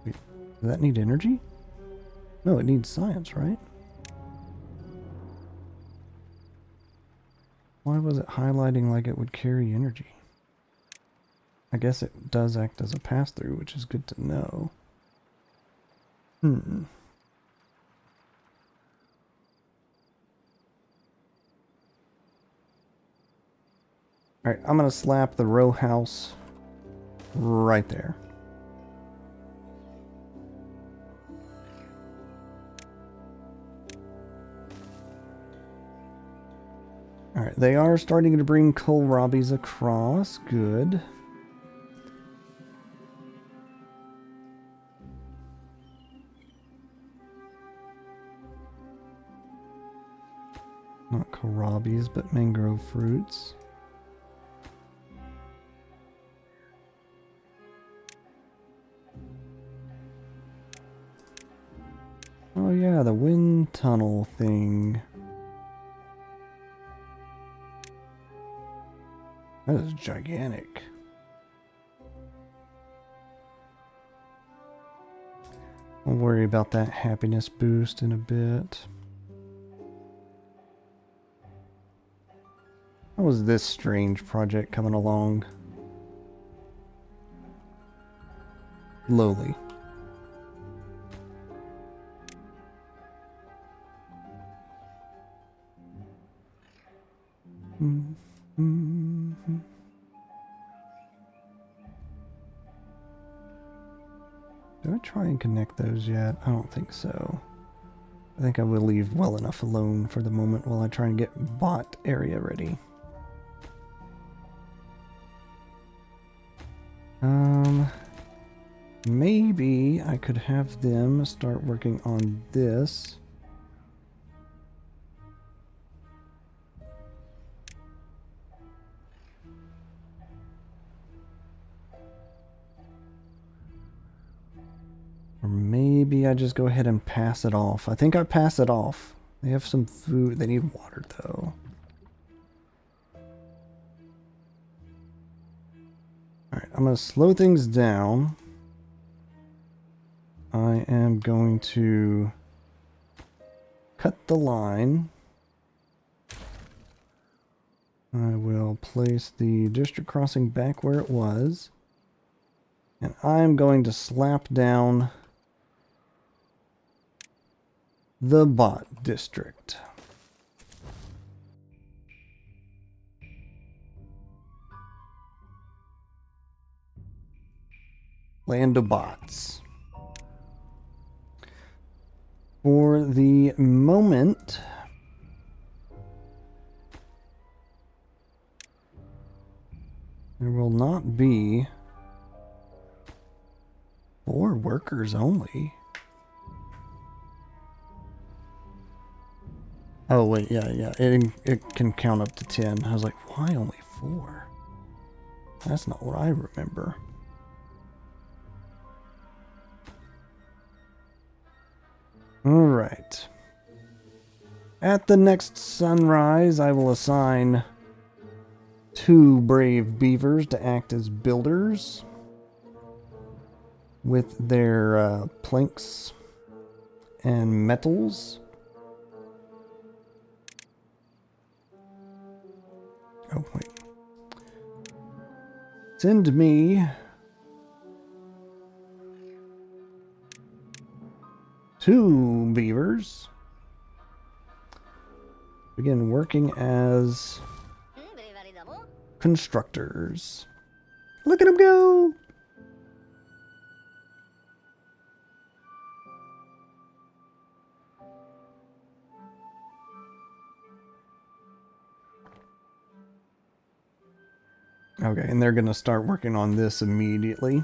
Wait, does that need energy? No, it needs science, right? Why was it highlighting like it would carry energy? I guess it does act as a pass-through, which is good to know. Alright, I'm going to slap the row house right there. Alright, they are starting to bring kohlrabis across. Good. Not kohlrabis, but mangrove fruits. Oh yeah, the wind tunnel thing. That is gigantic. I'll worry about that happiness boost in a bit. How was this strange project coming along? Lowly. Did I try and connect those yet? I don't think so. I think I will leave well enough alone for the moment while I try and get bot area ready. Maybe I could have them start working on this. Or maybe I just go ahead and pass it off. I think I pass it off. They have some food. They need water, though. Alright, I'm going to slow things down. I am going to cut the line. I will place the district crossing back where it was. And I'm going to slap down the bot district. Land of bots. For the moment, there will not be 4 workers only. Oh wait, yeah, it can count up to 10. I was like, why only 4? That's not what I remember. Alright. At the next sunrise, I will assign 2 brave beavers to act as builders with their planks and metals. Oh, wait. Send me 2 beavers. Begin working as constructors. Look at them go! Okay, and they're going to start working on this immediately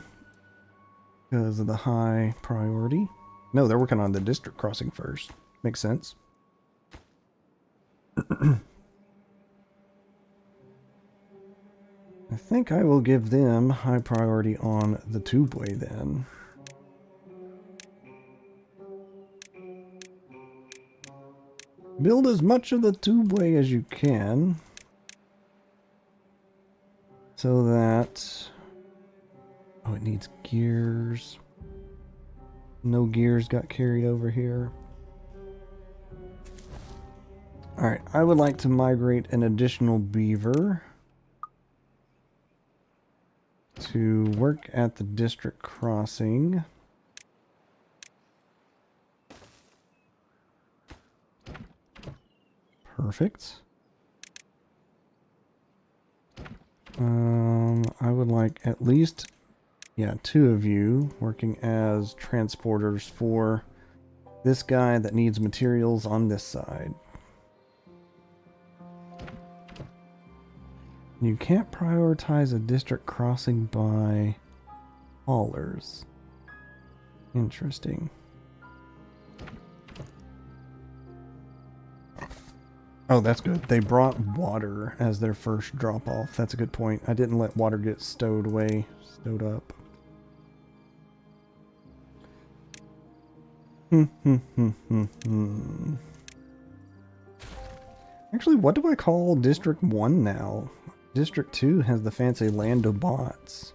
because of the high priority. No, they're working on the district crossing first. Makes sense. I think I will give them high priority on the tubeway then. Build as much of the tubeway as you can so that... Oh, it needs gears. No gears got carried over here. Alright, I would like to migrate an additional beaver to work at the district crossing. Perfect. I would like at least, yeah, 2 of you working as transporters for this guy that needs materials on this side. You can't prioritize a district crossing by haulers. Interesting. Oh, that's good. They brought water as their first drop-off. That's a good point. I didn't let water get stowed up. Actually, what do I call District 1 now? District 2 has the fancy Land of Bots.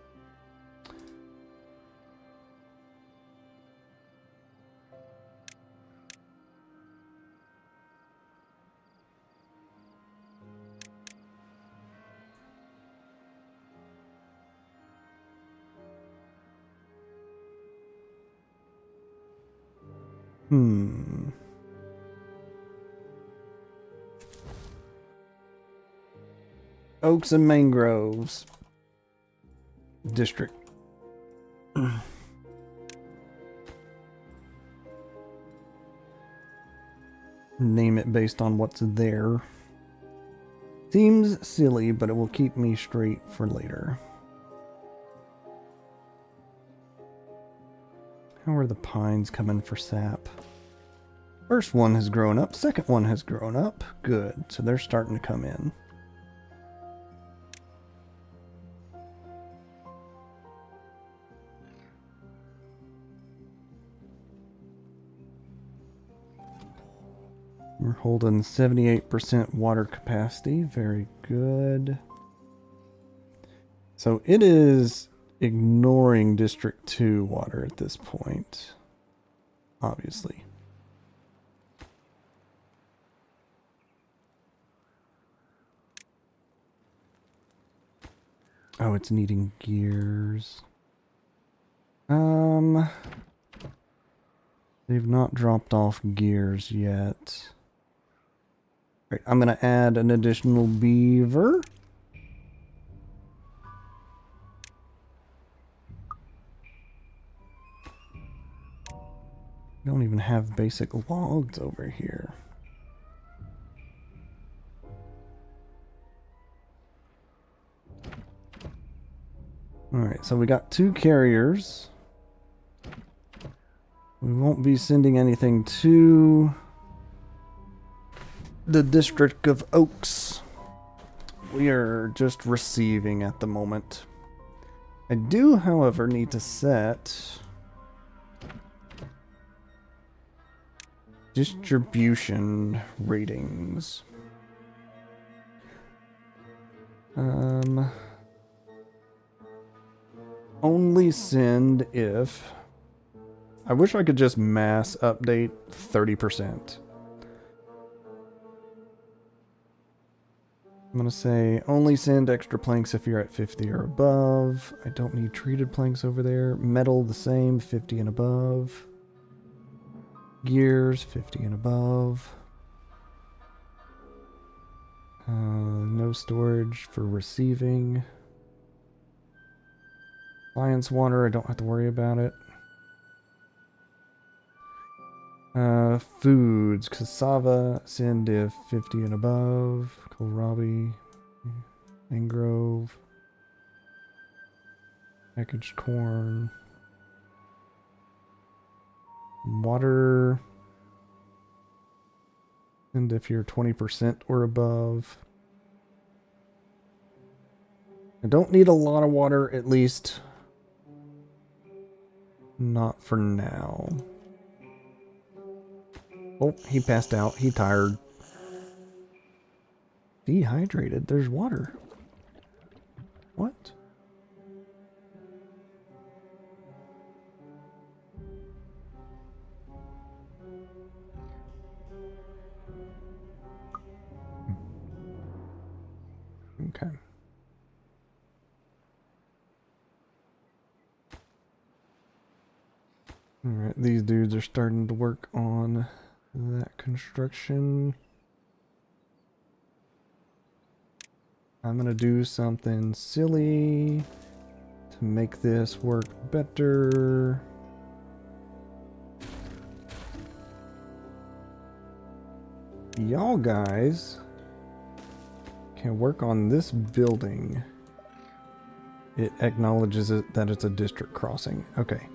Oaks and Mangroves District. Name it based on what's there. Seems silly, but it will keep me straight for later. How are the pines coming for sap? First one has grown up, second one has grown up. Good, so they're starting to come in. We're holding 78% water capacity. Very good. So it is ignoring District 2 water at this point. Obviously. Oh, it's needing gears. They've not dropped off gears yet. Right, I'm gonna add an additional beaver. We don't even have basic logs over here. Alright, so we got 2 carriers. We won't be sending anything to the District of Oaks. We are just receiving at the moment. I do, however, need to set distribution ratings. Only send if... I wish I could just mass update 30%. I'm going to say only send extra planks if you're at 50 or above. I don't need treated planks over there. Metal the same, 50 and above. Gears, 50 and above. No storage for receiving. Appliance water, I don't have to worry about it. Foods, cassava, send if 50 and above. Kohlrabi, mangrove. Packaged corn. Water. And if you're 20% or above. I don't need a lot of water, at least. Not for now. Oh, he passed out. He tired. Dehydrated. There's water. What? Okay. Alright, these dudes are starting to work on that construction. I'm gonna do something silly to make this work better. Y'all guys can work on this building. It acknowledges it that it's a district crossing. Okay.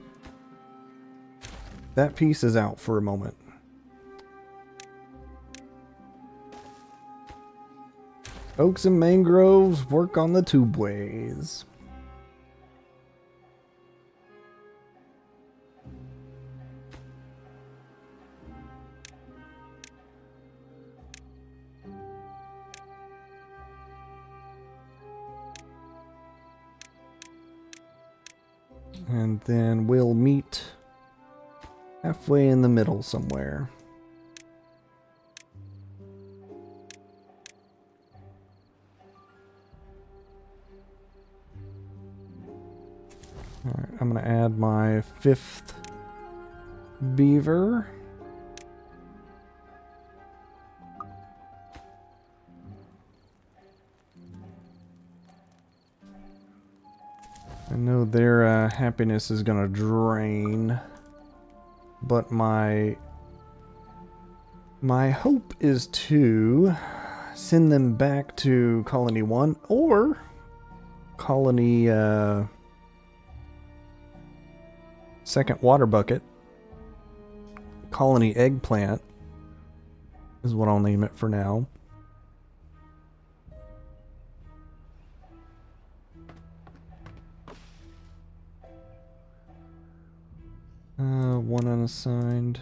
That piece is out for a moment. Oaks and mangroves work on the tubeways. And then we'll meet halfway in the middle somewhere. Alright, I'm going to add my 5th beaver. I know their happiness is going to drain, but my hope is to send them back to Colony 1 or Colony 2nd water bucket. Colony eggplant is what I'll name it for now. One unassigned.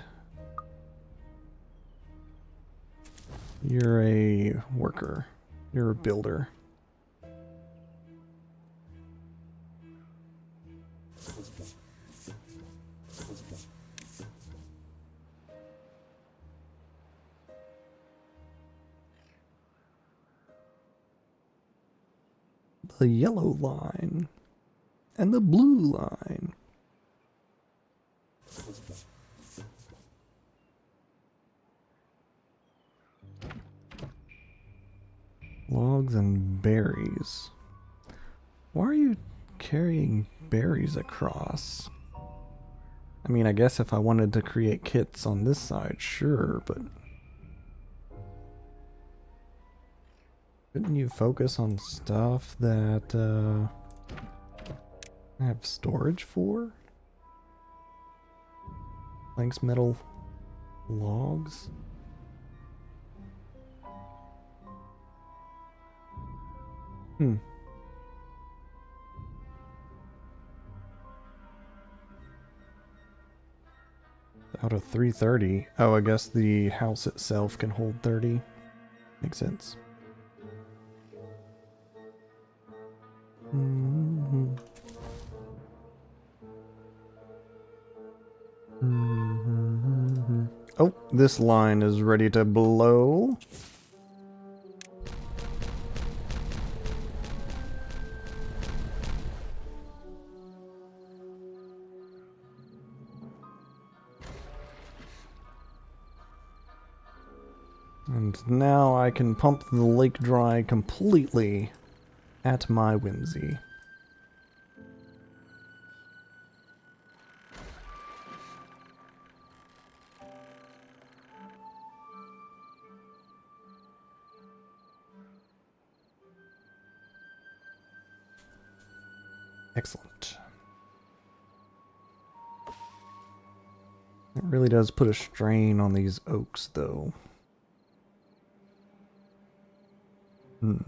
You're a worker. You're a builder. The yellow line and the blue line. Logs and berries. Why are you carrying berries across? I mean, I guess if I wanted to create kits on this side, sure, but couldn't you focus on stuff that I have storage for? Planks, metal, logs? Out of 330. Oh, I guess the house itself can hold 30. Makes sense. Oh, this line is ready to blow. And now I can pump the lake dry completely at my whimsy. Excellent. It really does put a strain on these oaks, though. Hmm.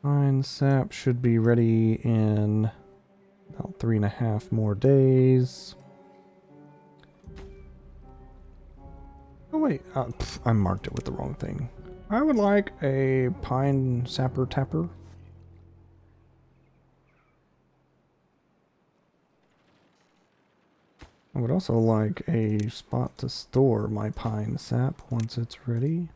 Pine sap should be ready in about 3.5 more days. Oh wait, I marked it with the wrong thing. I would like a pine sapper tapper. I would also like a spot to store my pine sap once it's ready.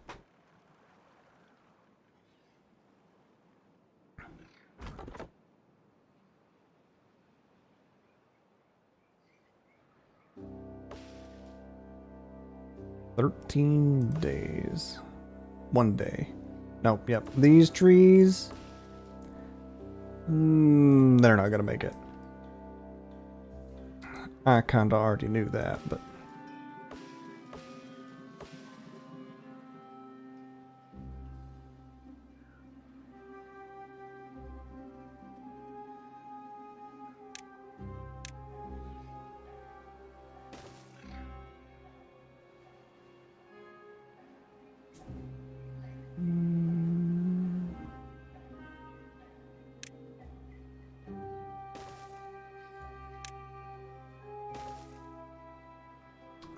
"13 days. 1 day. Nope, yep. These trees, they're not gonna make it. I kinda already knew that, but...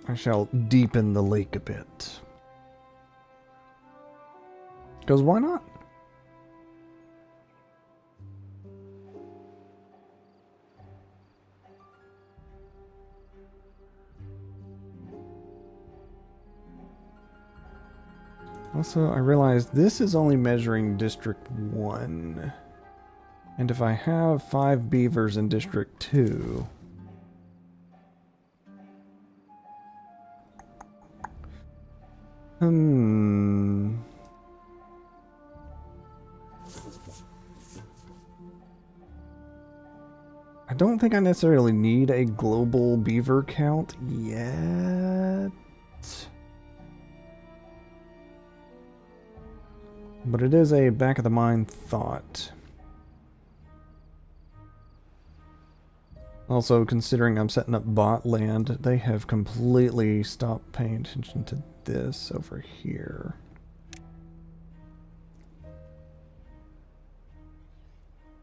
I shall deepen the lake a bit. Because why not? Also, I realized this is only measuring District 1. And if I have 5 beavers in District 2... I don't think I necessarily need a global beaver count yet. But it is a back of the mind thought. Also, considering I'm setting up bot land, they have completely stopped paying attention to this over here.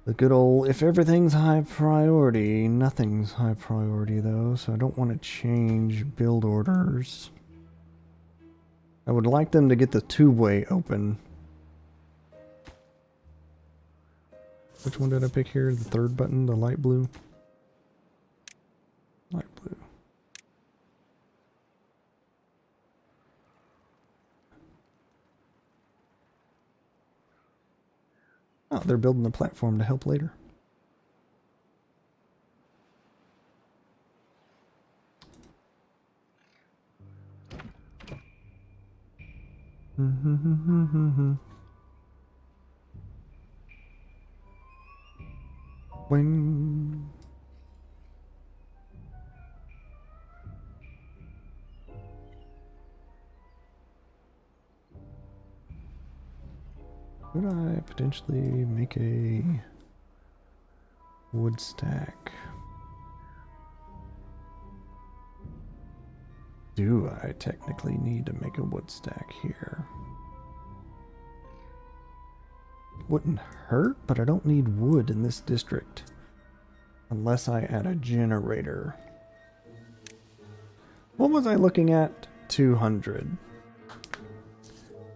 The good old, if everything's high priority, nothing's high priority though, so I don't want to change build orders. I would like them to get the tube-way open. Which one did I pick here? The third button, the light blue? Light blue. Oh, they're building the platform to help later. When could I potentially make a wood stack? Do I technically need to make a wood stack here? Wouldn't hurt, but I don't need wood in this district. Unless I add a generator. What was I looking at? 200.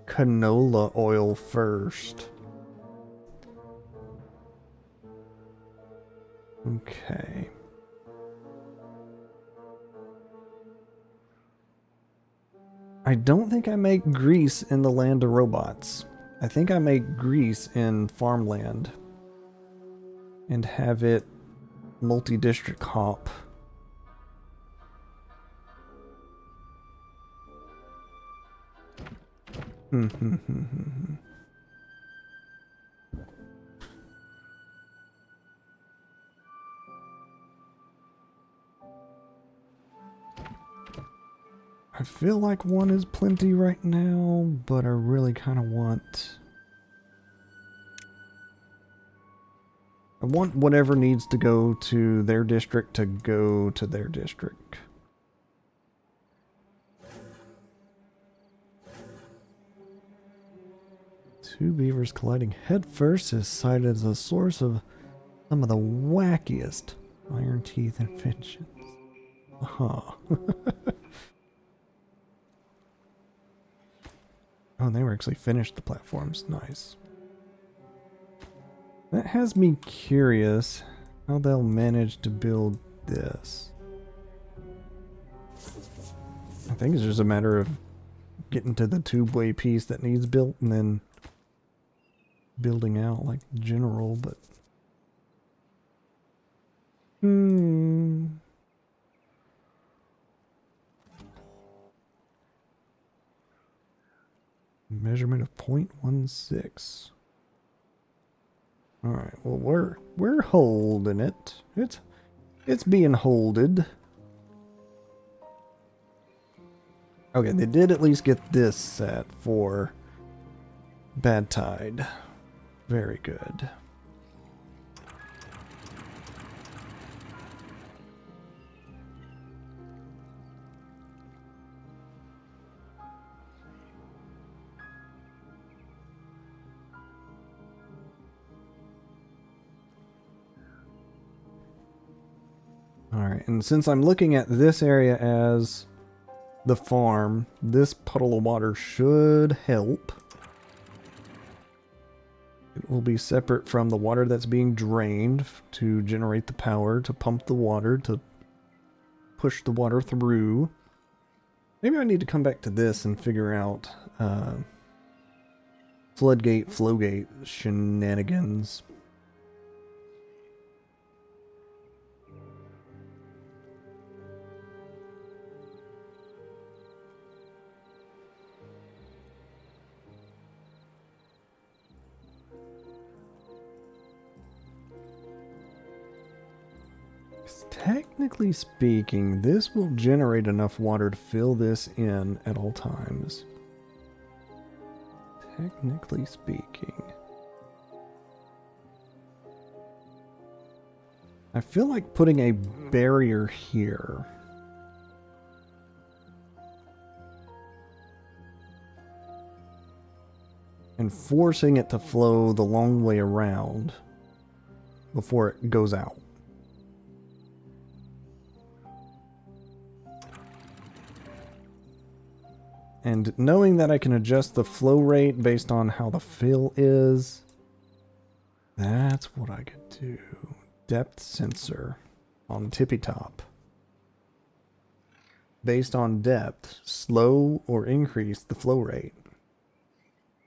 Canola oil first. Okay. I don't think I make grease in the Land of Robots. I think I make grease in farmland. And have it multi-district hop. I feel like one is plenty right now, but I really kind of want... I want whatever needs to go to their district to go to their district. Two beavers colliding headfirst is cited as a source of some of the wackiest iron teeth inventions. Huh. Oh, they were actually finished, the platforms. Nice. That has me curious how they'll manage to build this. I think it's just a matter of getting to the tubeway piece that needs built and then building out like general, but... Measurement of 0.16. Alright, well we're holding it. It's being holded. Okay, they did at least get this set for Bad Tide. Very good. Alright, and since I'm looking at this area as the farm, this puddle of water should help. It will be separate from the water that's being drained to generate the power, to pump the water, to push the water through. Maybe I need to come back to this and figure out floodgate, flowgate shenanigans. Technically speaking, this will generate enough water to fill this in at all times. Technically speaking. I feel like putting a barrier here. And forcing it to flow the long way around before it goes out. And knowing that I can adjust the flow rate based on how the fill is, that's what I could do. Depth sensor on tippy top. Based on depth, slow or increase the flow rate.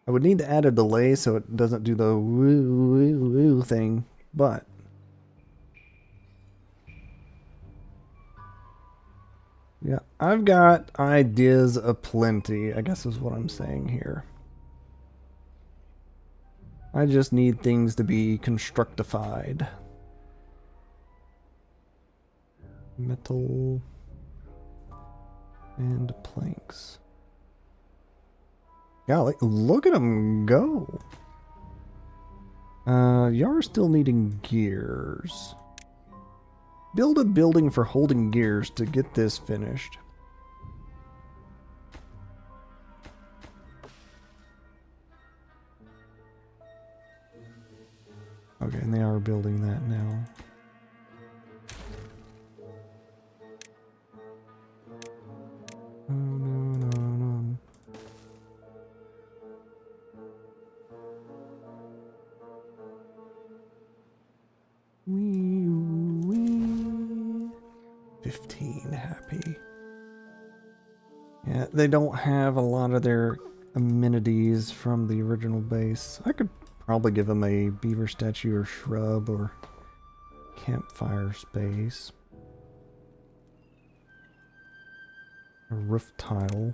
I would need to add a delay so it doesn't do the woo woo woo thing, but yeah, I've got ideas aplenty, I guess is what I'm saying here. I just need things to be constructified. Metal and planks. Golly, look at them go. You're still needing gears. Build a building for holding gears to get this finished. Okay, and they are building that now. Oh, no. Wee. 15 happy. Yeah, they don't have a lot of their amenities from the original base. I could probably give them a beaver statue or shrub or campfire space. A roof tile.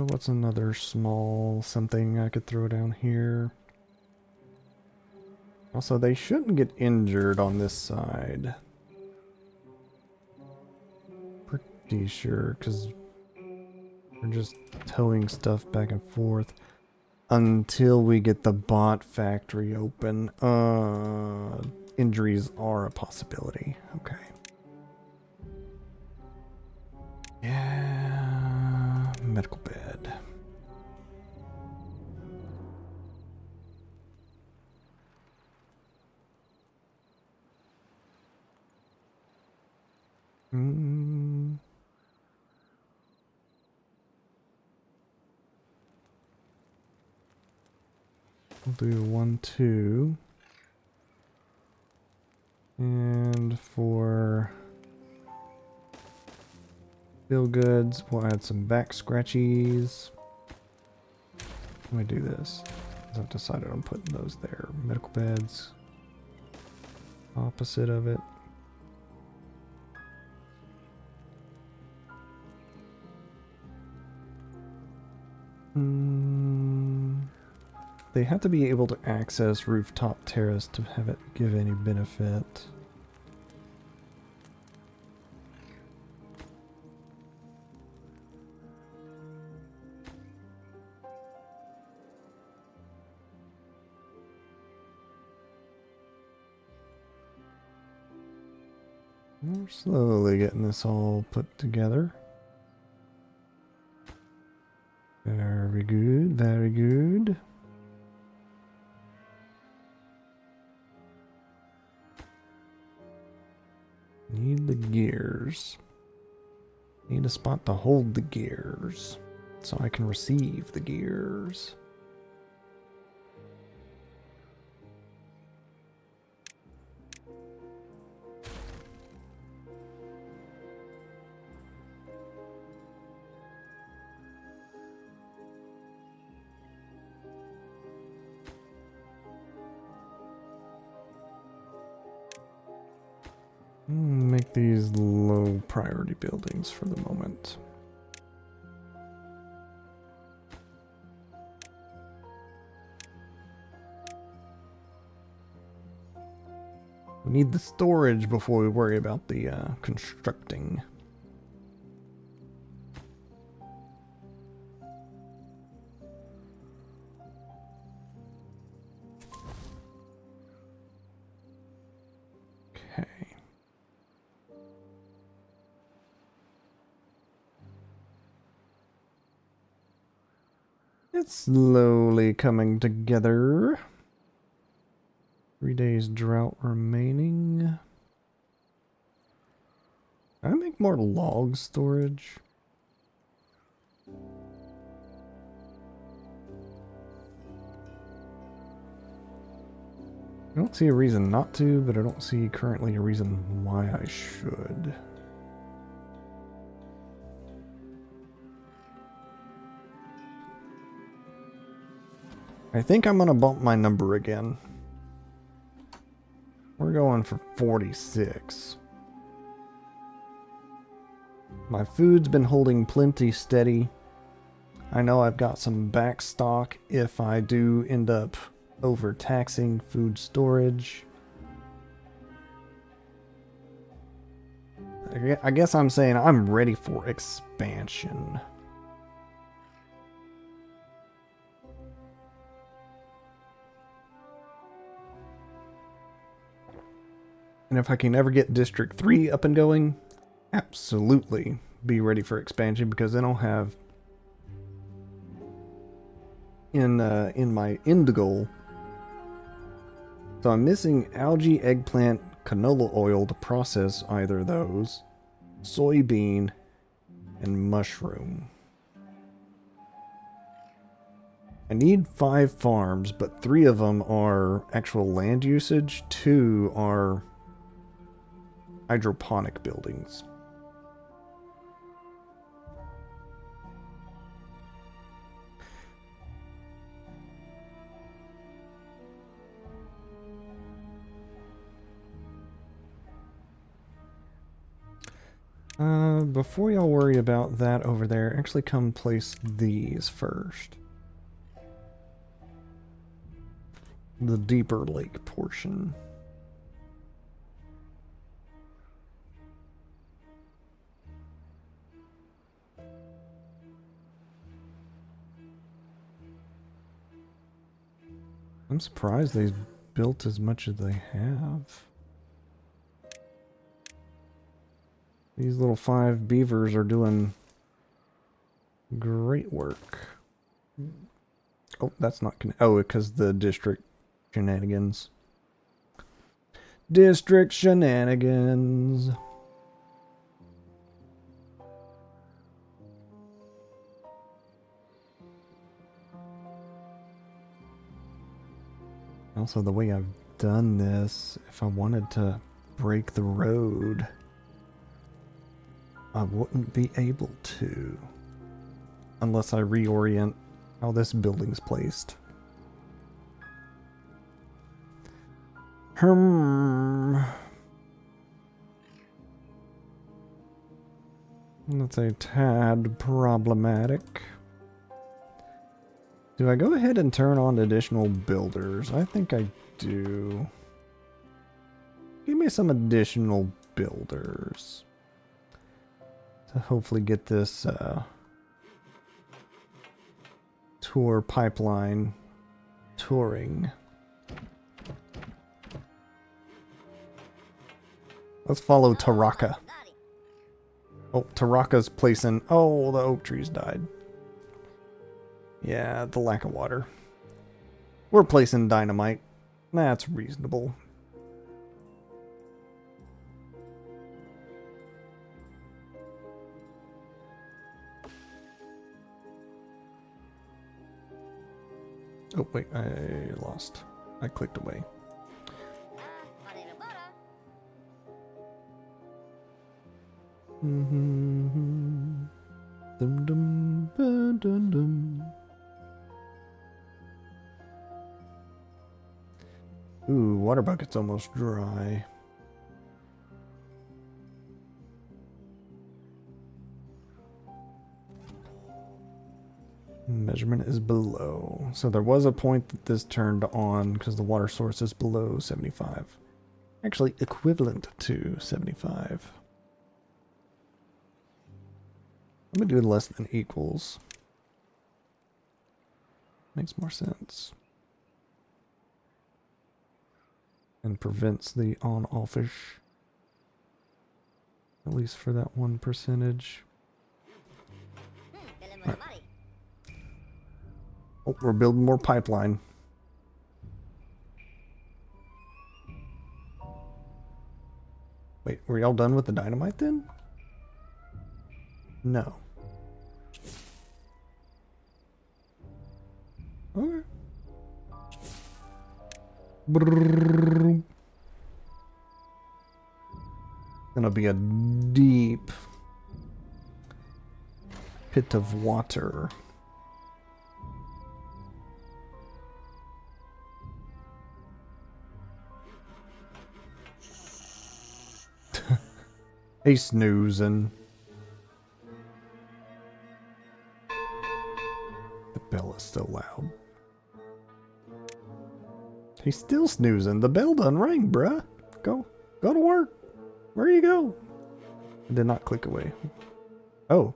What's another small something I could throw down here? Also, they shouldn't get injured on this side. Pretty sure, because we're just towing stuff back and forth until we get the bot factory open. Injuries are a possibility. Okay. Yeah, medical bed. We'll do 1, 2. And for bill goods, we'll add some back scratchies. Let me do this. I've decided on putting those there. Medical beds. Opposite of it. They have to be able to access rooftop terrace to have it give any benefit. We're slowly getting this all put together. Very good, very good. Need the gears. Need a spot to hold the gears so I can receive the gears. Make these low priority buildings for the moment. We need the storage before we worry about the constructing. It's slowly coming together. 3 days drought remaining. Can I make more log storage? I don't see a reason not to, but I don't see currently a reason why I should. I think I'm gonna bump my number again. We're going for 46. My food's been holding plenty steady. I know I've got some back stock if I do end up overtaxing food storage. I guess I'm saying I'm ready for expansion. And if I can ever get District 3 up and going, absolutely be ready for expansion, because then I'll have in my end goal. So I'm missing algae, eggplant, canola oil to process either of those, soybean, and mushroom. I need 5 farms, but 3 of them are actual land usage, 2 are hydroponic buildings. Before y'all worry about that over there, actually come place these first. The deeper lake portion. I'm surprised they built as much as they have. These little 5 beavers are doing great work. Oh, that's not oh, because the district shenanigans. District shenanigans. Also, the way I've done this, if I wanted to break the road, I wouldn't be able to. Unless I reorient how this building's placed. That's a tad problematic. Do I go ahead and turn on additional builders? I think I do. Give me some additional builders to hopefully get this tour pipeline touring. Let's follow Taraka. Oh, Taraka's placing... Oh, the oak trees died. Yeah, the lack of water. We're placing dynamite. That's reasonable. Oh, wait, I lost. I clicked away. Dum dum ba dum dum. Ooh, water bucket's almost dry. Measurement is below. So there was a point that this turned on because the water source is below 75. Actually, equivalent to 75. I'm going to do less than equals. Makes more sense. And prevents the on-offish. At least for that 1%. Right. Oh, we're building more pipeline. Wait, were y'all done with the dynamite then? No. Okay. Brrr. Gonna be a deep pit of water. He's snoozing. The bell is so loud. He's still snoozing. The bell done rang, bruh. Go to work. Where you go? I did not click away. Oh.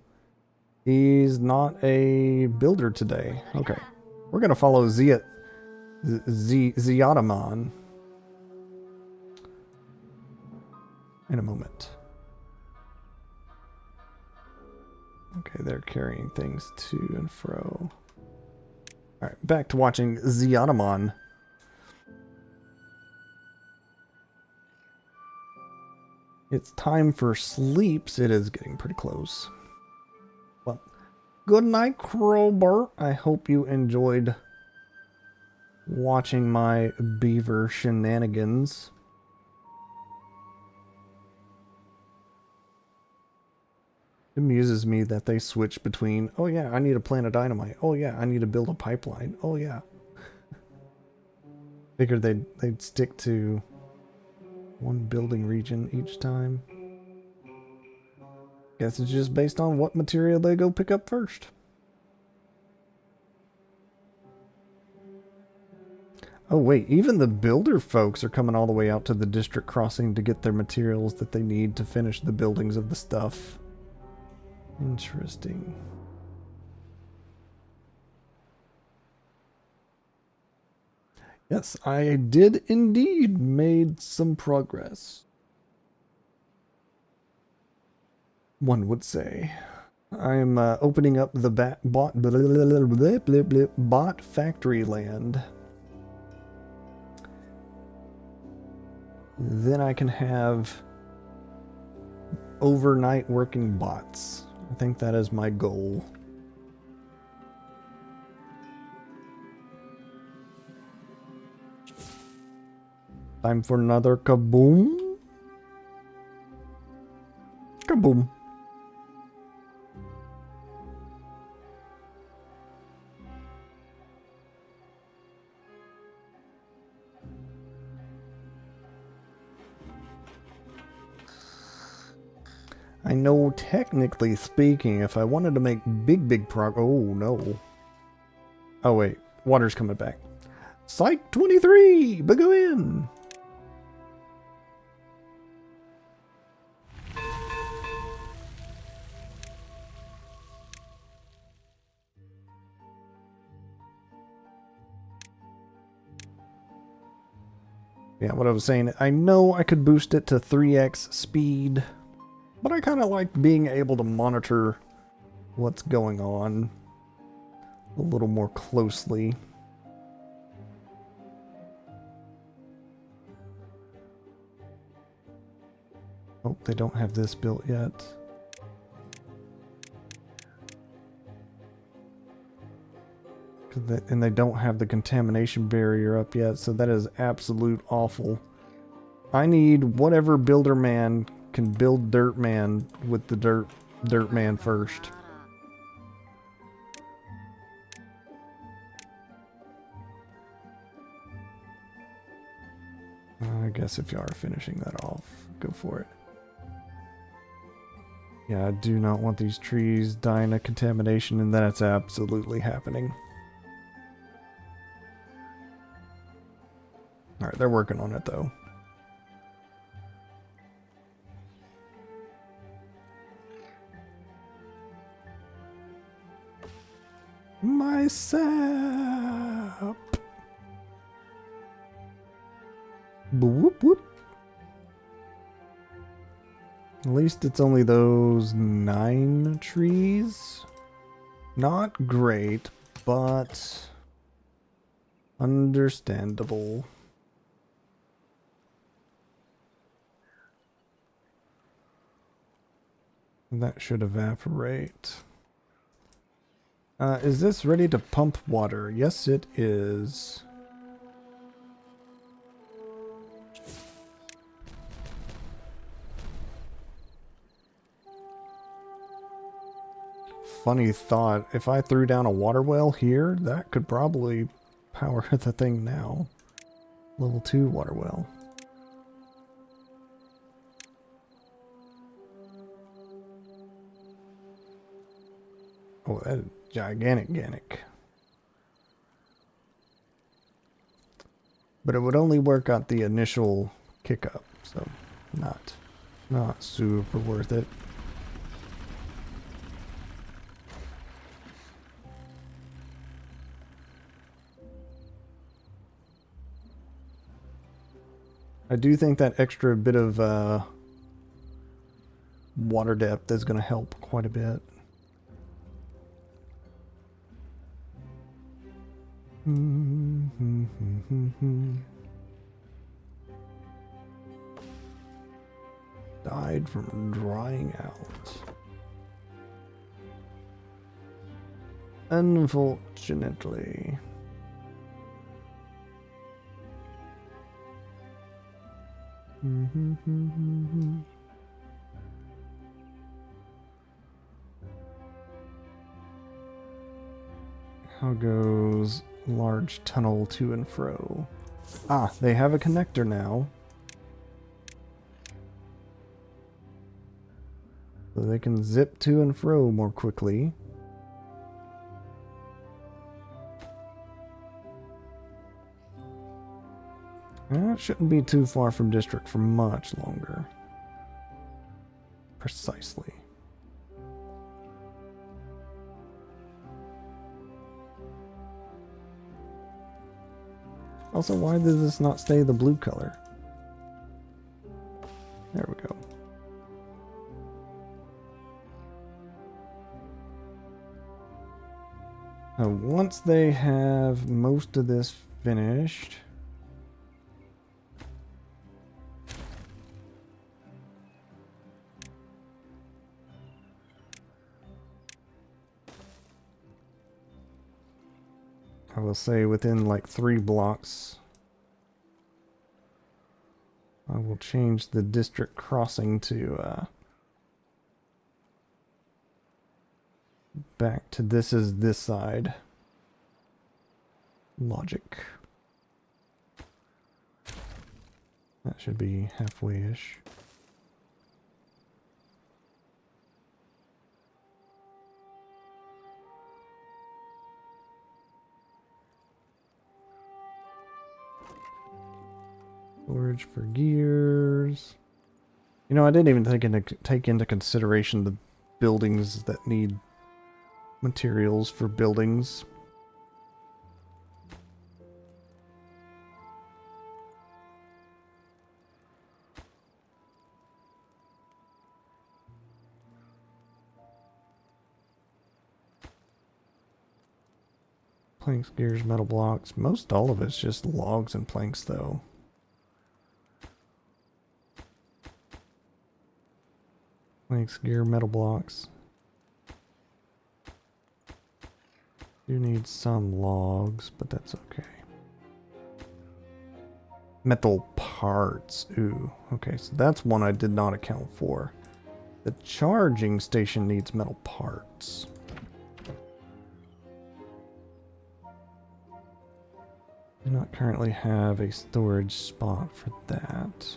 He's not a builder today. Okay. We're gonna follow Ziadaman in a moment. Okay, they're carrying things to and fro. Alright, back to watching Ziadaman. It's time for sleeps. It is getting pretty close. Well, good night, Crowbar. I hope you enjoyed watching my beaver shenanigans. It amuses me that they switch between, oh yeah, I need to plant a dynamite. Oh yeah, I need to build a pipeline. Oh yeah. Figured they'd stick to one building region each time. Guess it's just based on what material they go pick up first. Oh wait, even the builder folks are coming all the way out to the district crossing to get their materials that they need to finish the buildings of the stuff. Interesting. Yes, I did indeed made some progress. One would say. I'm opening up the bot factory land. Then I can have overnight working bots. I think that is my goal. Time for another kaboom. Kaboom. I know, technically speaking, if I wanted to make big progress... Oh, no. Oh, wait. Water's coming back. Psych 23! But go in! Yeah, what I was saying, I know I could boost it to 3x speed, but I kind of like being able to monitor what's going on a little more closely. Oh, they don't have this built yet. And they don't have the contamination barrier up yet, so that is absolute awful. I need whatever builder man can build dirt man with the dirt man first. I guess if you are finishing that off, go for it. Yeah, I do not want these trees dying of contamination, and that's absolutely happening. Alright, they're working on it though. My sap! Whoop whoop. At least it's only those 9 trees. Not great, but understandable. That should evaporate. Is this ready to pump water? Yes, it is. Funny thought, if I threw down a water well here, that could probably power the thing now. Level 2 water well. Oh, that is gigantic. But it would only work out the initial kick up, so not super worth it. I do think that extra bit of water depth is going to help quite a bit. Died from drying out. Unfortunately. How goes large tunnel to and fro? Ah, they have a connector now. So they can zip to and fro more quickly. It shouldn't be too far from district for much longer. Precisely. Also, why does this not stay the blue color? There we go. Now, once they have most of this finished, I will say within like 3 blocks, I will change the district crossing to back to this is this side logic. That should be halfway-ish. Storage for gears. You know, I didn't even take into consideration the buildings that need materials for buildings. Planks, gears, metal blocks. Most all of it's just logs and planks, though. Planks, gear, metal blocks. Do need some logs, but that's okay. Metal parts. Ooh, okay, so that's one I did not account for. The charging station needs metal parts. Do not currently have a storage spot for that.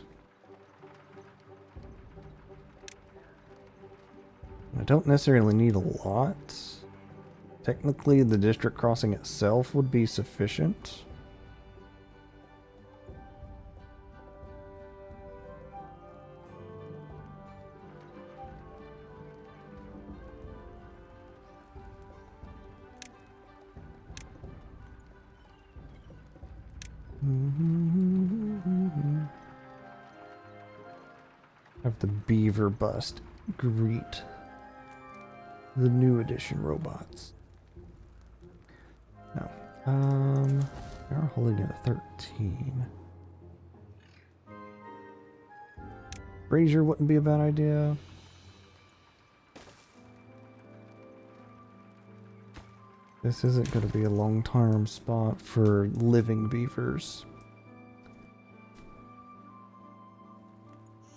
I don't necessarily need a lot. Technically, the district crossing itself would be sufficient. Have the beaver bust greet the new edition robots. No. We are holding it at 13. Brazier wouldn't be a bad idea. This isn't going to be a long-term spot for living beavers.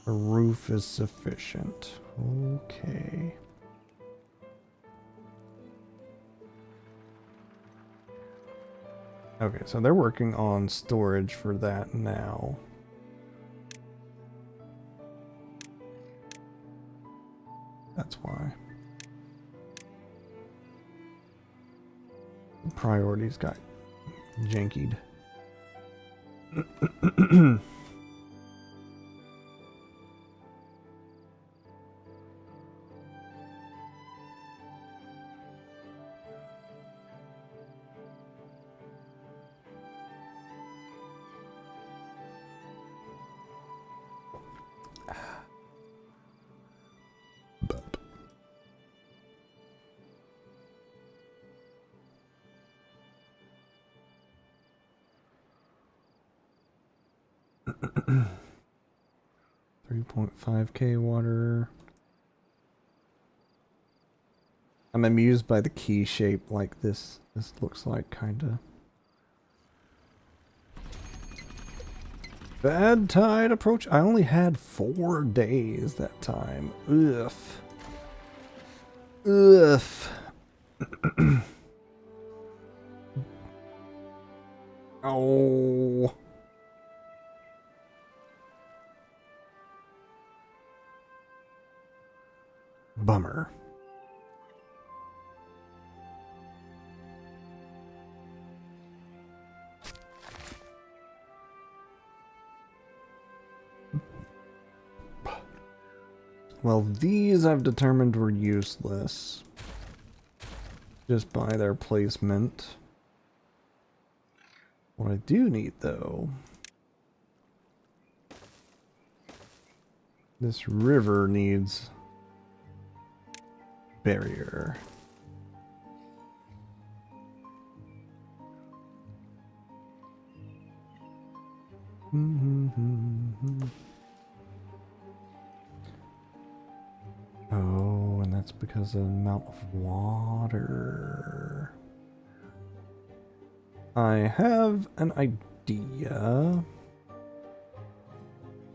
A roof is sufficient. Okay. Okay, so they're working on storage for that now. That's why. Priorities got jankied. But 3.5k water. I'm amused by the key shape like this. This looks like kinda. Bad tide approach. I only had 4 days that time. Ugh. Ugh. Oh. Bummer. Well, these I've determined were useless. Just by their placement. What I do need, though... This river needs... barrier. Oh, and that's because of the amount of water. I have an idea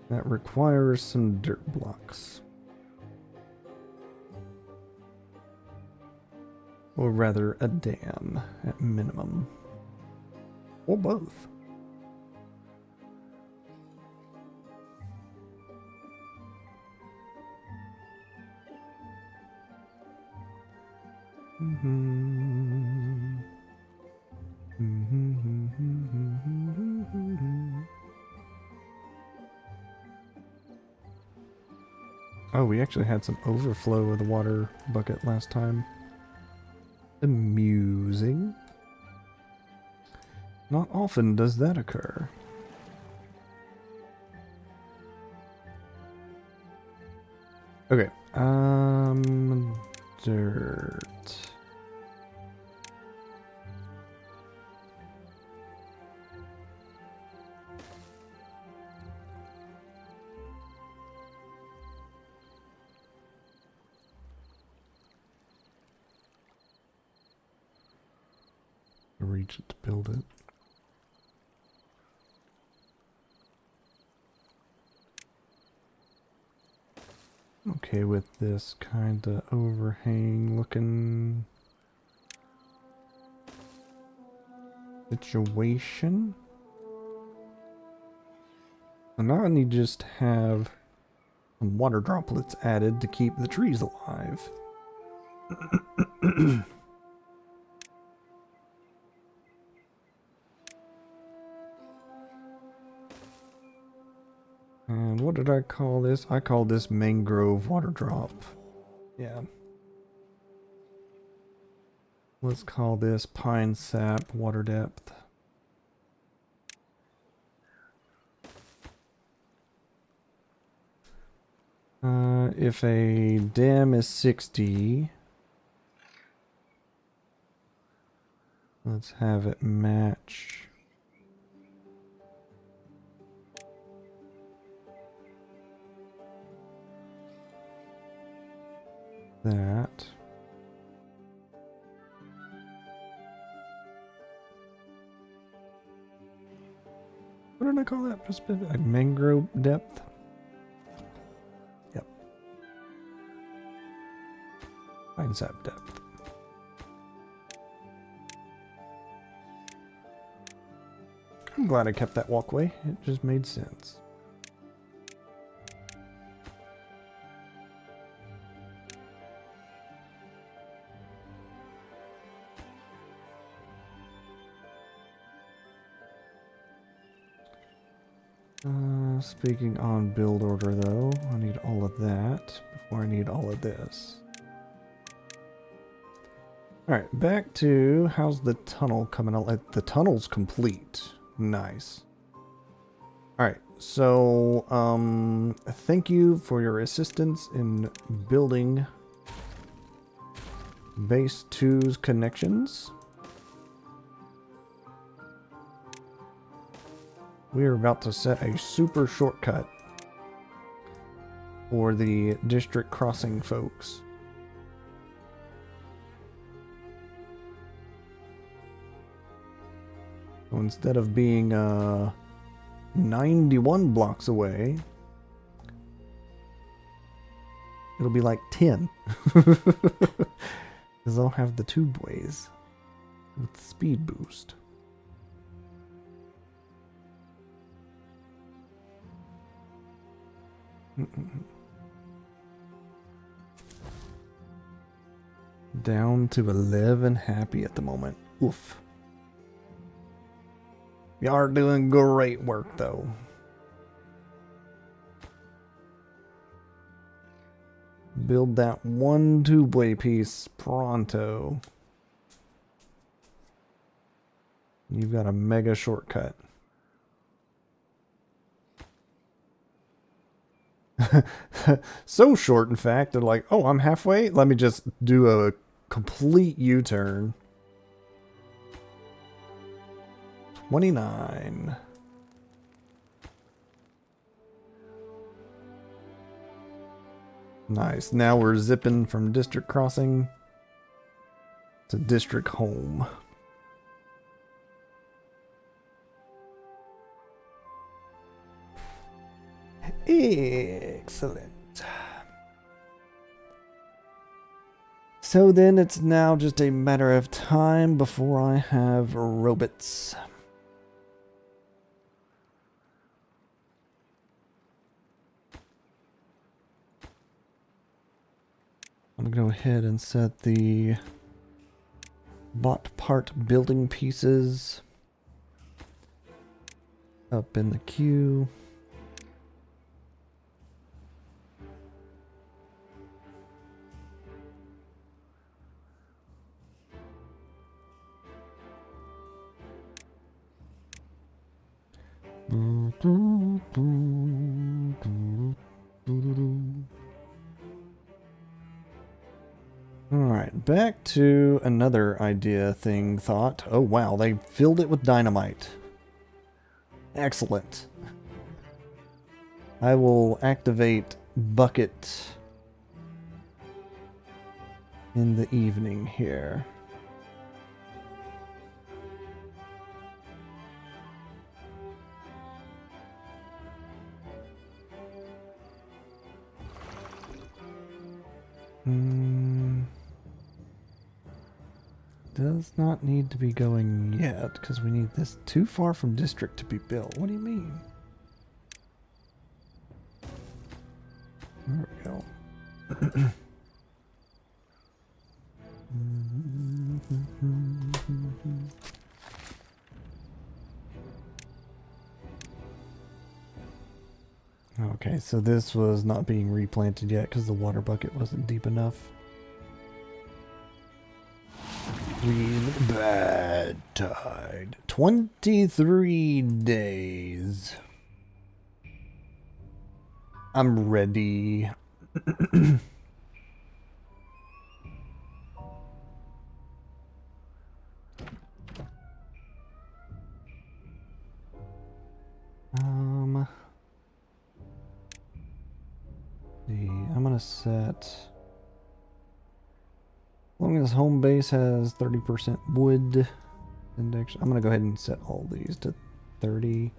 that requires some dirt blocks. Or rather, a dam at minimum. Or both. Oh, we actually had some overflow of the water bucket last time. Amusing. Not often does that occur. Okay, dirt. Reach it to build it. Okay with this kind of overhang looking situation. And now I need to just have some water droplets added to keep the trees alive. And what did I call this? I called this mangrove water drop. Yeah. Let's call this pine sap water depth. If a dam is 60, let's have it match that. What did I call that? Like mangrove depth? Yep. Pine sap depth. I'm glad I kept that walkway. It just made sense. Speaking on build order though, I need all of that before I need all of this. Alright, back to how's the tunnel coming out? The tunnel's complete. Nice. Alright, so thank you for your assistance in building base 2's connections. We are about to set a super shortcut for the district crossing folks. So instead of being 91 blocks away, it'll be like 10. Because I'll have the tubeways with speed boost. Down to 11 happy at the moment. Oof. You are doing great work, though. Build that one two-way piece pronto. You've got a mega shortcut. So short, in fact, they're like, oh, I'm halfway? Let me just do a complete U-turn. 29. Nice. Now we're zipping from district crossing to district home. Excellent. So then it's now just a matter of time before I have robots. I'm going to go ahead and set the bot part building pieces up in the queue. Alright, back to another idea thought. Oh wow, they filled it with dynamite. Excellent. I will activate bucket in the evening here. Does not need to be going yet, because we need this too far from district to be built. What do you mean? There we go. Okay, so this was not being replanted yet because the water bucket wasn't deep enough. Real bad tide. 23 days. I'm ready. I'm gonna set, as long as home base has 30% wood index, I'm gonna go ahead and set all these to 30.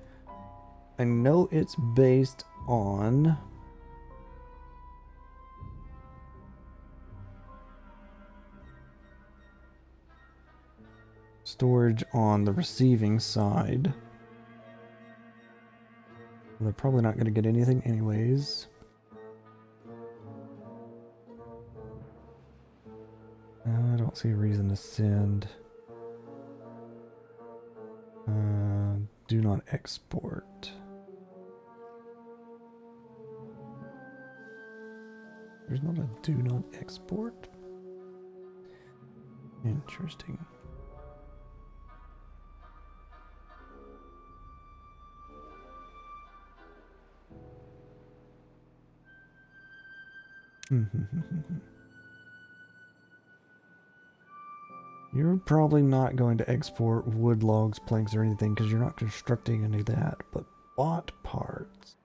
I know it's based on storage on the receiving side. They're probably not going to get anything anyways. I don't see a reason to send. Do not export. There's not a do not export. Interesting. You're probably not going to export wood, logs, planks, or anything because you're not constructing any of that, but bot parts.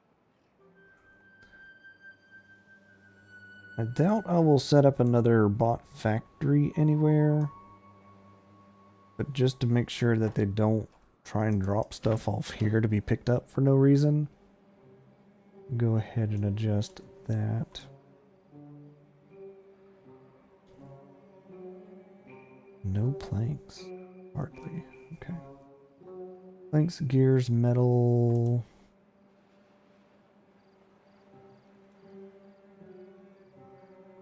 I doubt I will set up another bot factory anywhere, but just to make sure that they don't try and drop stuff off here to be picked up for no reason, go ahead and adjust that. No planks. Hardly. Okay. Planks, gears, metal.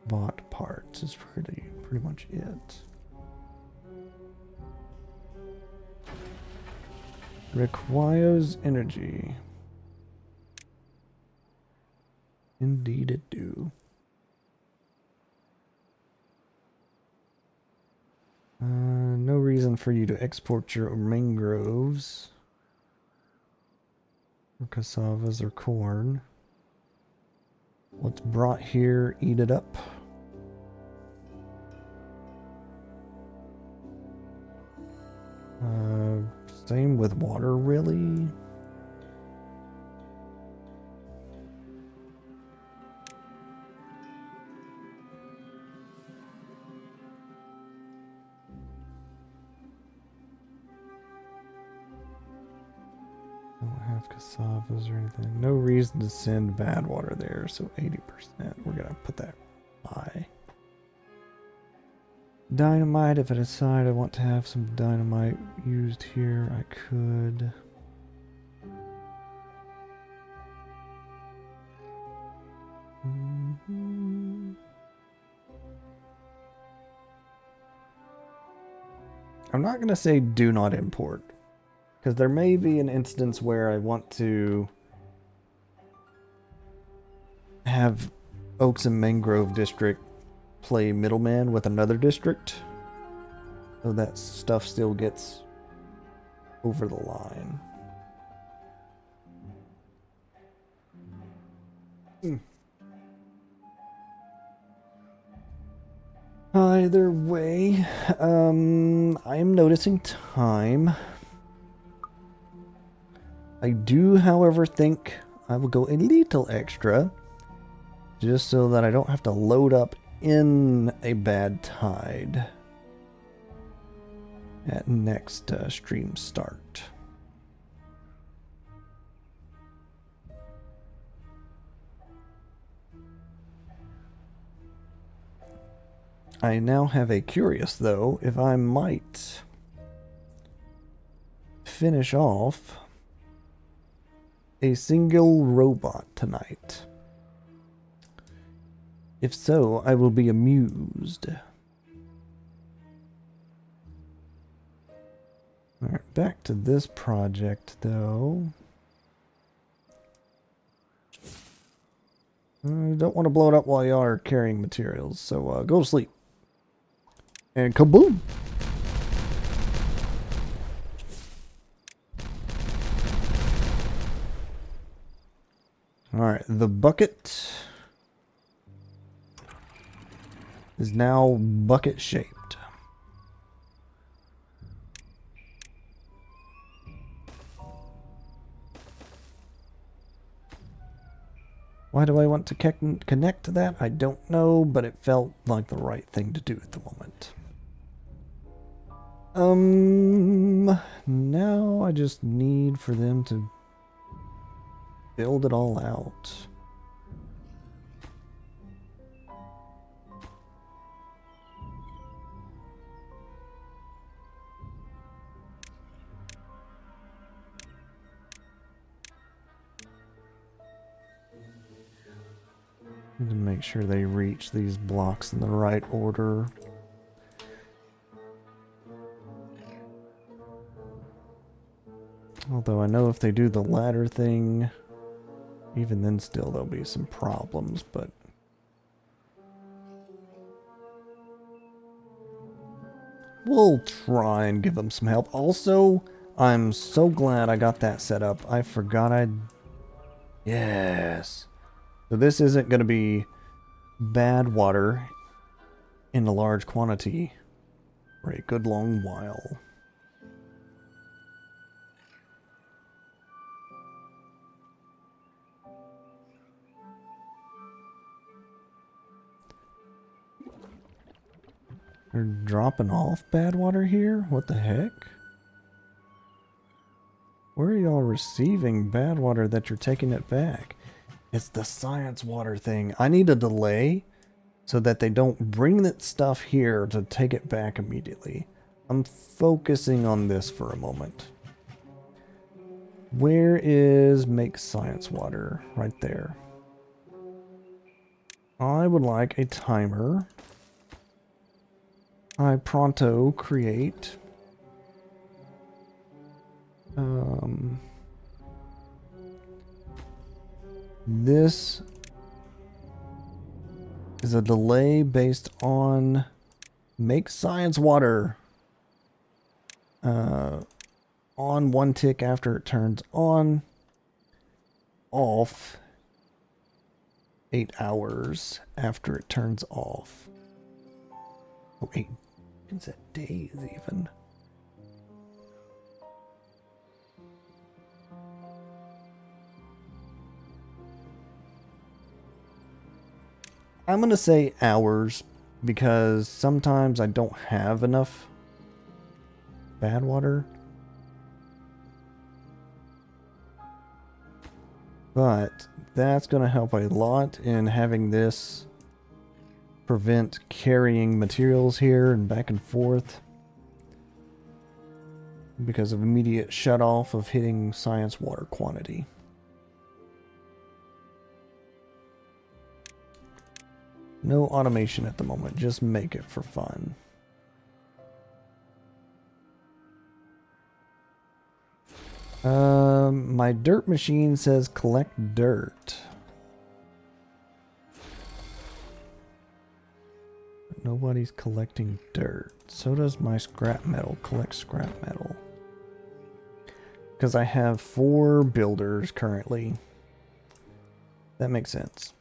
Bot parts is pretty pretty much it. Requires energy. Indeed it do. No reason for you to export your mangroves. Or cassavas or corn. What's brought here, eat it up. Same with water, really? Don't have cassavas or anything. No reason to send bad water there, so 80%. We're gonna put that high. Dynamite, if I decide I want to have some dynamite used here, I could. I'm not going to say do not import, because there may be an instance where I want to have Oaks and Mangrove District play middleman with another district, so that stuff still gets over the line. Either way, I am noticing time. I do, however, think I will go a little extra, just so that I don't have to load up in a bad tide at next stream start. I now have a curious, though, if I might finish off a single robot tonight. If so, I will be amused. Alright, back to this project, though. I don't want to blow it up while you are carrying materials, so go to sleep. And kaboom! Alright, the bucket is now bucket shaped. Why do I want to connect to that? I don't know, but it felt like the right thing to do at the moment. Now I just need for them to build it all out. Need to make sure they reach these blocks in the right order. Although I know if they do the ladder thing, even then still there'll be some problems, but we'll try and give them some help. Also, I'm so glad I got that set up. I forgot I'd... Yes. So this isn't going to be bad water in a large quantity for a good long while. They're dropping off bad water here? What the heck? Where are y'all receiving bad water that you're taking it back? It's the science water thing. I need a delay so that they don't bring that stuff here to take it back immediately. I'm focusing on this for a moment. Where is make science water? Right there. I would like a timer I pronto create this is a delay based on make science water on 1 tick after it turns on, off 8 hours after it turns off. Oh, 8 is that days even? I'm gonna say hours because sometimes I don't have enough bad water. But that's gonna help a lot in having this prevent carrying materials here and back and forth because of immediate shut off of hitting science water quantity. No automation at the moment, just make it for fun. My dirt machine says collect dirt. But nobody's collecting dirt. So does my scrap metal collect scrap metal. Because I have 4 builders currently. That makes sense.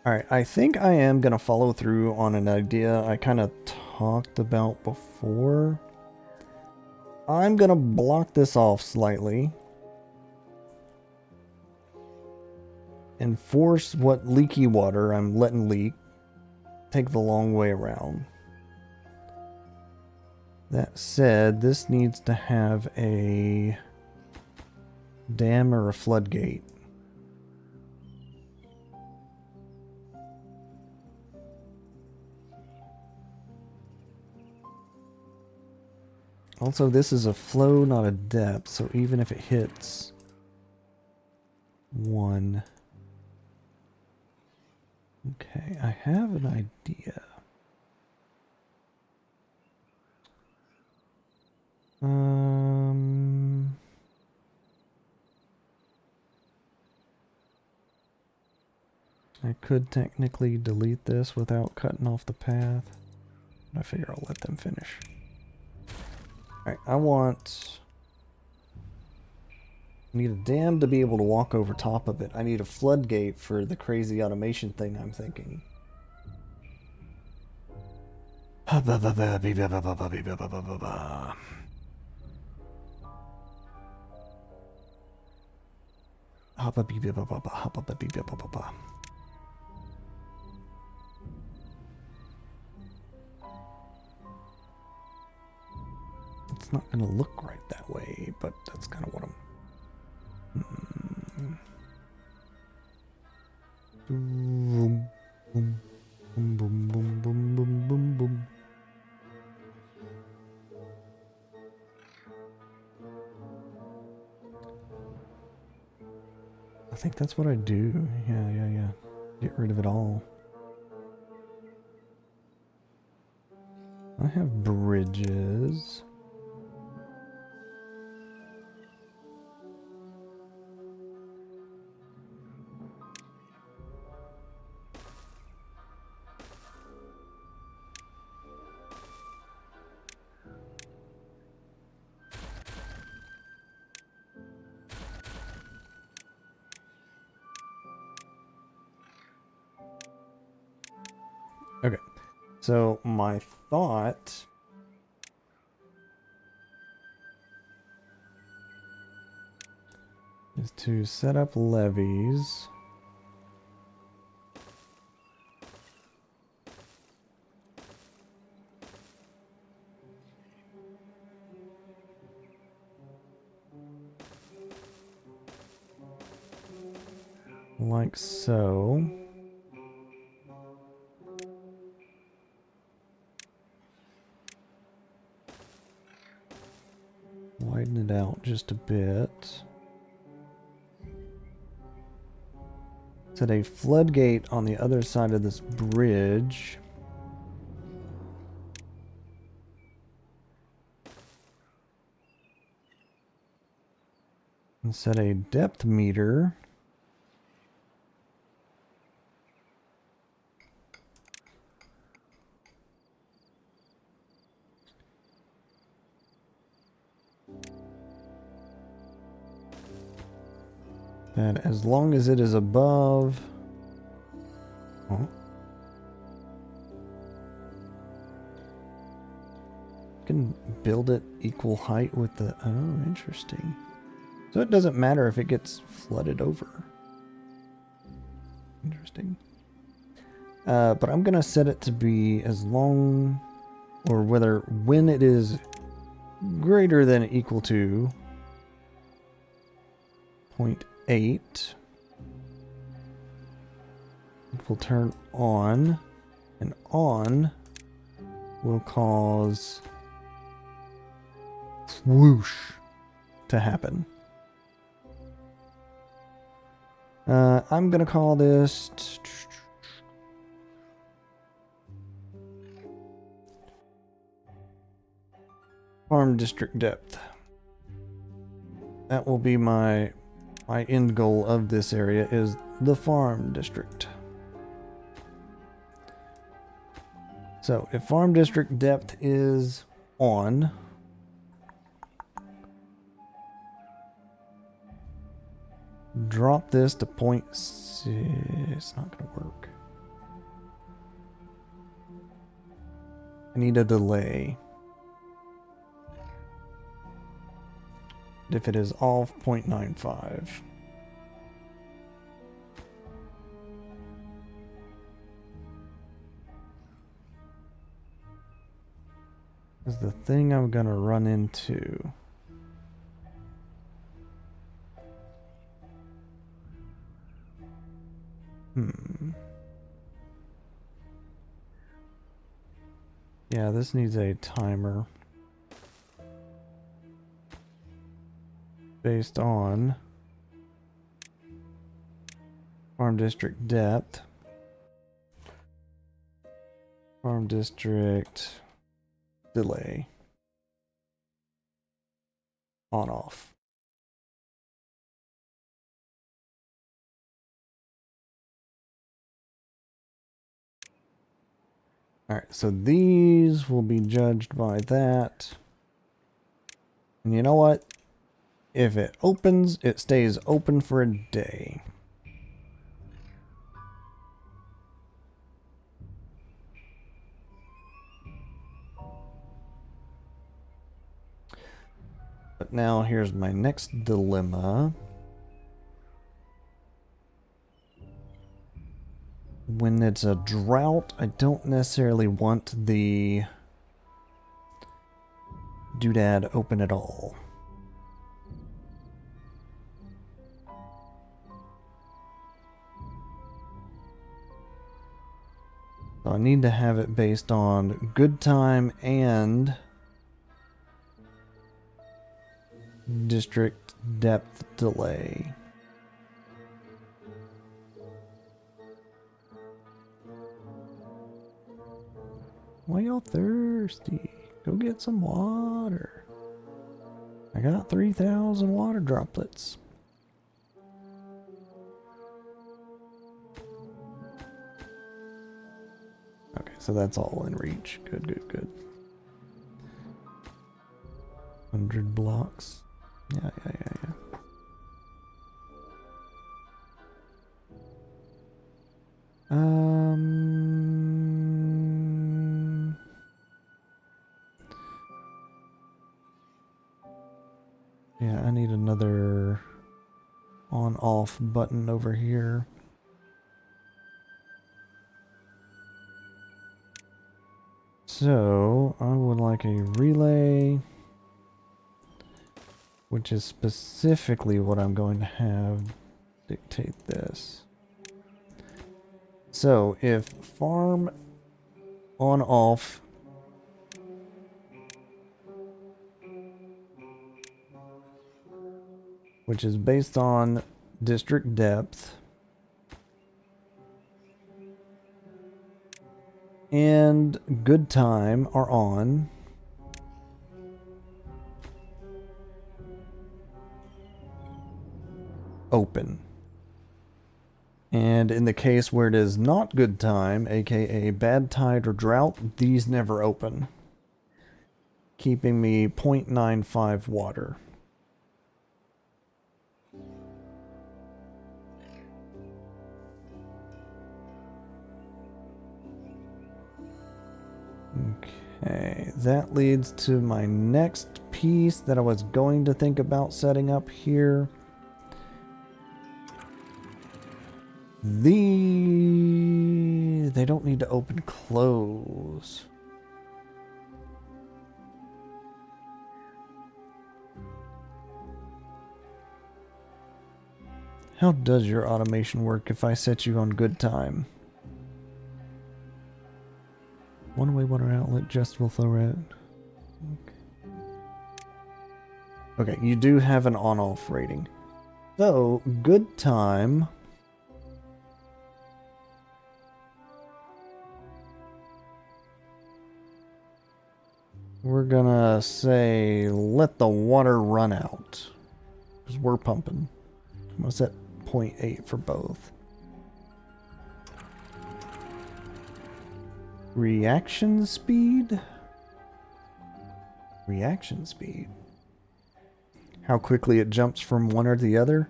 Alright, I think I am going to follow through on an idea I kind of talked about before. I'm going to block this off slightly. And force what leaky water I'm letting leak. Take the long way around. That said, this needs to have a dam or a floodgate. Also, this is a flow, not a depth, so even if it hits 1... Okay, I have an idea. I could technically delete this without cutting off the path. But I figure I'll let them finish. Alright, I need a dam to be able to walk over top of it. I need a floodgate for the crazy automation thing I'm thinking. It's not going to look right that way, but that's kind of what I'm... Boom, boom, boom, boom, boom, boom, boom, boom, boom. I think that's what I do. Yeah. Get rid of it all. I have bridges. Okay, so my thought is to set up levees. Like so. Widen it out just a bit. Set a floodgate on the other side of this bridge. And set a depth meter. That as long as it is above... Oh. You can build it equal height with the... Oh, interesting. So it doesn't matter if it gets flooded over. Interesting. But I'm going to set it to be as long... Or whether when it is greater than or equal to 0.8, it will turn on, and on will cause swoosh to happen. I'm gonna call this farm district depth. That will be my end goal of this area, is the farm district. So if farm district depth is on, drop this to 0.6. It's not going to work. I need a delay. If it is off, 0.95. Is the thing I'm gonna run into. Yeah, this needs a timer. Based on farm district depth. Farm district delay. On off. Alright, so these will be judged by that. And you know what? If it opens, it stays open for a day. But now here's my next dilemma. When it's a drought, I don't necessarily want the doodad open at all. So I need to have it based on good time and district depth delay. Why y'all thirsty? Go get some water. I got 3,000 water droplets. Okay, so that's all in reach. Good, good, good. 100 blocks. Yeah. Yeah, I need another on-off button over here. So, I would like a relay, which is specifically what I'm going to have dictate this. So, if farm on-off which is based on district depth, and good time are on open. And in the case where it is not good time, aka bad tide or drought, these never open, keeping me 0.95 water. Okay, that leads to my next piece that I was going to think about setting up here. They don't need to open close. How does your automation work if I set you on good time? One way water outlet just will flow right. Okay, you do have an on-off rating. So, good time. We're gonna say let the water run out. Because we're pumping. I'm gonna set 0.8 for both. Reaction speed? Reaction speed. How quickly it jumps from one or the other?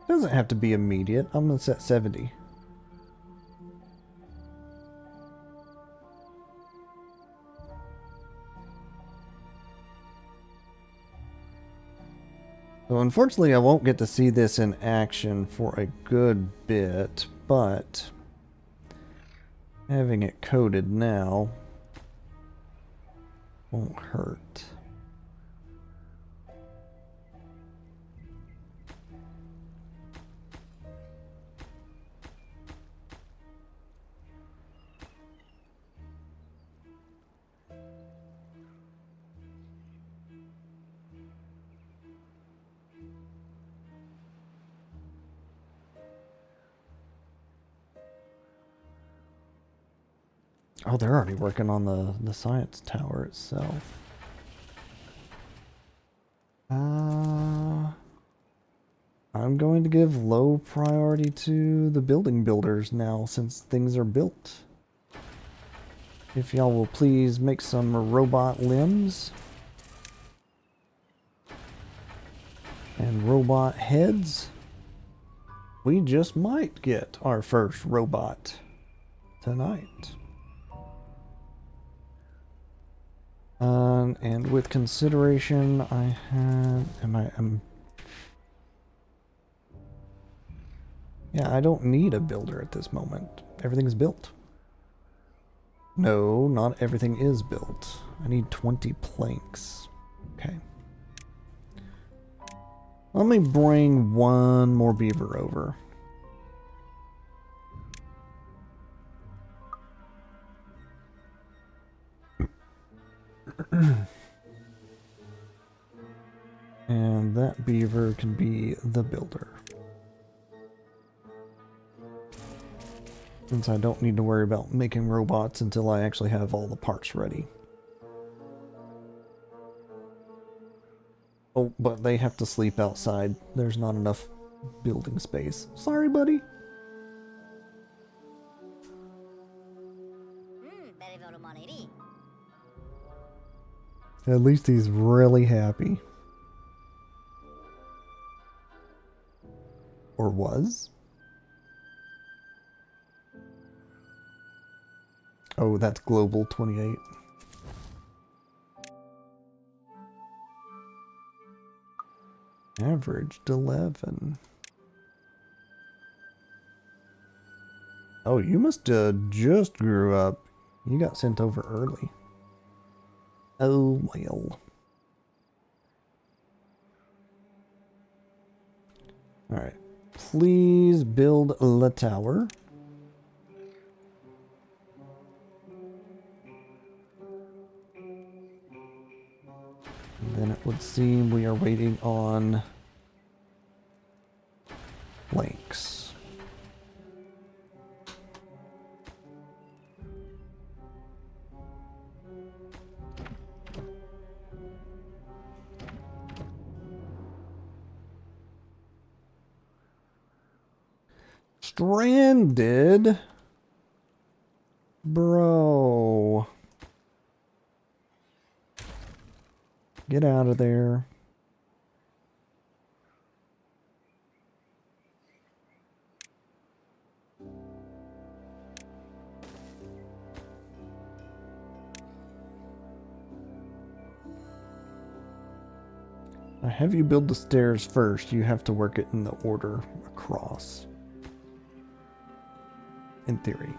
Doesn't have to be immediate. I'm gonna set 70. So unfortunately I won't get to see this in action for a good bit, but having it coded now won't hurt. Oh, they're already working on the science tower itself. I'm going to give low priority to the building builders now since things are built. If y'all will please make some robot limbs and robot heads, we just might get our first robot tonight. And with consideration, I have, yeah, I don't need a builder at this moment. Everything's built. No, not everything is built. I need 20 planks. Okay. Let me bring one more beaver over. And that beaver can be the builder. Since I don't need to worry about making robots until I actually have all the parts ready. Oh, but they have to sleep outside. There's not enough building space. Sorry, buddy. At least he's really happy. Or was? Oh, that's global 28. Averaged 11. Oh, you must have just grew up. You got sent over early. Oh, well. Alright. Please build the tower. And then it would seem we are waiting on planks. stranded. Bro. Get out of there. I have you build the stairs first. You have to work it in the order across. In theory.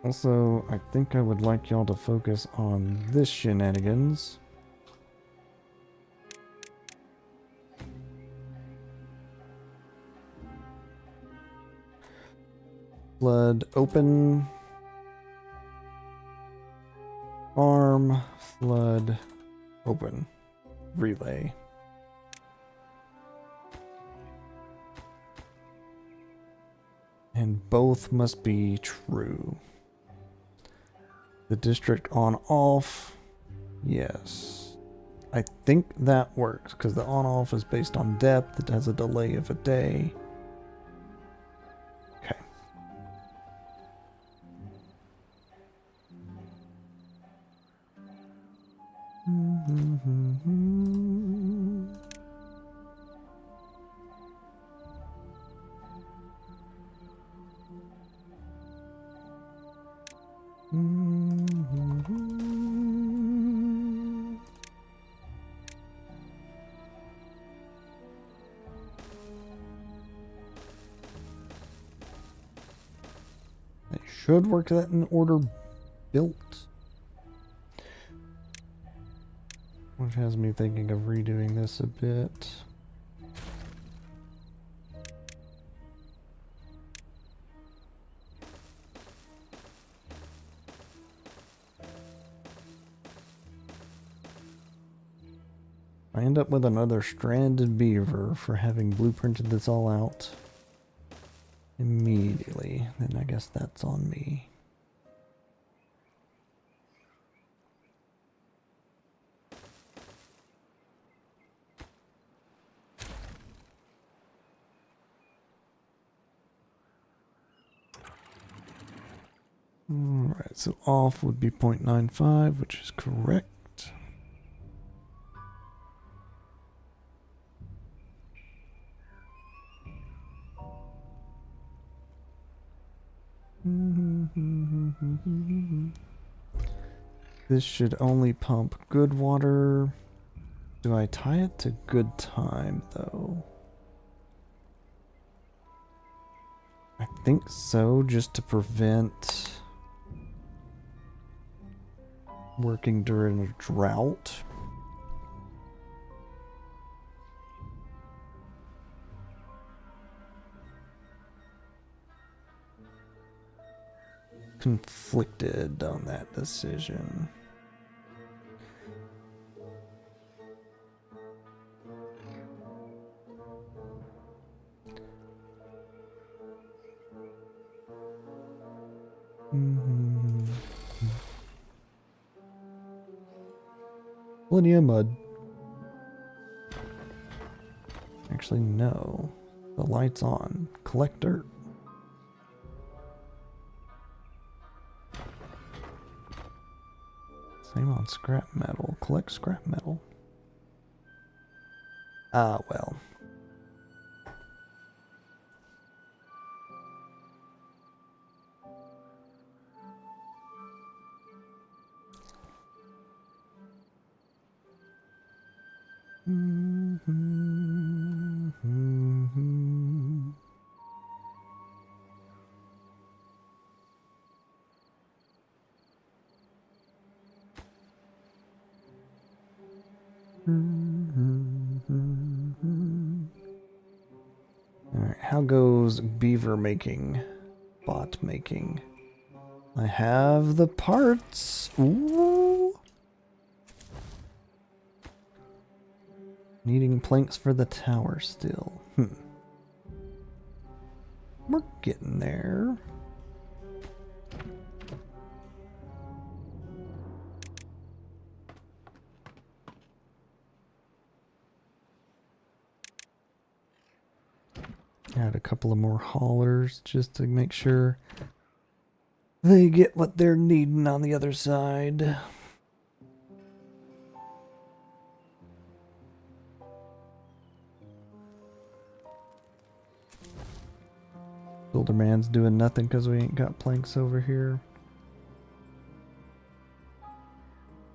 Also, I think I would like y'all to focus on this shenanigans. Flood open. Farm. Flood open. Relay. And both must be true. The district on off. Yes. I think that works because the on off is based on depth. It has a delay of a day. Okay. I should work that in order built. Which has me thinking of redoing this a bit. I end up with another stranded beaver for having blueprinted this all out immediately. Then I guess that's on me. Alright, so off would be 0.95, which is correct. This should only pump good water. Do I tie it to good time, though? I think so, just to prevent working during a drought. Conflicted on that decision. Plenty of mud. Actually, no. The light's on. Collect dirt. Same on scrap metal. Collect scrap metal. Ah, well. Alright, how goes beaver making? Bot making. I have the parts. Ooh. Needing planks for the tower still. We're getting there. Add a couple of more haulers just to make sure they get what they're needing on the other side. Builder man's doing nothing because we ain't got planks over here.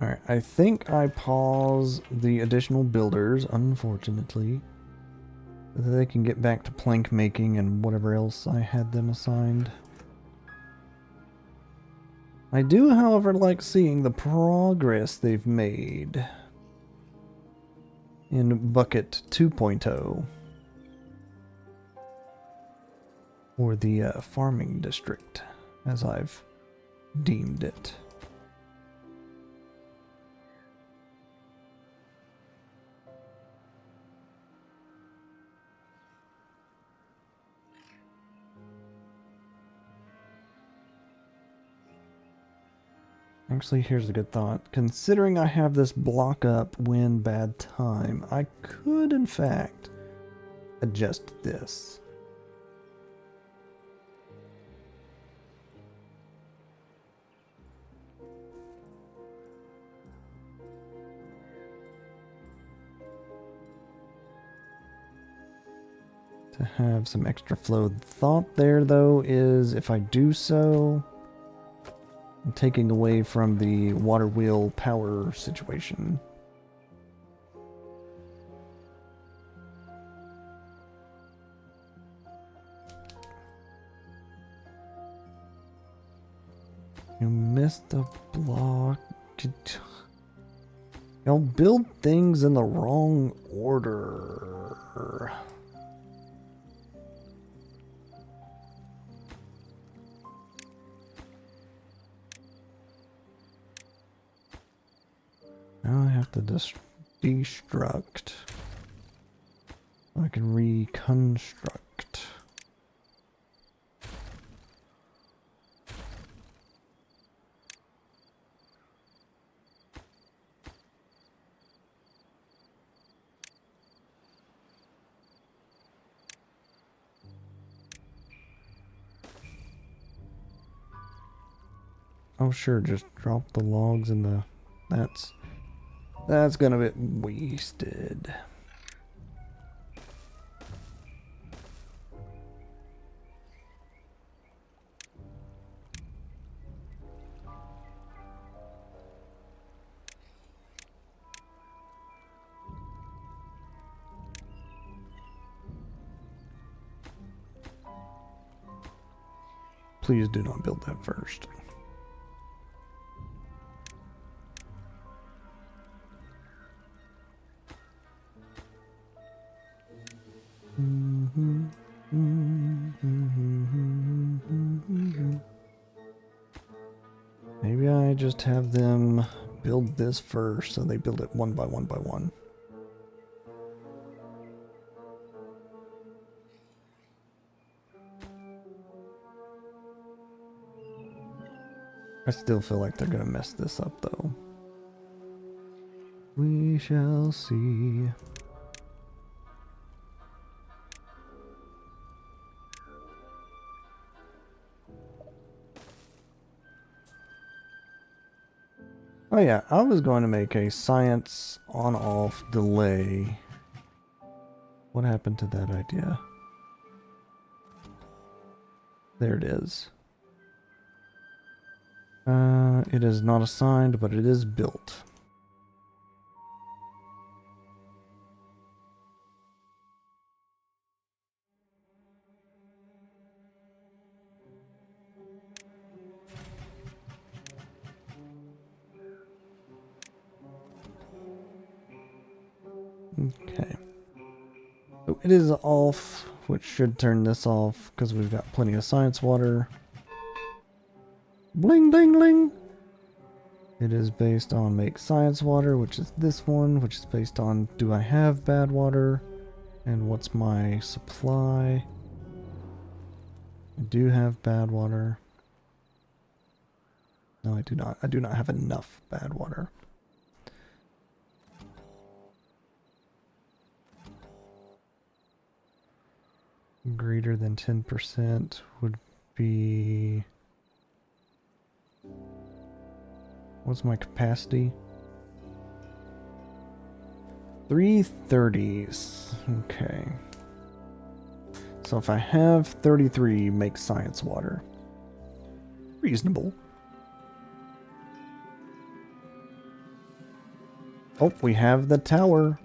Alright, I think I pause the additional builders, unfortunately, so that they can get back to plank making and whatever else I had them assigned. I do, however, like seeing the progress they've made in Bucket 2.0, or the farming district, as I've deemed it. Actually, here's a good thought. Considering I have this block up when bad time, I could, in fact, adjust this. To have some extra flow. The thought there, though, is if I do so, I'm taking away from the water wheel power situation. You missed a block. Y'all build things in the wrong order. Now I have to destruct. I can reconstruct. Oh sure, just drop the logs in the... That's gonna be wasted. Please do not build that first. Maybe I just have them build this first, so they build it one by one by one. I still feel like they're gonna mess this up, though. We shall see. Oh yeah, I was going to make a science on-off delay. What happened to that idea? There it is. It is not assigned, but it is built. Okay. So it is off, which should turn this off because we've got plenty of science water. Bling, bling, bling. It is based on make science water, which is this one, which is based on do I have bad water and what's my supply. I do have bad water. No, I do not. I do not have enough bad water. greater than 10% would be... What's my capacity? 330s. Okay. So if I have 33, make science water. Reasonable. Oh, we have the tower.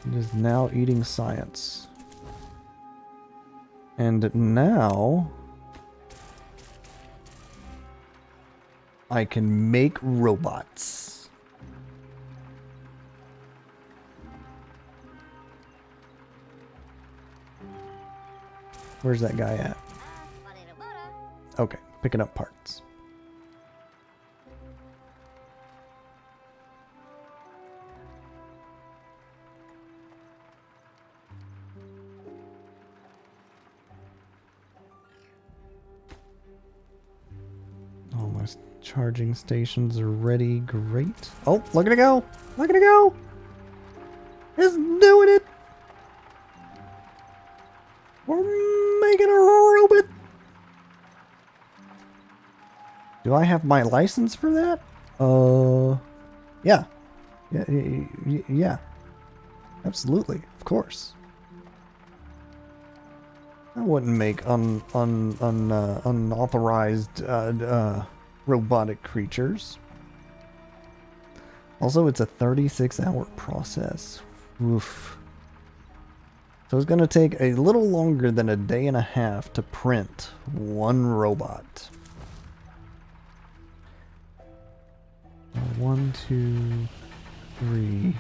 It is now eating science. And now I can make robots. Where's that guy at? Okay, picking up parts. All my charging stations are ready. Great. Oh, look at it go! Look at it go! It's doing it! We're making a robot! Do I have my license for that? Yeah. Yeah. Absolutely. Of course. I wouldn't make unauthorized robotic creatures. Also, it's a 36-hour process. Oof. So it's going to take a little longer than a day and a half to print one robot. 1, 2, 3,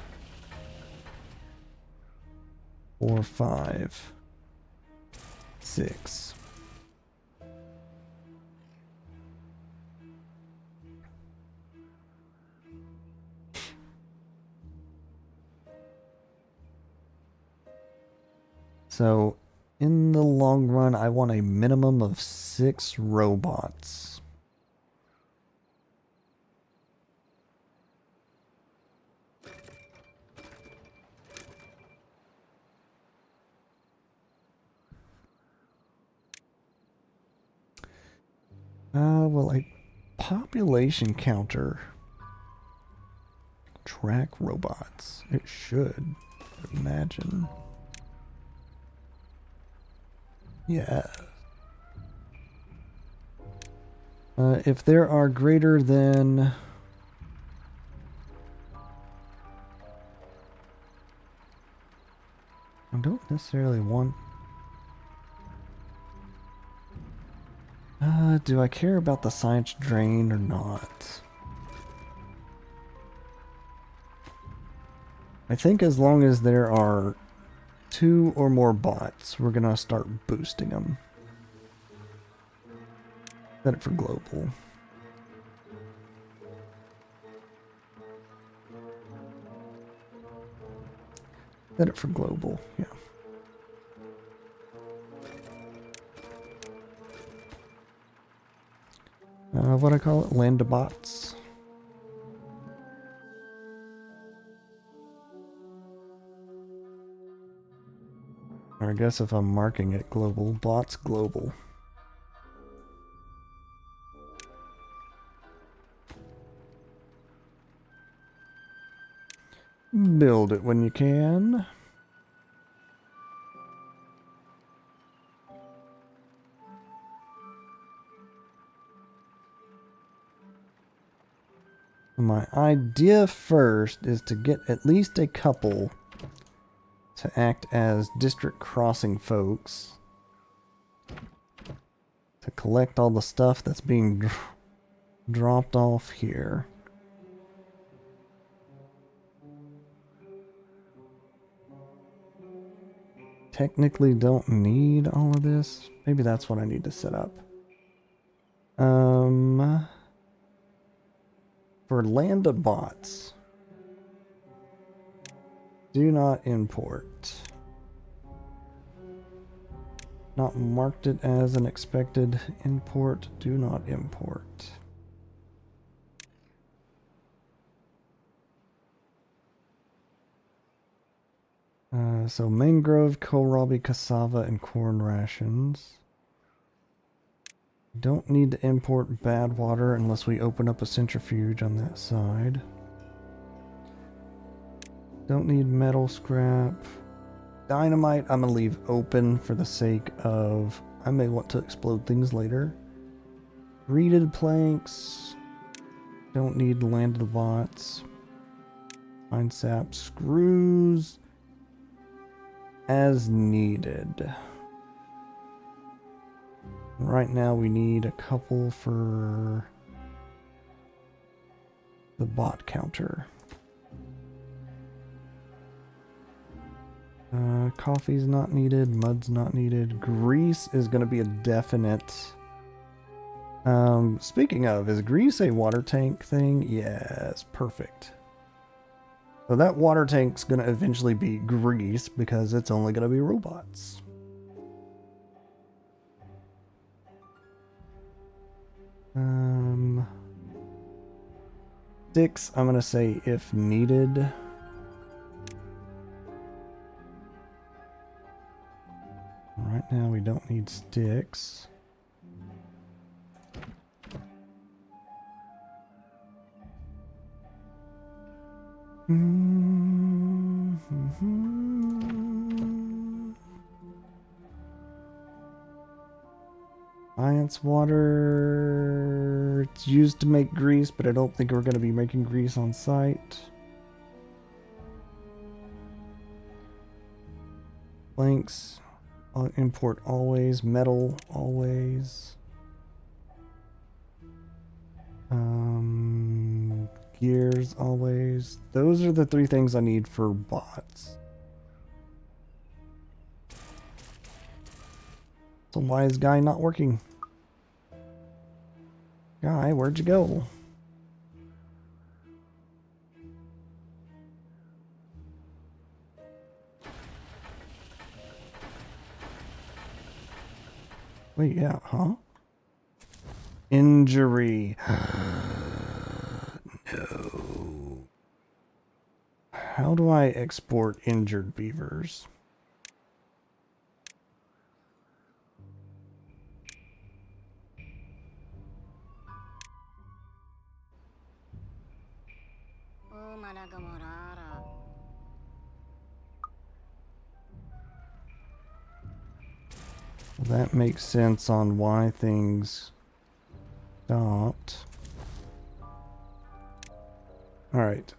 4, 5, 6. So, in the long run, I want a minimum of 6 robots. Well, a population counter track robots. It should, imagine. Yeah. If there are greater than... I don't necessarily want... do I care about the science drain or not? I think as long as there are 2 or more bots, we're gonna start boosting them. Set it for global. Set it for global, yeah. What I call it? Landabots. Or I guess if I'm marking it global, bots global. Build it when you can. My idea first is to get at least a couple to act as district crossing folks to collect all the stuff that's being dropped off here. Technically don't need all of this. Maybe that's what I need to set up. For Landabots, do not import. Not marked it as an expected import. Do not import. So mangrove, kohlrabi, cassava, and corn rations. Don't need to import bad water unless we open up a centrifuge on that side. Don't need metal scrap. Dynamite I'm going to leave open for the sake of I may want to explode things later. Reeded planks. Don't need landed lots. Pine sap. Screws. As needed. Right now we need a couple for the bot counter. Coffee's not needed. Mud's not needed. Grease is going to be a definite. Speaking of, is grease a water tank thing? Yes, perfect. So that water tank's going to eventually be grease because it's only going to be robots. Sticks, I'm going to say if needed. Right now we don't need sticks. Science water. It's used to make grease, but I don't think we're going to be making grease on site. Planks. I'll import always. Metal always. Gears always. Those are the three things I need for bots. So why is Guy not working? Guy, where'd you go? Wait, yeah, huh? Injury. No. How do I export injured beavers? That makes sense on why things stopped. Alright,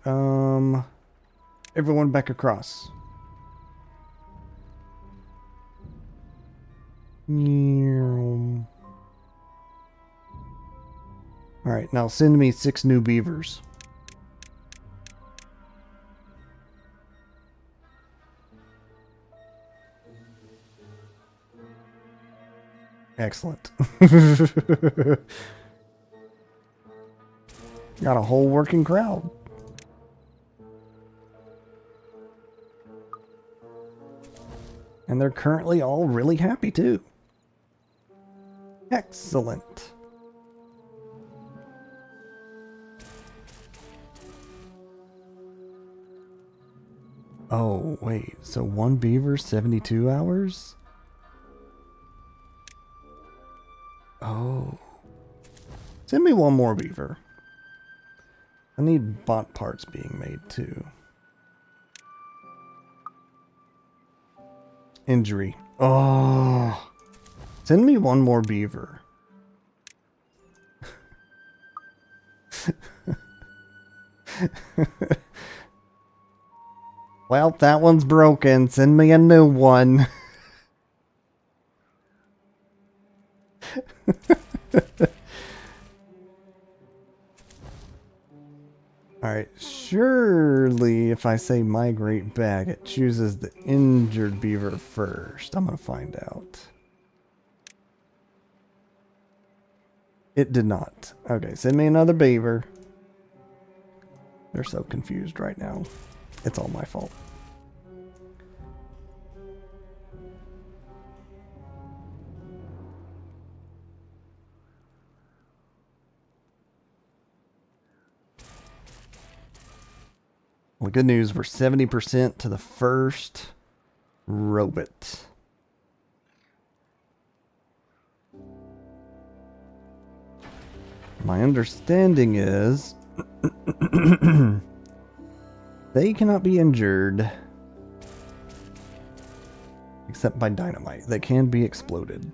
everyone back across. Alright, now send me 6 new beavers. Excellent. Got a whole working crowd. And they're currently all really happy too. Excellent. Oh, wait. So one beaver, 72 hours? Oh. Send me one more beaver. I need bot parts being made too. Injury. Oh. Send me one more beaver. Well, that one's broken. Send me a new one. Alright, surely if I say migrate back, it chooses the injured beaver first. I'm gonna find out. It did not. Okay, send me another beaver. They're so confused right now. It's all my fault. Well, good news, we're 70% to the first. robot. My understanding is they cannot be injured except by dynamite. They can be exploded.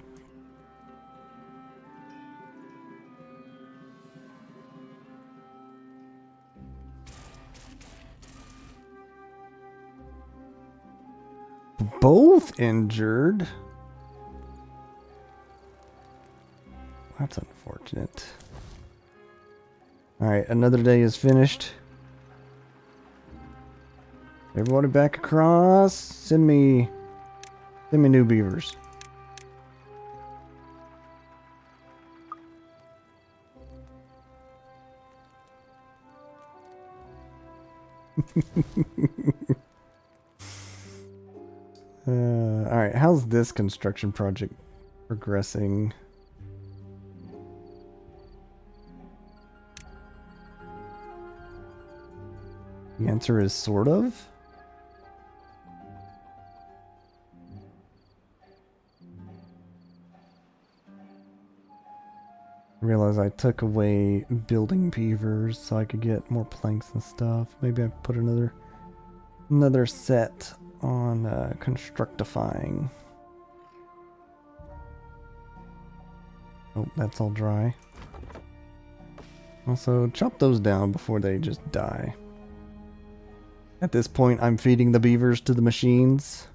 Both injured? That's unfortunate. Alright, another day is finished. Everybody back across. Send me new beavers. Alright, how's this construction project progressing? The answer is sort of. I realize I took away building beavers so I could get more planks and stuff. Maybe I put another set on constructifying. Oh, that's all dry. Also, chop those down before they just die. At this point, I'm feeding the beavers to the machines.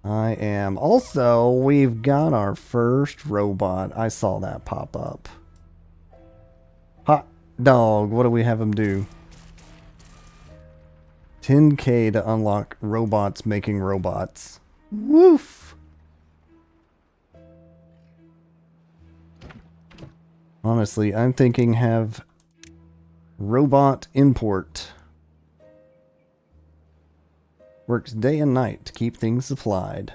I am. Also, we've got our first robot. I saw that pop up. Hot dog. What do we have him do? 10K to unlock robots making robots. Woof. Honestly, I'm thinking have robot import. Works day and night to keep things supplied.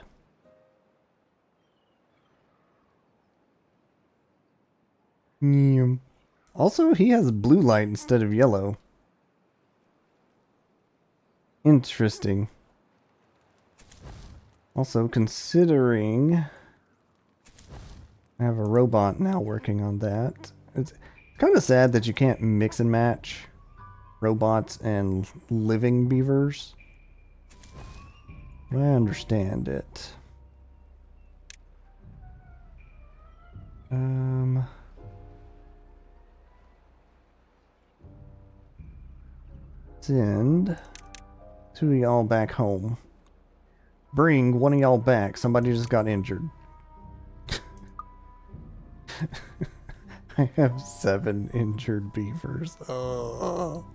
Also, he has blue light instead of yellow. Interesting. Also, considering I have a robot now working on that, it's kind of sad that you can't mix and match robots and living beavers. I understand it. Send two of y'all back home. Bring one of y'all back. Somebody just got injured. I have 7 injured beavers. Oh.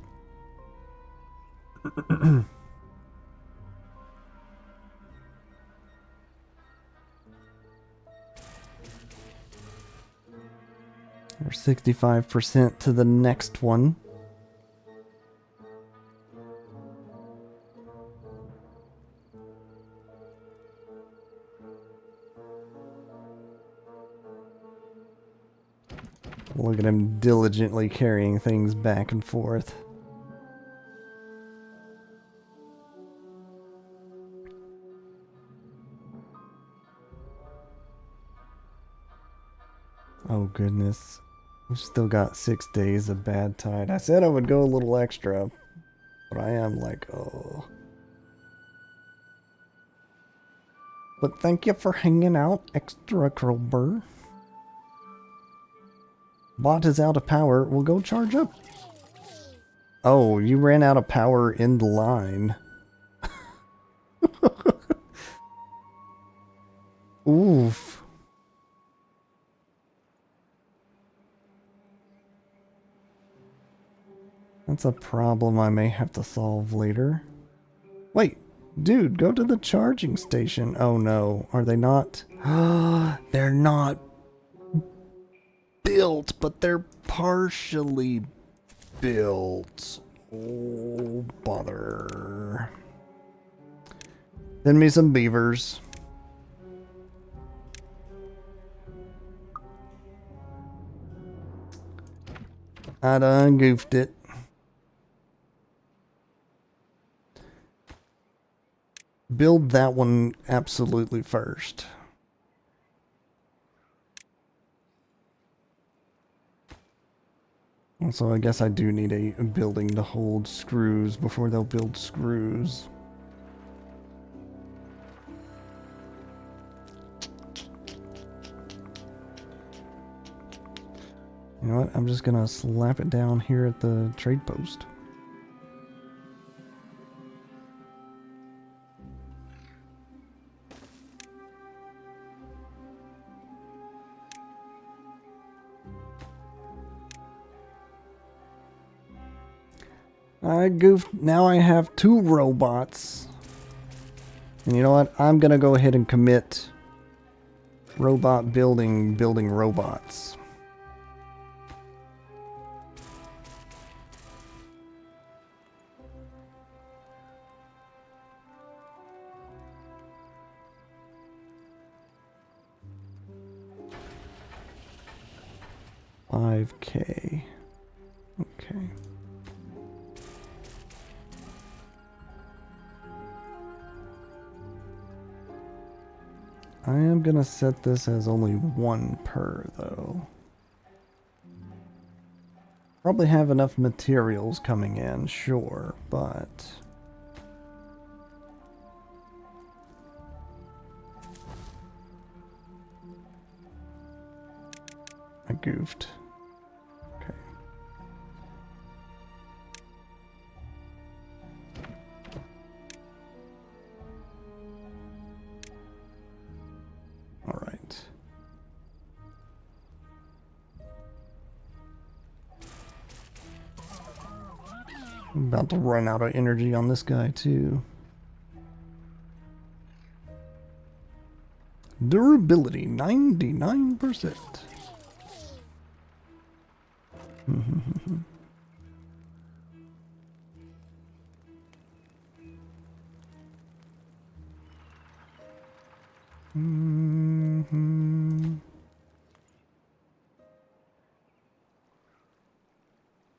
We're 65% to the next one. Look at him diligently carrying things back and forth. Oh goodness. We've still got 6 days of bad tide. I said I would go a little extra, but I am like, oh. But thank you for hanging out, extra Crowbar. Bot is out of power. We'll go charge up. Oh, you ran out of power in the line. Oof. That's a problem I may have to solve later. Wait, dude, go to the charging station. Oh no, are they not? They're not built, but they're partially built. Oh, bother. Send me some beavers. I done goofed it. build that one absolutely first. Also, I guess I do need a building to hold screws before they'll build screws. You know what? I'm just gonna slap it down here at the trade post. I goofed. Now I have 2 robots. And you know what? I'm gonna go ahead and commit robot building robots. $5K. Okay. I am gonna set this as only 1 per, though. Probably have enough materials coming in, sure, but... I goofed. Okay. All right. I'm about to run out of energy on this guy, too. Durability, 99%.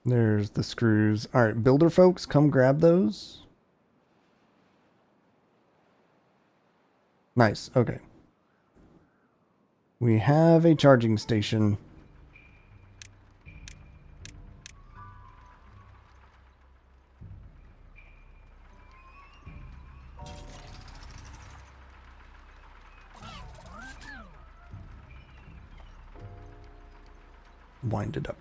There's the screws. All right, builder folks, come grab those. Nice, okay. We have a charging station. Wind it up.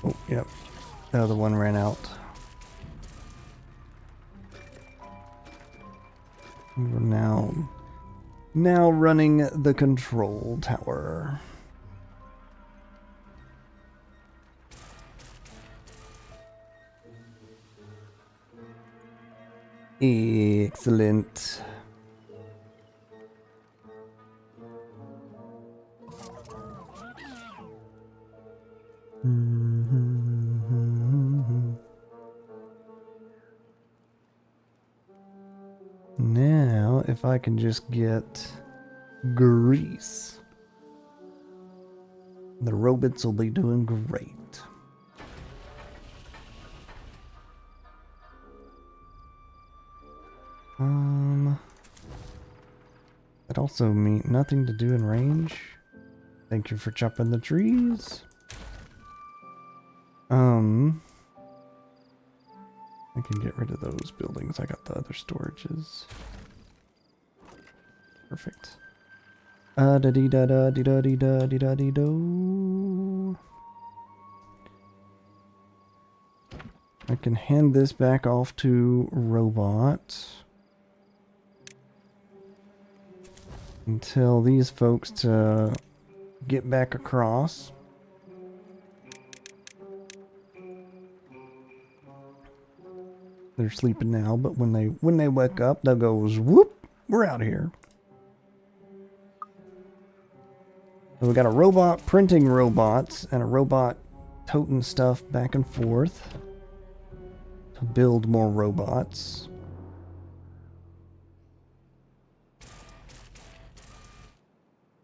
Oh, yep. The other one ran out. We're now running the control tower. Excellent. Now, if I can just get grease, the robots will be doing great. That also means nothing to do in range. Thank you for chopping the trees. I can get rid of those buildings. I got the other storages. Perfect. Da dee da da dee da dee da dee da dee do. I can hand this back off to Robot and tell these folks to get back across. They're sleeping now, but when they wake up, they'll go whoop, we're out of here. So we got a robot printing robots and a robot toting stuff back and forth to build more robots.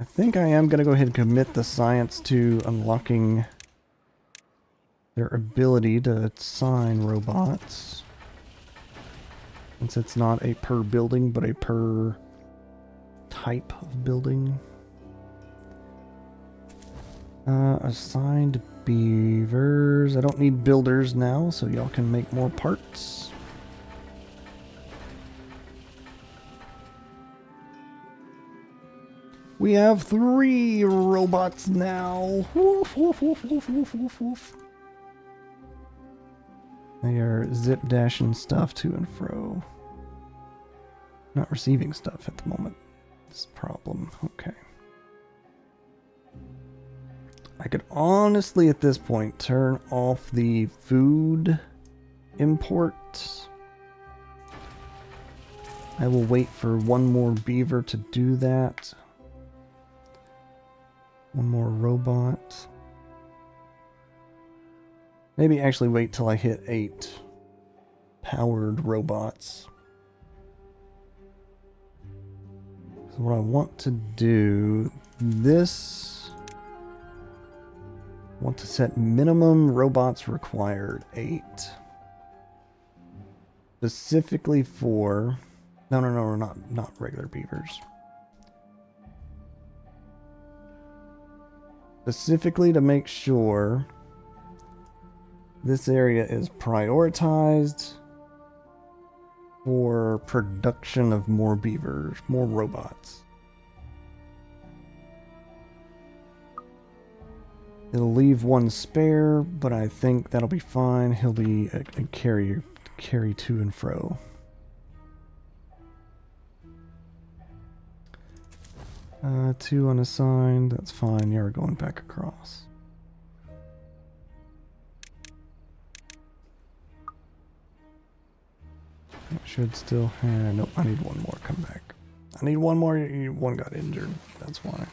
I think I am going to go ahead and commit the science to unlocking their ability to assign robots. Since it's not a per building, but a per type of building. Assigned beavers. I don't need builders now, so y'all can make more parts. We have 3 robots now. Woof, woof, woof, woof, woof, woof, woof. They are zip dashing stuff to and fro. Not receiving stuff at the moment. This problem. Okay. I could honestly at this point turn off the food imports. I will wait for one more beaver to do that. One more robot. Maybe actually wait till I hit 8 powered robots. So what I want to do, want to set minimum robots required 8. Specifically for, no, not regular beavers. Specifically to make sure this area is prioritized for production of more beavers, more robots. It'll leave one spare, but I think that'll be fine. He'll be a carry to and fro. Two unassigned, that's fine. You're going back across. I should still have... Nope, I need one more. Come back. I need one more. One got injured. That's why.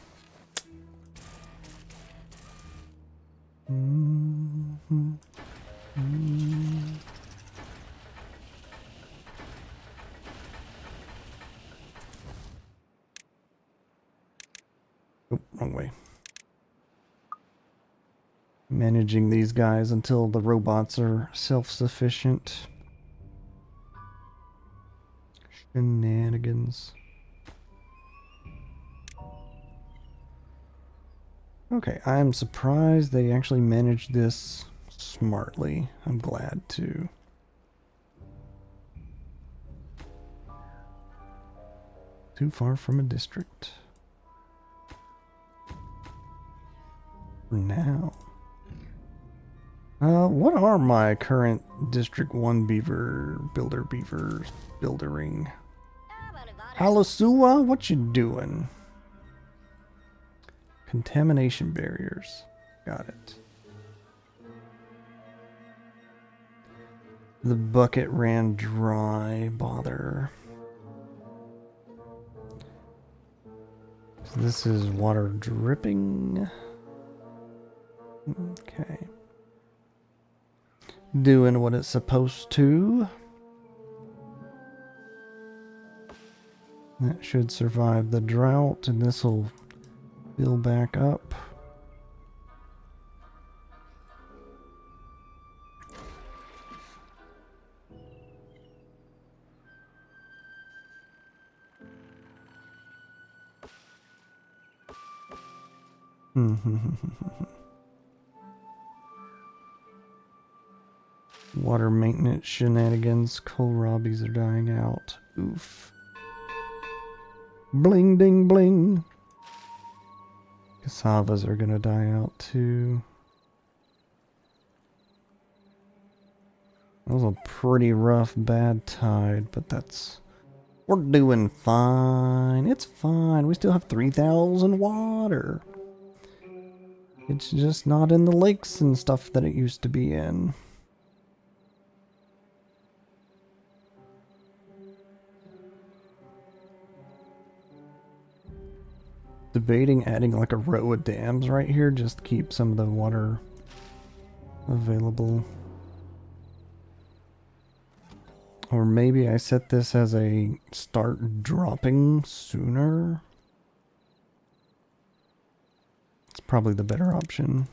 Oh, wrong way. Managing these guys until the robots are self-sufficient. Shenanigans. Okay, I'm surprised they actually managed this smartly. I'm glad to. Too far from a district. For now. What are my current District 1 beavers buildering? Halasua, what you doing? Contamination barriers. Got it. The bucket ran dry. Bother. So this is water dripping. Okay. Doing what it's supposed to. That should survive the drought, and this will fill back up. Water maintenance shenanigans. Kohlrabies are dying out. Oof. Bling ding bling. Cassavas are gonna die out too. That was a pretty rough bad tide, but we're doing fine. It's fine. We still have 3,000 water. It's just not in the lakes and stuff that it used to be in. Debating adding like a row of dams right here just to keep some of the water available. Or maybe I set this as a start dropping sooner. It's probably the better option.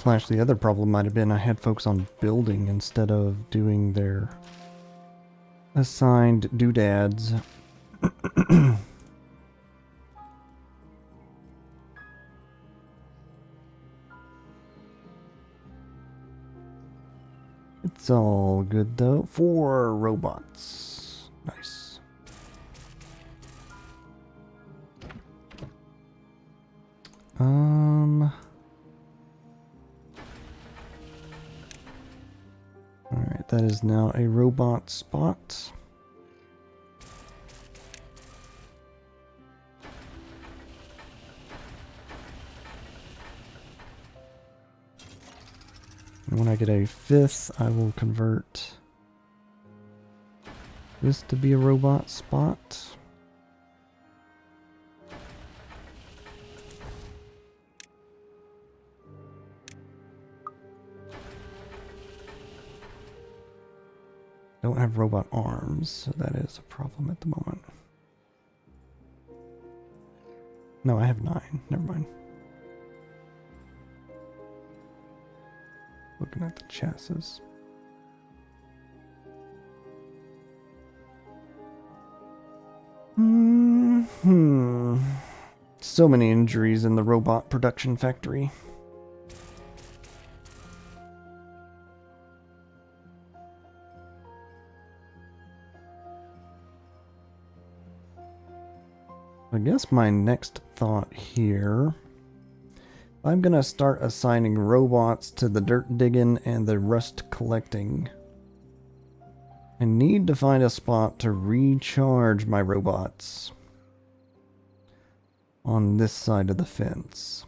Slash the other problem might have been I had folks on building instead of doing their assigned doodads. It's all good though. 4 robots. Nice. Alright, that is now a robot spot. And when I get a 5th, I will convert this to be a robot spot. Don't have robot arms, so that is a problem at the moment. No, I have 9. Never mind. Looking at the chassis. So many injuries in the robot production factory. I guess my next thought here, I'm gonna start assigning robots to the dirt digging and the rust collecting. I need to find a spot to recharge my robots on this side of the fence.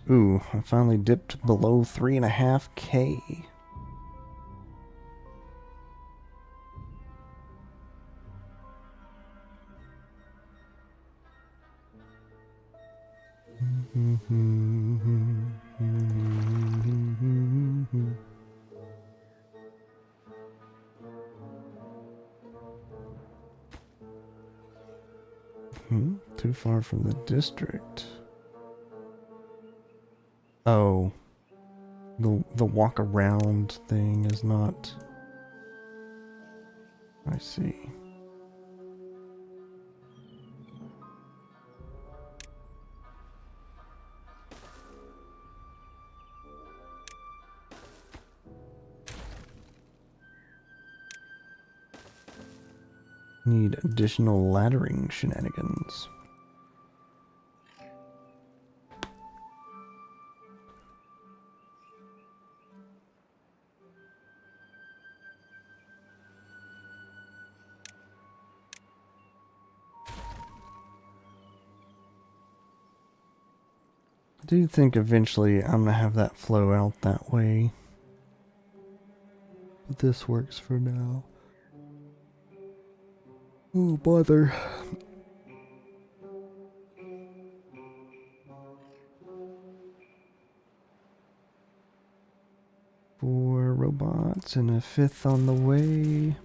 Ooh, I finally dipped below 3.5K. Too far from the district. Oh. The walk around thing is not... I see. Need additional laddering shenanigans. I do think eventually I'm gonna have that flow out that way. But this works for now. Oh, bother. Four robots and a 5th on the way.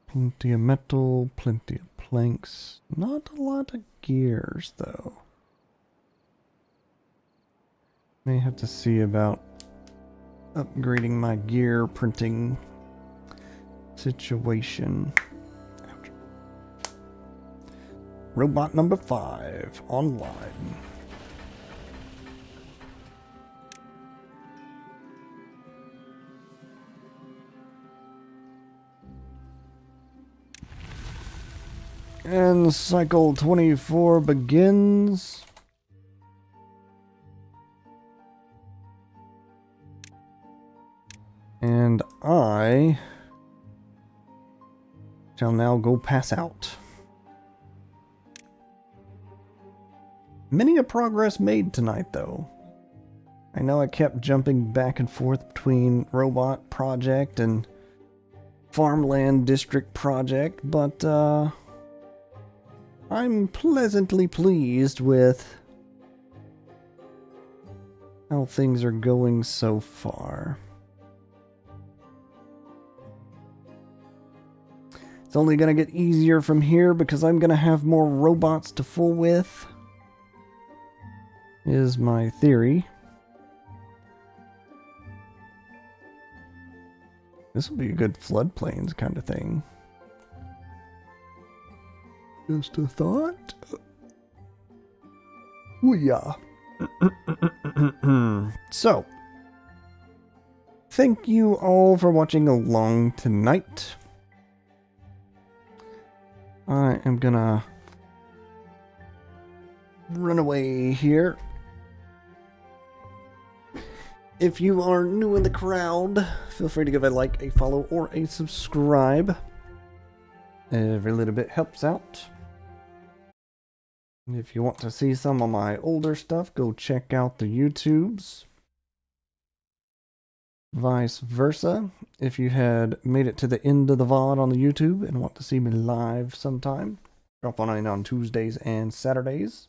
Plenty of metal, plenty of planks. Not a lot of gears, though. May have to see about upgrading my gear printing situation. Ouch. Robot number 5 online. And cycle 24 begins. And I shall now go pass out. Many a progress made tonight, though. I know I kept jumping back and forth between robot project and farmland district project, but I'm pleasantly pleased with how things are going so far. It's only going to get easier from here because I'm going to have more robots to fool with, is my theory. This will be a good floodplains kind of thing. Just a thought. Oh yeah. So, thank you all for watching along tonight. I am gonna run away here. If you are new in the crowd, feel free to give a like, a follow, or a subscribe. Every little bit helps out. If you want to see some of my older stuff, go check out the YouTubes. Vice versa, if you had made it to the end of the VOD on the YouTube and want to see me live sometime, drop on in on Tuesdays and Saturdays.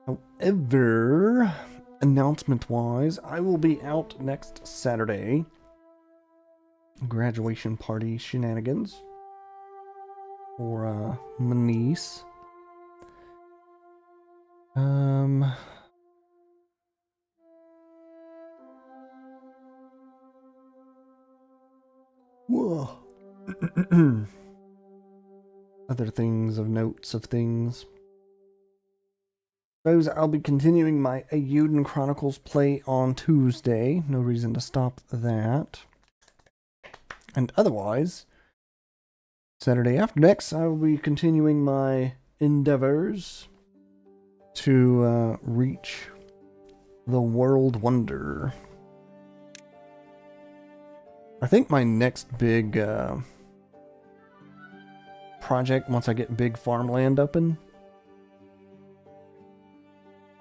However, announcement-wise, I will be out next Saturday. Graduation party shenanigans for my niece. Whoa. Other things of notes of things. Suppose I'll be continuing my Ayuden Chronicles play on Tuesday. No reason to stop that. And otherwise, Saturday after next, I will be continuing my endeavors to reach the world wonder. I think my next big project, once I get big farmland open,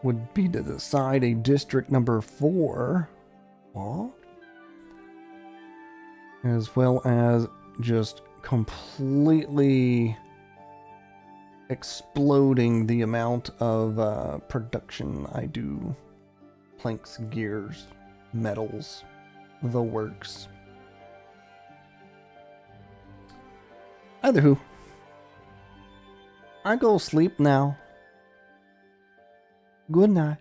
would be to decide a district number 4. What? As well as just completely exploding the amount of production I do. Planks, gears, metals, the works. Either who. I go sleep now. Good night.